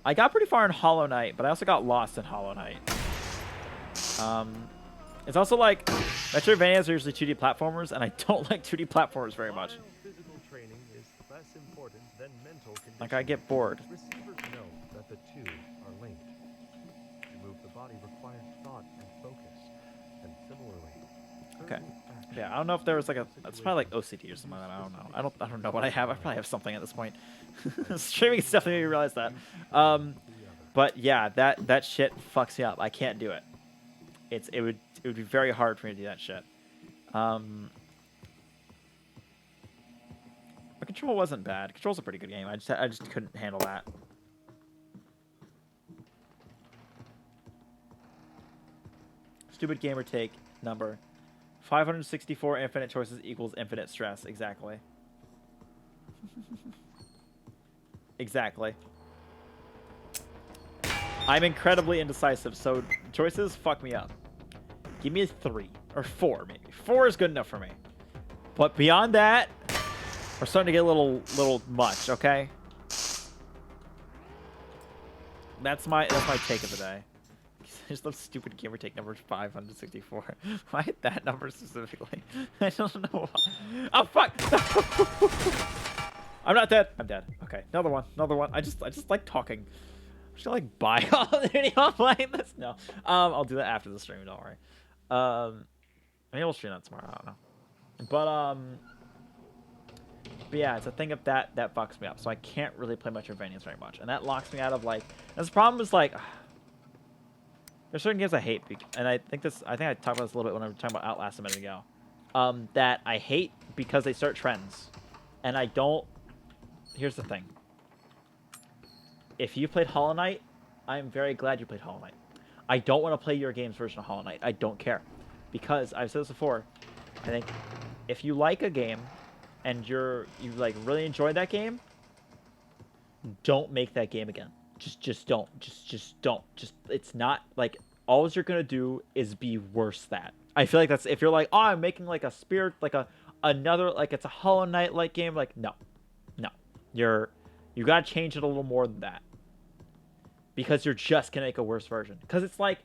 I got pretty far in Hollow Knight, but I also got lost in Hollow Knight. It's also like Metroidvanias are usually 2D platformers, and I don't like 2D platformers very much. Physical training is less important than mental Like I get bored. Receivers know that the two are linked. To move the body requires thought and focus, and similarly. Okay. Yeah, I don't know if there was like it's probably like OCD or something like that. I don't know. I don't know what I have. I probably have something at this point. Streaming is definitely made me realize that. But yeah, that shit fucks me up. I can't do it. It would be very hard for me to do that shit. But Control wasn't bad. Control's a pretty good game. I just couldn't handle that. Stupid gamer take number 564 infinite choices equals infinite stress. Exactly. Exactly. I'm incredibly indecisive, so choices fuck me up. Give me a 3 or 4, maybe. 4 is good enough for me. But beyond that, we're starting to get a little much. Okay. That's my take of the day. Just the stupid gamer take number 564. Why that number specifically? I don't know why. Oh fuck! I'm not dead. I'm dead. Okay, another one. Another one. I just like talking. I'm just gonna like buy all the video while playing this. No. I'll do that after the stream. Don't worry. Maybe we'll stream that tomorrow. I don't know. But yeah, it's a thing of that fucks me up. So I can't really play Metroidvanias very much, and that locks me out of like. And the problem is like. There's certain games I hate, and I think I talked about this a little bit when I was talking about Outlast a minute ago. That I hate because they start trends, and I don't. Here's the thing. If you played Hollow Knight, I'm very glad you played Hollow Knight. I don't want to play your game's version of Hollow Knight. I don't care, because I've said this before. I think if you like a game, and you like really enjoy that game, don't make that game again. Just don't. Just don't. It's not like all you're gonna do is be worse that. I feel like that's if you're like, oh, I'm making like a spirit, like another like it's a Hollow Knight like game. Like no, you gotta change it a little more than that, because you're just gonna make a worse version. Because it's like,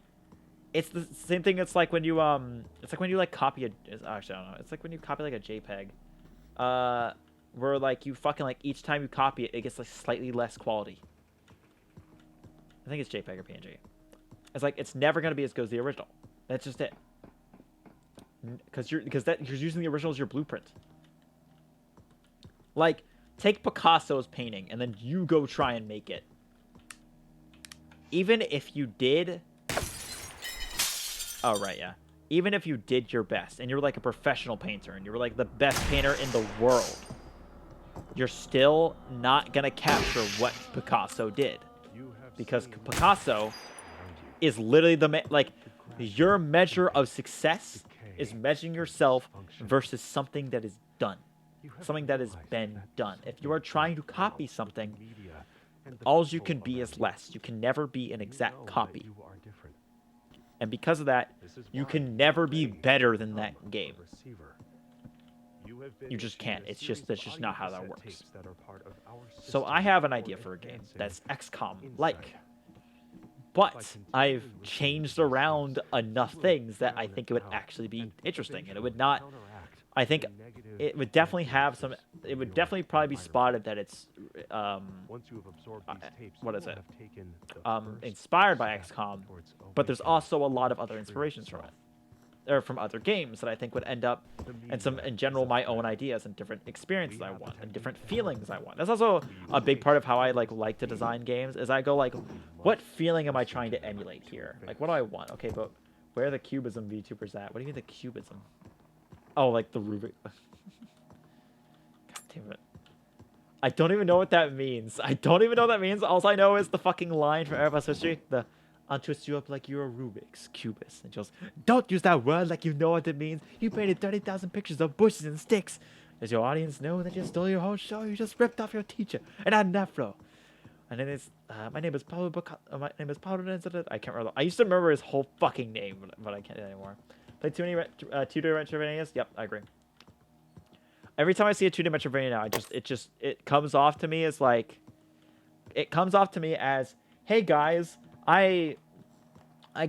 it's the same thing. It's like when you like copy actually I don't know. It's like when you copy like a JPEG, where like you fucking like each time you copy it, it gets like slightly less quality. I think it's JPEG or PNG. It's like it's never gonna be as good as the original. That's just it. Because you're using the original as your blueprint. Like take Picasso's painting and then you go try and make it. Even if you did. Oh right, yeah. Even if you did your best and you're like a professional painter and you're like the best painter in the world, you're still not gonna capture what Picasso did. Because Picasso is literally your measure of success is measuring yourself versus something that is done, something that has been done. If you are trying to copy something, all you can be is less. You can never be an exact copy. And because of that, you can never be better than that game. You just can't. That's just not how that works. So I have an idea for a game that's XCOM-like. But I've changed around enough things that I think it would actually be interesting. And it would not... I think it would definitely have some... It would definitely probably be spotted that it's... what is it? Inspired by XCOM. But there's also a lot of other inspirations from it. Or from other games that I think would end up, and some in general my own ideas and different experiences I want and different feelings I want. That's also a big part of how I like to design games. Is I go like, what feeling am I trying to emulate here? Like, what do I want? Okay, but where are the cubism VTubers at? What do you mean the cubism? Oh, like the Rubik. God damn it. I don't even know what that means. I don't even know what that means. All I know is the fucking line from Airbus history. I'll twist you up like you're a Rubik's Cubist. And just, don't use that word like you know what it means. You painted 30,000 pictures of bushes and sticks. Does your audience know that you stole your whole show? You just ripped off your teacher. And had an afro. And then it's, my name is Pablo my name is Pablo. I can't remember. I used to remember his whole fucking name, but I can't do it anymore. Play 2D Metroidvanias? Yep, I agree. Every time I see a 2D Metroidvania now, it comes off to me as like, hey guys, I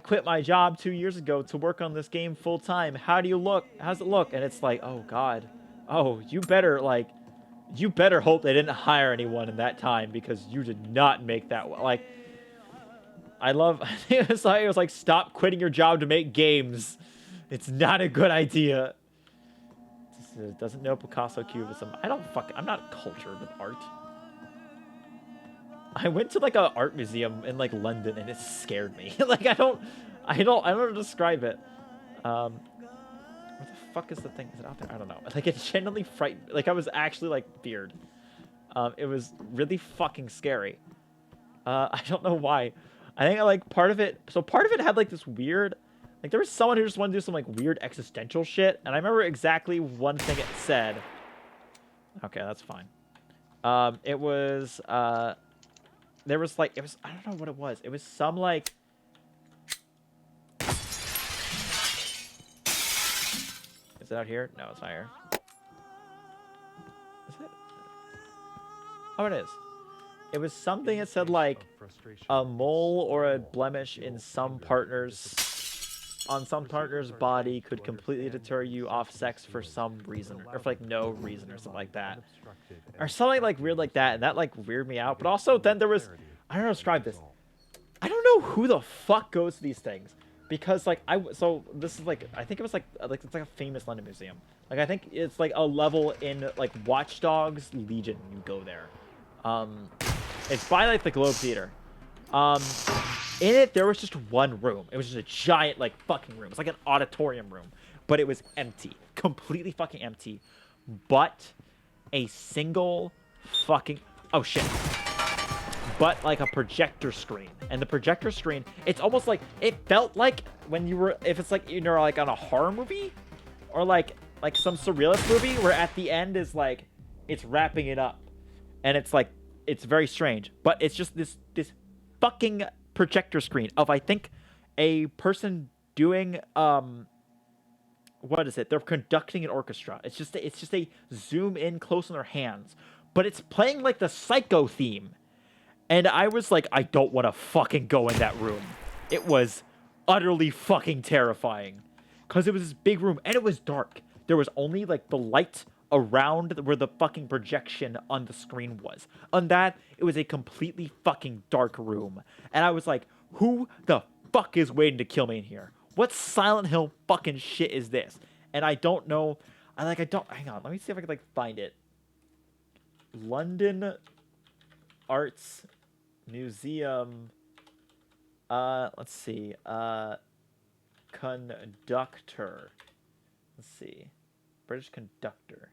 quit my job 2 years ago to work on this game full time. How's it look? And it's like, oh god, oh, you better hope they didn't hire anyone in that time, because you did not make that well. Like, it was like, stop quitting your job to make games. It's not a good idea. Doesn't know Picasso Cubism. I'm not cultured with art. I went to like an art museum in like London and it scared me. Like, I don't know how to describe it. What the fuck is the thing? Is it out there? I don't know. Like, it genuinely frightened. Like, I was actually like feared. It was really fucking scary. I don't know why. I think like part of it had like this weird, like, there was someone who just wanted to do some like weird existential shit, and I remember exactly one thing it said. Okay, that's fine. It was there was like, I don't know what it was. It was some like, is it out here? No, it's not here. Is it? Oh, it is. It was something that said like a mole or a blemish in some partner's body could completely deter you off sex for some reason, or for like no reason, or something like that, or something like weird like that, and that like weirded me out. But also then there was, I don't know how to describe this. I don't know who the fuck goes to these things, because like so this is like, I think it was like it's like a famous London museum. Like, I think it's like a level in like Watch Dogs Legion. You go there. It's by like the Globe Theater. In it, there was just one room. It was just a giant, like, fucking room. It's like an auditorium room. But it was empty. Completely fucking empty. But a single fucking... Oh, shit. But, like, a projector screen. And the projector screen, it's almost like... It felt like when you were... If it's like, you know, like on a horror movie? Or, like some surrealist movie where at the end is, like, it's wrapping it up. And it's, like, it's very strange. But it's just this fucking... projector screen of, I think, a person doing what is it? They're conducting an orchestra. It's just a zoom in close on their hands, but it's playing like the Psycho theme, and I was like, I don't want to fucking go in that room. It was utterly fucking terrifying, because it was this big room and it was dark. There was only like the light around where the fucking projection on the screen was. On that, it was a completely fucking dark room. And I was like, who the fuck is waiting to kill me in here? What Silent Hill fucking shit is this? And I don't know. Hang on, let me see if I can like find it. London Arts Museum. Let's see. Conductor. Let's see. British conductor.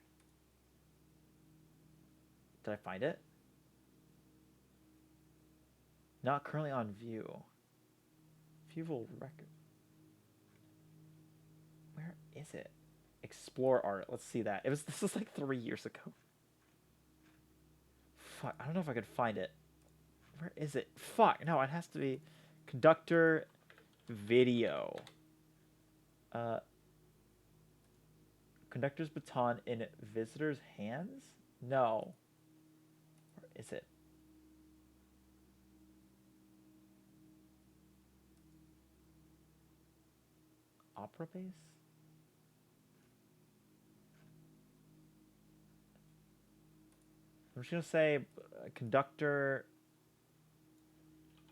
Did I find it? Not currently on view. View record. Where is it? Explore art. Let's see that. This was like 3 years ago. Fuck, I don't know if I could find it. Where is it? Fuck, no, it has to be conductor video. Conductor's baton in visitor's hands? No. Where is it? Opera base? I'm just gonna say conductor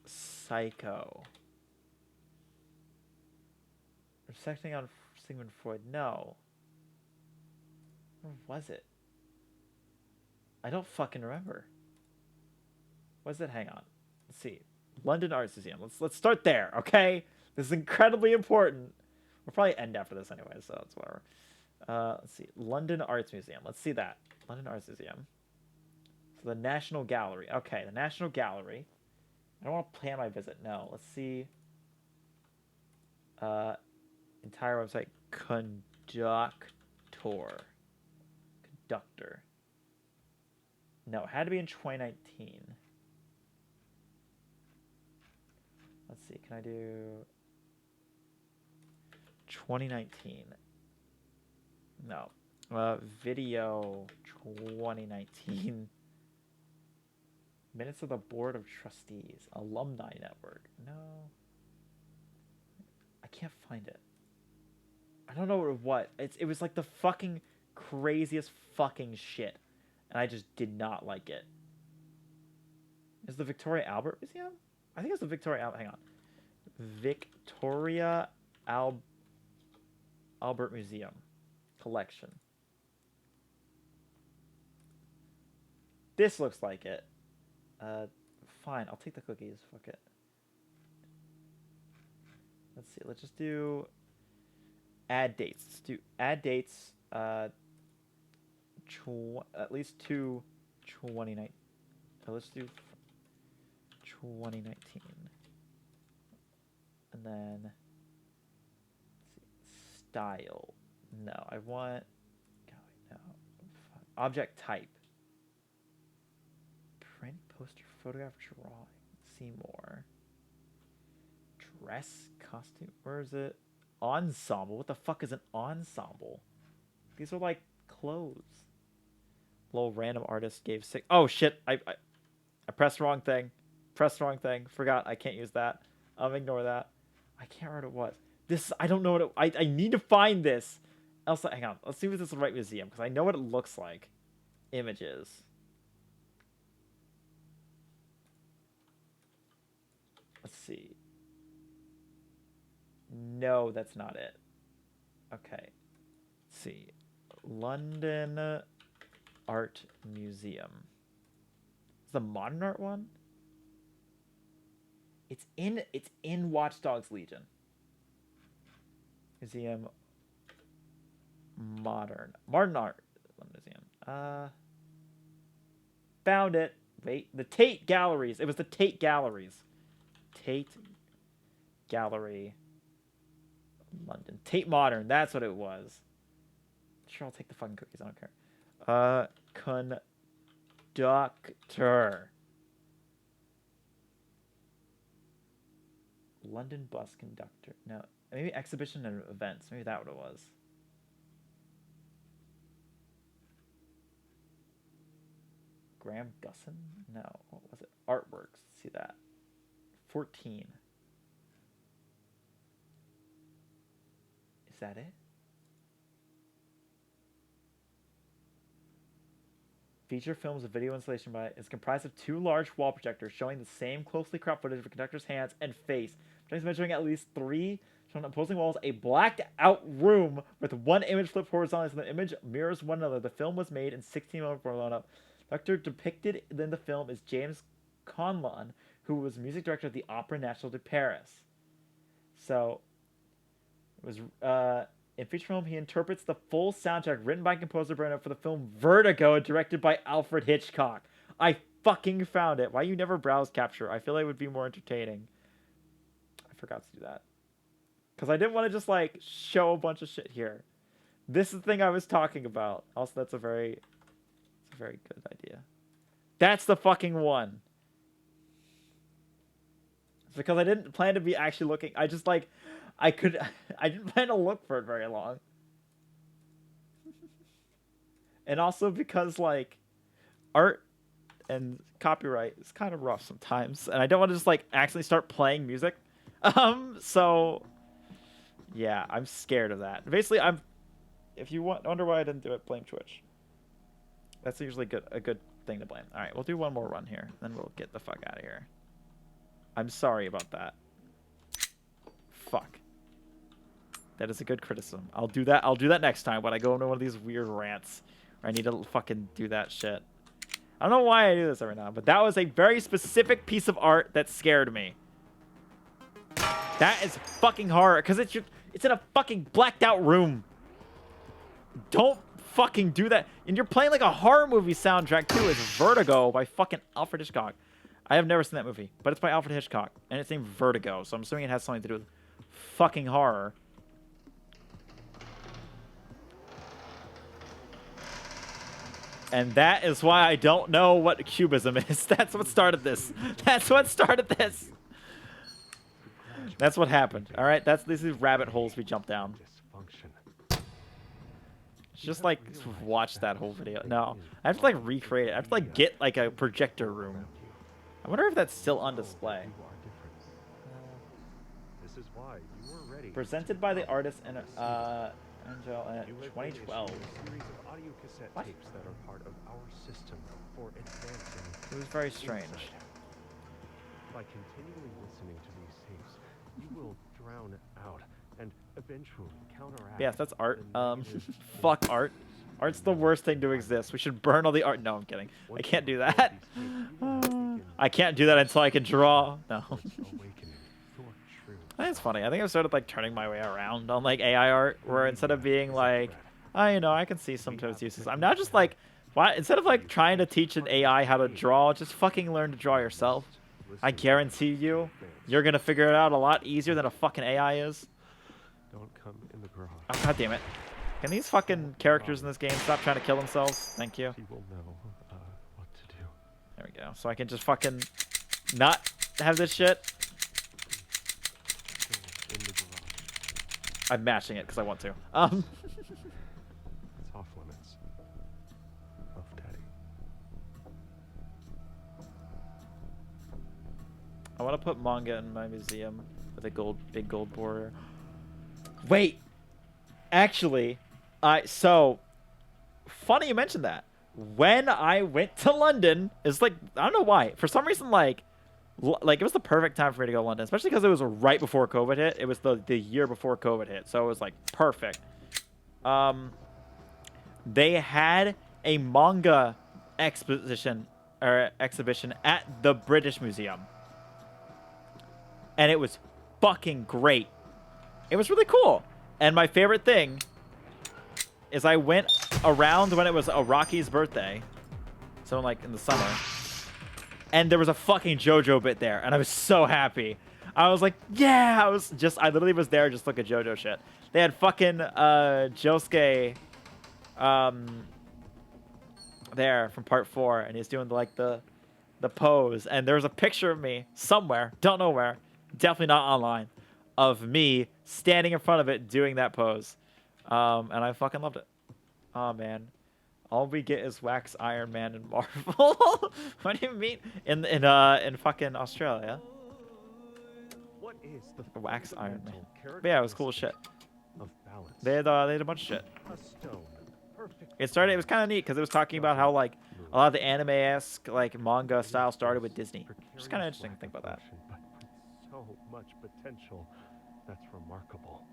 Psycho. Reflecting on Sigmund Freud. No. Where was it? I don't fucking remember. Was it? Hang on. Let's see. London Arts Museum. Let's start there, okay? This is incredibly important. We'll probably end after this anyway, so it's whatever. Let's see. London Arts Museum. Let's see that. London Arts Museum. So the National Gallery. Okay, the National Gallery. I don't want to plan my visit. No. Let's see. Entire website. Conductor. No, it had to be in 2019. Let's see. Can I do 2019? No. Video 2019. Minutes of the Board of Trustees. Alumni Network. No. I can't find it. I don't know what. It was like the fucking craziest fucking shit. And I just did not like it. Is the Victoria Albert Museum? I think it's the Victoria Albert. Hang on. Victoria Albert Museum collection. This looks like it. Fine. I'll take the cookies. Fuck it. Let's see. Let's just do add dates. Let's do add dates. At least 2019. So let's do 2019. And then let's see, style. No, I want no. Object type. Print, poster, photograph, drawing. See more. Dress, costume. Where is it? Ensemble. What the fuck is an ensemble? These are like clothes. Little random artist gave 6. Oh shit! I pressed the wrong thing. Forgot I can't use that. Ignore that. I can't remember what it was. This I don't know what it. I need to find this. Else, hang on. Let's see if this is the right museum because I know what it looks like. Images. Let's see. No, that's not it. Okay. Let's see. London Art Museum. Is the modern art one? It's in Watch Dogs Legion. Museum Modern Art Museum. Found it. Wait, the Tate Galleries. It was the Tate Galleries. Tate Gallery London. Tate Modern, that's what it was. Sure, I'll take the fucking cookies, I don't care. Conductor. London bus conductor. No, maybe exhibition and events. Maybe that what it was. Graham Gusson? No, what was it? Artworks. Let's see that. 14. Is that it? Feature films a video installation by is comprised of 2 large wall projectors showing the same closely cropped footage of a conductor's hands and face. Projectors measuring at least 3 showing opposing walls, a blacked out room with 1 image flipped horizontally so the image mirrors one another. The film was made in 16 moments before blown up. The actor depicted in the film is James Conlon, who was music director of the Opera Nationale de Paris. So, it was in feature film, he interprets the full soundtrack written by composer Bruno for the film Vertigo and directed by Alfred Hitchcock. I fucking found it. Why you never browse capture? I feel like it would be more entertaining. I forgot to do that. Because I didn't want to just like show a bunch of shit here. This is the thing I was talking about. Also, that's a very good idea. That's the fucking one. It's because I didn't plan to be actually looking. I just like, I didn't plan to look for it very long. And also because like art and copyright is kind of rough sometimes. And I don't want to just like accidentally start playing music. So yeah, I'm scared of that. Basically, if you wonder why I didn't do it, blame Twitch. That's usually a good thing to blame. All right, we'll do one more run here, then we'll get the fuck out of here. I'm sorry about that. Fuck. That is a good criticism. I'll do that next time when I go into one of these weird rants where I need to fucking do that shit. I don't know why I do this every now, but that was a very specific piece of art that scared me. That is fucking horror, because it's in a fucking blacked out room. Don't fucking do that. And you're playing like a horror movie soundtrack too. It's Vertigo by fucking Alfred Hitchcock. I have never seen that movie, but it's by Alfred Hitchcock, and it's named Vertigo, so I'm assuming it has something to do with fucking horror. And that is why I don't know what cubism is. That's what started this. That's what started this. That's what happened. All right, these are rabbit holes we jump down. Just like watch that whole video. No, I have to like recreate it. I have to like get like a projector room. I wonder if that's still on display. This is why you were ready. Presented by the artist and Angel in You have 2012. been issued a series of audio cassette What? tapes that are part of our system for advancing. It was very strange. insight. By continually listening to these tapes, you will drown out and eventually counteract. Yes, that's art. the negative Fuck art. Art's the worst thing to exist. We should burn all the art. No, I'm kidding. I Once can't you do record that. these tapes, you will awaken I can't do that until I can draw. No. towards awakening your truth. I think it's funny. I think I've started like turning my way around on like AI art, where instead of being like, you know, I can see sometimes uses. I'm now just like, why? Instead of like trying to teach an AI how to draw, just fucking learn to draw yourself. I guarantee you, you're gonna figure it out a lot easier than a fucking AI is. Don't come in the garage. Oh, God damn it. Can these fucking characters in this game stop trying to kill themselves? Thank you. He will know what to do. There we go. So I can just fucking not have this shit. Still in the garage. I'm matching it because I want to. It's off limits. Of Daddy. I want to put manga in my museum with a big gold border. Wait, actually, so funny you mentioned that. When I went to London, it's like, I don't know why, for some reason, like it was the perfect time for me to go to London, especially because it was right before COVID hit. It was the year before COVID hit, so it was like perfect. They had a manga exhibition at the British Museum, and it was fucking great. It was really cool. And my favorite thing is I went around when it was Araki's birthday, so like in the summer, and there was a fucking JoJo bit there, and I was so happy. I was like, yeah, I literally was there just to look at JoJo shit. They had fucking Josuke there from part 4, and he's doing the pose, and there's a picture of me somewhere, don't know where, definitely not online, of me standing in front of it doing that pose, and I fucking loved it. Oh man, all we get is Wax Iron Man and Marvel. What do you mean in fucking Australia? What is the Wax Iron Man. fundamental But yeah, it was cool as shit. of balance? They had a bunch of shit. A stone, perfect It was kind of neat because it was talking about how like a lot of the anime-esque like manga style started with Disney. Which is kind of interesting to think about that. But with so much potential, that's remarkable.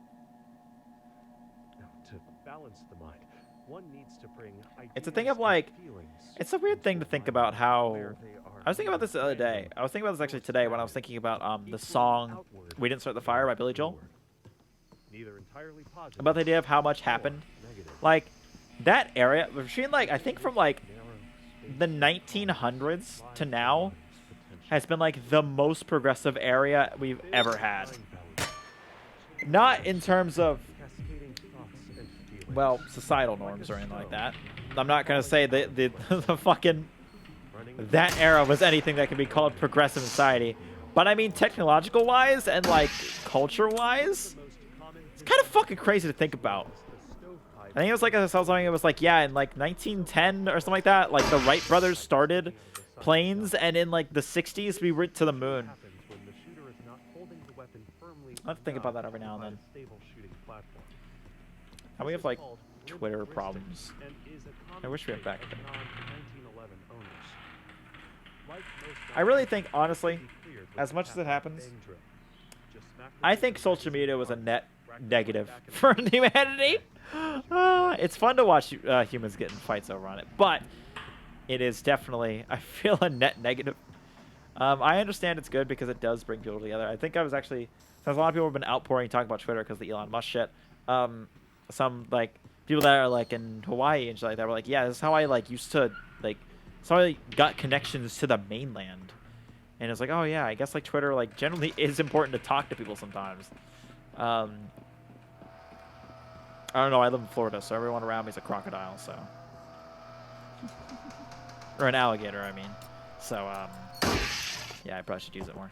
Now, to balance the mind, one needs to bring It's a thing of ideas and like, feelings it's a weird thing to into think alignment about how. where they are I was thinking about this the other day. I was thinking about this actually today when I was thinking about the song "We Didn't Start the Fire" by Billy Joel. Neither entirely positive About the idea of how much nor happened. negative. Like that area between like I think from like Narrow space the 1900s to now lies potential. has been like the most progressive area we've ever had. Mind balance, Not in terms of cascading thoughts and feelings. well societal norms or anything like that. I'm not gonna say the the fucking Running that era was anything that can be called progressive society, but I mean technological wise and like culture wise, the most common it's kind of fucking crazy to think about. the stovepipe I think it was like I saw something. It was like yeah, in like 1910 or something like that. Like the Wright brothers started planes, and in like the 60s we went to the moon. happens when the shooter is not holding the weapon firmly I have to think about that enough every now and to then. provide a stable shooting platform. And we This have is like called Twitter heuristic problems. and is a I common wish we had trait back of then. non-1911 owners. Like most I really 1960s, think, honestly, it can be cleared with as the much as it Kappa happens, bang drill. Just smack the I trigger think as social you media was a fire. net Rack the negative bullet back for and humanity. It's fun to watch humans get in fights over on it, but it is definitely, I feel, a net negative. I understand it's good because it does bring people together. I think I was actually, since a lot of people have been outpouring talking about Twitter because the Elon Musk shit, some like people that are like in Hawaii and shit like that were like, yeah, this is how I like used to like, so I got connections to the mainland. And it's like, oh yeah, I guess like Twitter like generally is important to talk to people sometimes. I don't know. I live in Florida, so everyone around me is a crocodile, so or an alligator, I mean. So yeah, I probably should use it more.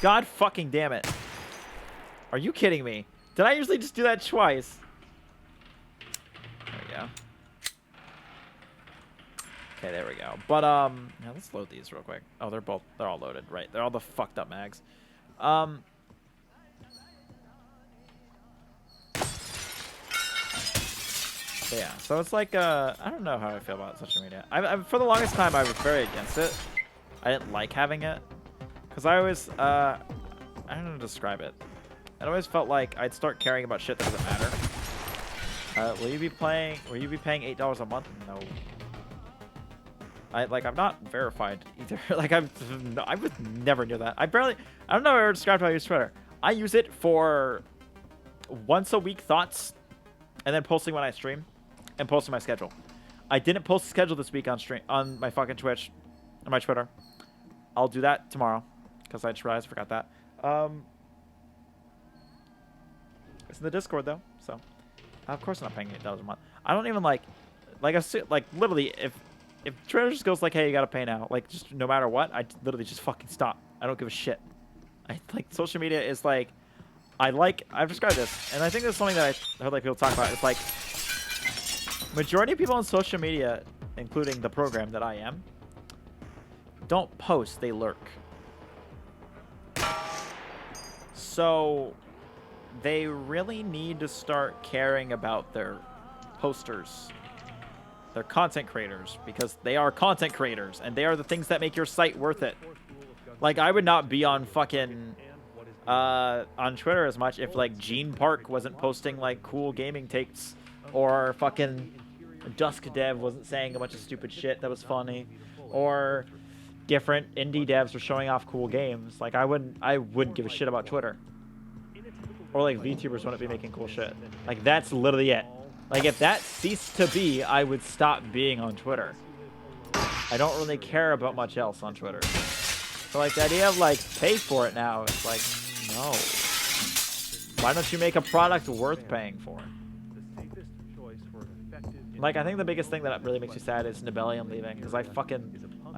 God fucking damn it! Are you kidding me? Did I usually just do that twice? There we go. Okay, there we go. But now let's load these real quick. Oh, they're all loaded, right? They're all the fucked up mags. But yeah, so it's like I don't know how I feel about social media. For the longest time I was very against it. I didn't like having it because I always I don't know how to describe it. It always felt like I'd start caring about shit that doesn't matter. Will you be paying $8 a month? No. I'm not verified either. Like I would never knew that. I don't know how I ever described how I use Twitter. I use it for once a week thoughts and then posting when I stream and posting my schedule. I didn't post the schedule this week on stream on my fucking Twitch on my Twitter. I'll do that tomorrow because I just realized I forgot that. It's in the Discord though, so of course I'm not paying $8 a month. I don't even like literally if Twitter just goes like, hey, you gotta pay now, like just no matter what, I literally just fucking stop. I don't give a shit. I like social media is like I've described this, and I think there's something that I heard like people talk about. It's like majority of people on social media, including the program that I am, don't post, they lurk. So they really need to start caring about their posters, their content creators, because they are content creators and they are the things that make your site worth it. Like I would not be on fucking on Twitter as much if like Gene Park wasn't posting like cool gaming takes, or fucking Dusk Dev wasn't saying a bunch of stupid shit that was funny, or different indie devs were showing off cool games. Like I wouldn't give a shit about Twitter. Or like VTubers wouldn't be making cool shit. Like that's literally it. Like if that ceased to be, I would stop being on Twitter. I don't really care about much else on Twitter. So like the idea of like pay for it now, it's like, no. Why don't you make a product worth paying for? Like I think the biggest thing that really makes you sad is Nibelium leaving, because I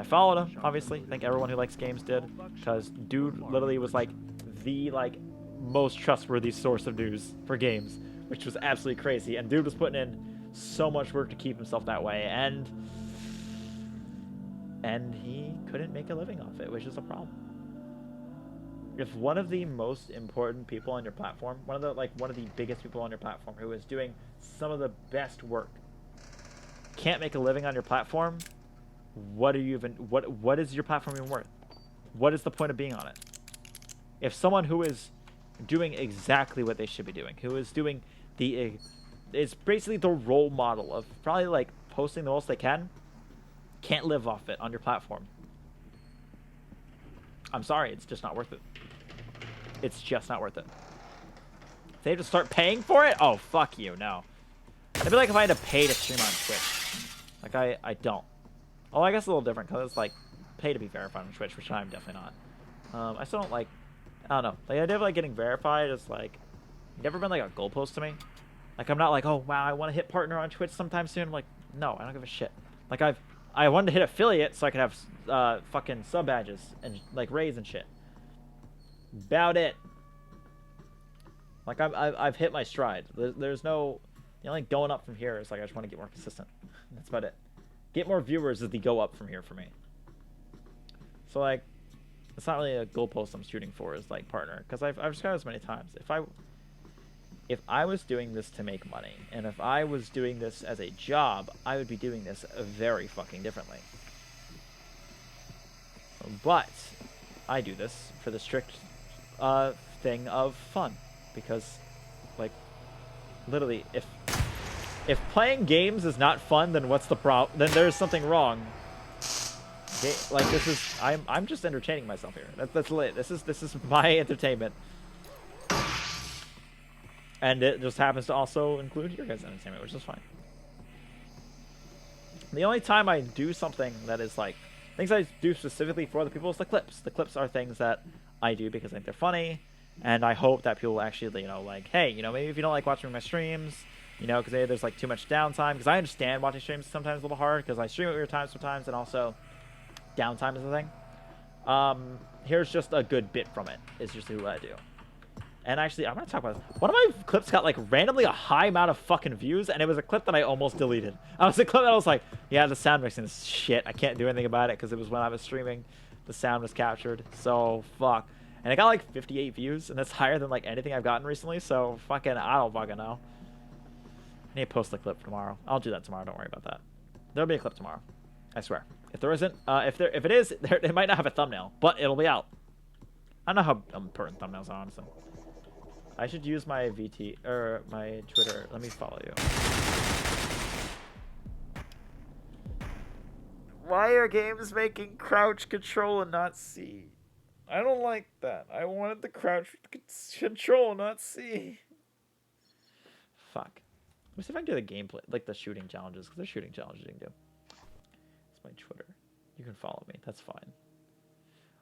followed him, obviously. I think everyone who likes games did, because dude literally was like the most trustworthy source of news for games, which was absolutely crazy. And dude was putting in so much work to keep himself that way, and he couldn't make a living off it, which is a problem. If one of the most important people on your platform, one of the biggest people on your platform who is doing some of the best work, can't make a living on your platform, what is your platform even worth? What is the point of being on it? If someone who is doing exactly what they should be doing, who is doing it's basically the role model of probably like posting the most they can't live off it on your platform, I'm sorry, it's just not worth it. It's just not worth it. If they have to start paying for it, oh fuck you, no. It'd be like if I had to pay to stream on Twitch. Like I don't. Oh, I guess a little different because it's like pay to be verified on Twitch, which I'm definitely not. I still don't like. I don't know. The idea of like getting verified is like never been like a goalpost to me. Like I'm not like, oh wow, I want to hit partner on Twitch sometime soon. I'm like, no, I don't give a shit. Like I wanted to hit affiliate so I could have fucking sub badges and like raids and shit. About it. Like I've hit my stride. There's no, like going up from here is like I just want to get more consistent. That's about it. Get more viewers is the go up from here for me. So like, it's not really a goalpost I'm shooting for is like partner, because I've described this many times. If I was doing this to make money, and if I was doing this as a job, I would be doing this very fucking differently. But I do this for the strict thing of fun, because like literally if playing games is not fun, then what's the problem? Then there's something wrong. Like this is I'm just entertaining myself here. That's lit. This is my entertainment. And it just happens to also include your guys' entertainment, which is fine. The only time I do something that is like things I do specifically for other people is the clips. The clips are things that I do because I think they're funny, and I hope that people will actually, like, hey, maybe if you don't like watching my streams, because maybe there's like too much downtime. Because I understand watching streams sometimes a little hard because I stream at weird times sometimes, and also downtime is a thing. Here's just a good bit from it. It's just what I do. And actually, I'm going to talk about this. One of my clips got, like, randomly a high amount of fucking views, and it was a clip that I almost deleted. I was a clip that I was like, yeah, the sound mixing is shit. I can't do anything about it because it was when I was streaming. The sound was captured. So, fuck. And it got, like, 58 views, and that's higher than, like, anything I've gotten recently. So, fucking, I don't fucking know. I need to post the clip tomorrow. I'll do that tomorrow. Don't worry about that. There'll be a clip tomorrow. I swear. If there isn't, if it is, it might not have a thumbnail, but it'll be out. I don't know how important thumbnails are, honestly. I should use my VT or my Twitter. Let me follow you. Why are games making crouch control and not C? I don't like that. I wanted the crouch control, not C. Fuck. Let me see if I can do the gameplay, like the shooting challenges, because there's shooting challenges you can do. It's my Twitter. You can follow me. That's fine.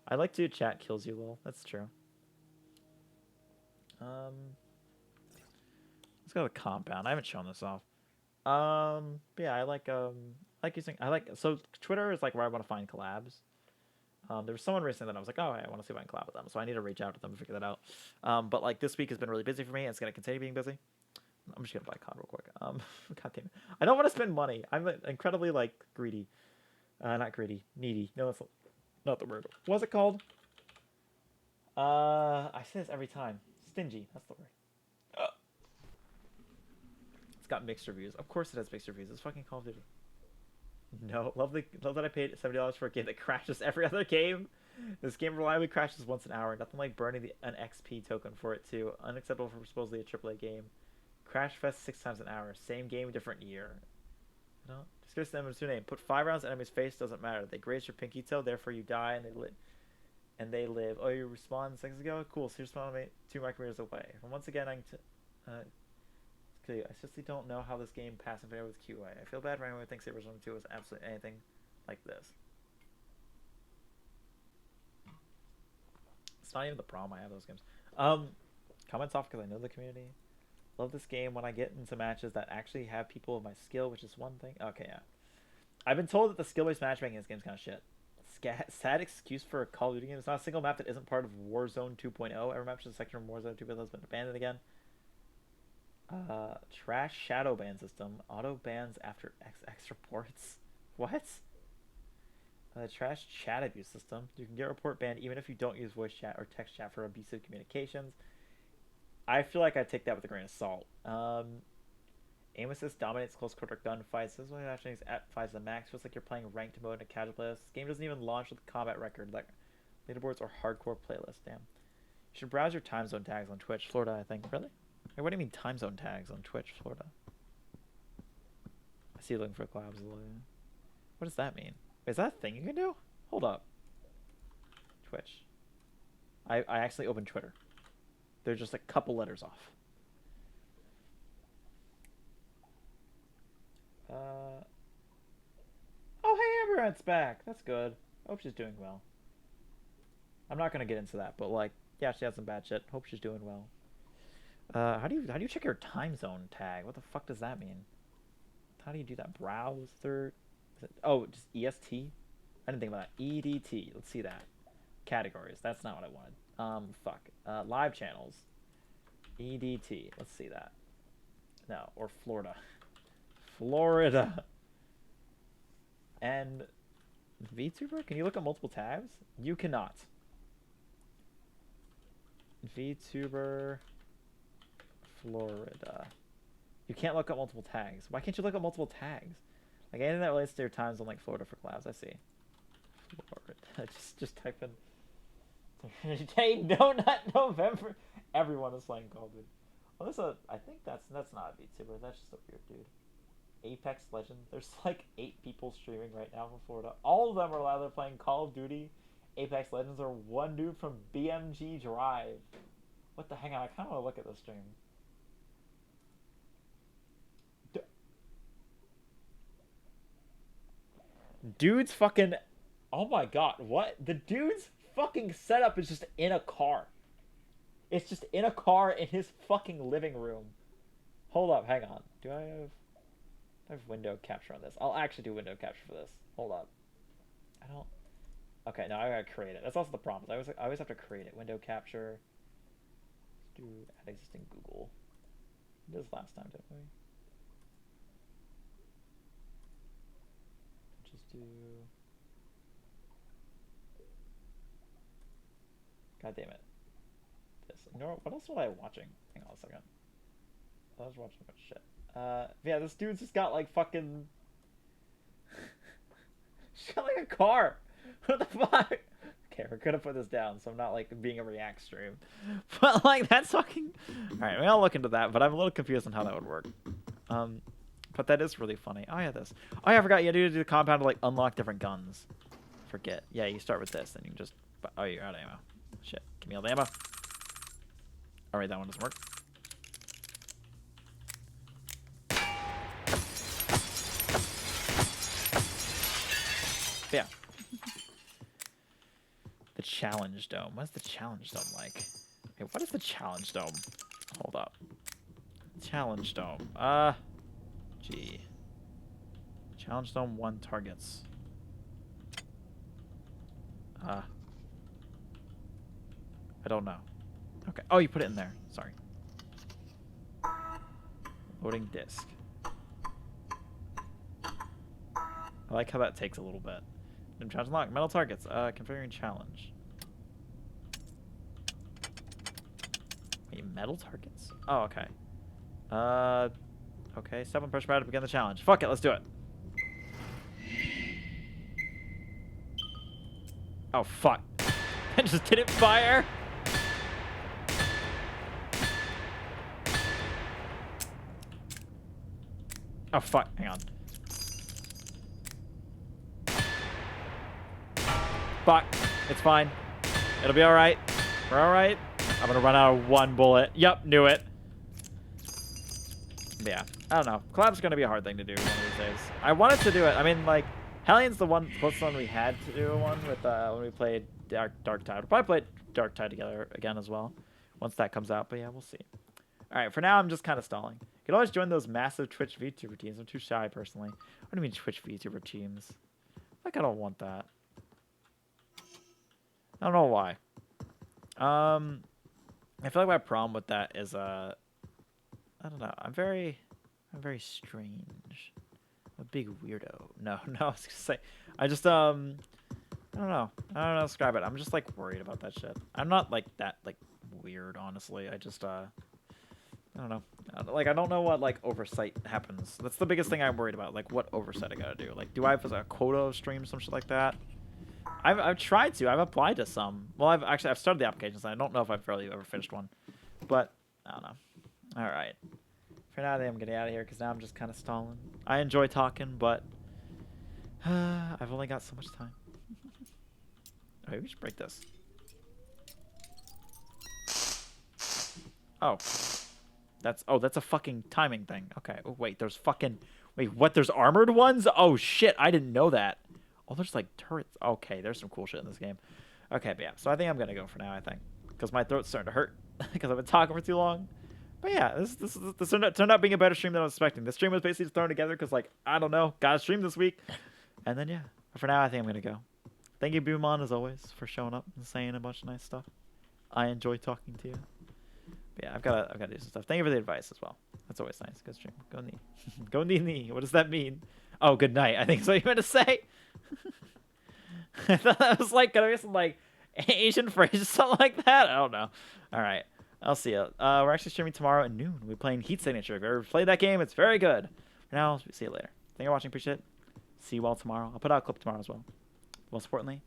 I like to chat kills you, lol. That's true. Let's go to the compound. I haven't shown this off. But yeah, I like using. So Twitter is like where I want to find collabs. There was someone recently that I was like, oh, I want to see if I can collab with them. So I need to reach out to them and figure that out. But like this week has been really busy for me, and it's gonna continue being busy. I'm just gonna buy a COD real quick. God damn it. I don't want to spend money. I'm incredibly like greedy. Not greedy, needy. No, that's not the word. What's it called? I say this every time. Stingy. That's the word. It's got mixed reviews. Of course it has mixed reviews. It's fucking Call of Duty. No, love that I paid $70 for a game that crashes every other game. This game reliably crashes once an hour. Nothing like burning an XP token for it too. Unacceptable for supposedly a AAA game. Crash Fest 6 times an hour. Same game, different year. No, just give us the enemy's name. Put 5 rounds in enemy's face. Doesn't matter. They graze your pinky toe. Therefore you die and they live. Oh, you respawned seconds ago? Cool. So you're spawning 2 micrometers away. And once again, I seriously don't know how this game passed in favor with QA. I feel bad for anyone who thinks Sabers 1 and 2 was absolutely anything like this. It's not even the problem I have those games. Comments off because I know the community. Love this game when I get into matches that actually have people of my skill, which is one thing. Okay, yeah. I've been told that the skill-based matchmaking in this game is kind of shit. Sad excuse for a Call of Duty game. It's not a single map that isn't part of Warzone 2.0. Every map in the section of Warzone 2.0 has been abandoned again. Trash shadow ban system. Auto bans after X reports. What? Trash chat abuse system. You can get report banned even if you don't use voice chat or text chat for abusive communications. I feel like I take that with a grain of salt. Aim assist dominates close quarter gunfights. This is when actually at fights the max. Feels like you're playing ranked mode in a casual playlist. This game doesn't even launch with a combat record like leaderboards or hardcore playlists. Damn. You should browse your time zone tags on Twitch, Florida. I think. Really? Wait, what do you mean time zone tags on Twitch, Florida? I see you looking for collabs. What does that mean? Wait, is that a thing you can do? Hold up. Twitch. I actually opened Twitter. They're just a couple letters off. Oh, hey, Amberant's back. That's good. Hope she's doing well. I'm not gonna get into that, but like, yeah, she had some bad shit. Hope she's doing well. How do you check your time zone tag? What the fuck does that mean? How do you do that? Browser? Oh, just EST? I didn't think about that. EDT. Let's see that. Categories. That's not what I wanted. Fuck. Live channels. EDT. Let's see that. No, or Florida. Florida. And VTuber? Can you look at multiple tabs? You cannot. VTuber Florida. You can't look up multiple tags. Why can't you look up multiple tags? Like anything that relates to your time zone, like Florida for collabs. I see. Florida. just type in. Hey, no, not November. Everyone is playing Call of Duty. Well, I think that's not a VTuber. That's just a weird dude. Apex Legends. There's like 8 people streaming right now from Florida. All of them are either playing Call of Duty, Apex Legends, or one dude from BMG Drive. What the hang on? I kind of want to look at this stream. Dude's fucking... Oh my god, what? The dude's fucking setup is just in a car. It's just in a car in his fucking living room. Hold up, hang on. Do I have window capture on this? I'll actually do window capture for this. Hold up. I don't... Okay, now I gotta create it. That's also the problem. I always have to create it. Window capture. Let's do add existing Google. We did this last time, didn't we? Just do... God damn it. This. You know what else was I watching? Hang on a second. I was watching a bunch of shit. Yeah, this dude's just got like fucking... She's got like a car. What the fuck? Okay, we're gonna put this down so I'm not like being a react stream. But like that's fucking... Alright, I'll look into that, but I'm a little confused on how that would work. But that is really funny. Oh yeah, this. Oh yeah, I forgot you had to do the compound to like unlock different guns. Forget. Yeah, you start with this, then you can just... Oh, you're out of ammo. Shit. Give me all the ammo. Alright, that one doesn't work. Yeah. The challenge dome. What's the challenge dome like? Okay, what is the challenge dome? Hold up. Challenge dome. Gee. Challenge dome 1 targets. I don't know. Okay. Oh, you put it in there. Sorry. Loading disk. I like how that takes a little bit. Challenge unlocked. Metal targets. Configuring challenge. Wait, metal targets? Oh, okay. Okay. 7 pressure pad to begin the challenge. Fuck it. Let's do it. Oh, fuck. I just didn't fire. Oh, fuck. Hang on. Fuck. It's fine. It'll be alright. We're alright. I'm gonna run out of 1 bullet. Yep, knew it. But yeah. I don't know. Collab's gonna be a hard thing to do one of these days. I wanted to do it. I mean, like, Hellion's the closest one we had to do one with when we played Dark Tide. We'll probably play Dark Tide together again as well once that comes out. But yeah, we'll see. Alright, for now, I'm just kind of stalling. You can always join those massive Twitch VTuber teams. I'm too shy, personally. What do you mean Twitch VTuber teams? Like, I don't want that. I don't know why. I feel like my problem with that is, I don't know. I'm very strange. I'm a big weirdo. No, I was gonna say, I just, I don't know. I don't know how to describe it. I'm just, like, worried about that shit. I'm not, like, that, like, weird, honestly. I just, I don't know. Like, I don't know what, like, oversight happens. That's the biggest thing I'm worried about. Like, what oversight I gotta do. Like, do I have a quota of streams, some shit like that? I've tried to. I've applied to some. Well, I've started the applications. I don't know if I've really ever finished one. But, I don't know. Alright. For now, I think I'm getting out of here because now I'm just kind of stalling. I enjoy talking, but I've only got so much time. Maybe we should break this. Oh. That's a fucking timing thing. Okay. Oh, wait, there's fucking... Wait, what? There's armored ones? Oh, shit. I didn't know that. Oh, there's like turrets. Okay, there's some cool shit in this game. Okay, but yeah. So I think I'm going to go for now, I think. Because my throat's starting to hurt. Because I've been talking for too long. But yeah, this turned out being a better stream than I was expecting. The stream was basically just thrown together because, like, I don't know. Got to stream this week. And then, yeah. But for now, I think I'm going to go. Thank you, Boomon, as always, for showing up and saying a bunch of nice stuff. I enjoy talking to you. But yeah, I've got to do some stuff. Thank you for the advice as well. That's always nice. Good stream. Go knee. Go knee. What does that mean? Oh, good night. I think that's what you meant to say. I thought that was like gonna be some like Asian phrase or something like that. I don't know. All right, I'll see you. We're actually streaming tomorrow at noon. We're playing Heat Signature. If you ever played that game, it's very good. For now, see you later. Thank you for watching. Appreciate it. See you all tomorrow. I'll put out a clip tomorrow as well. Most importantly,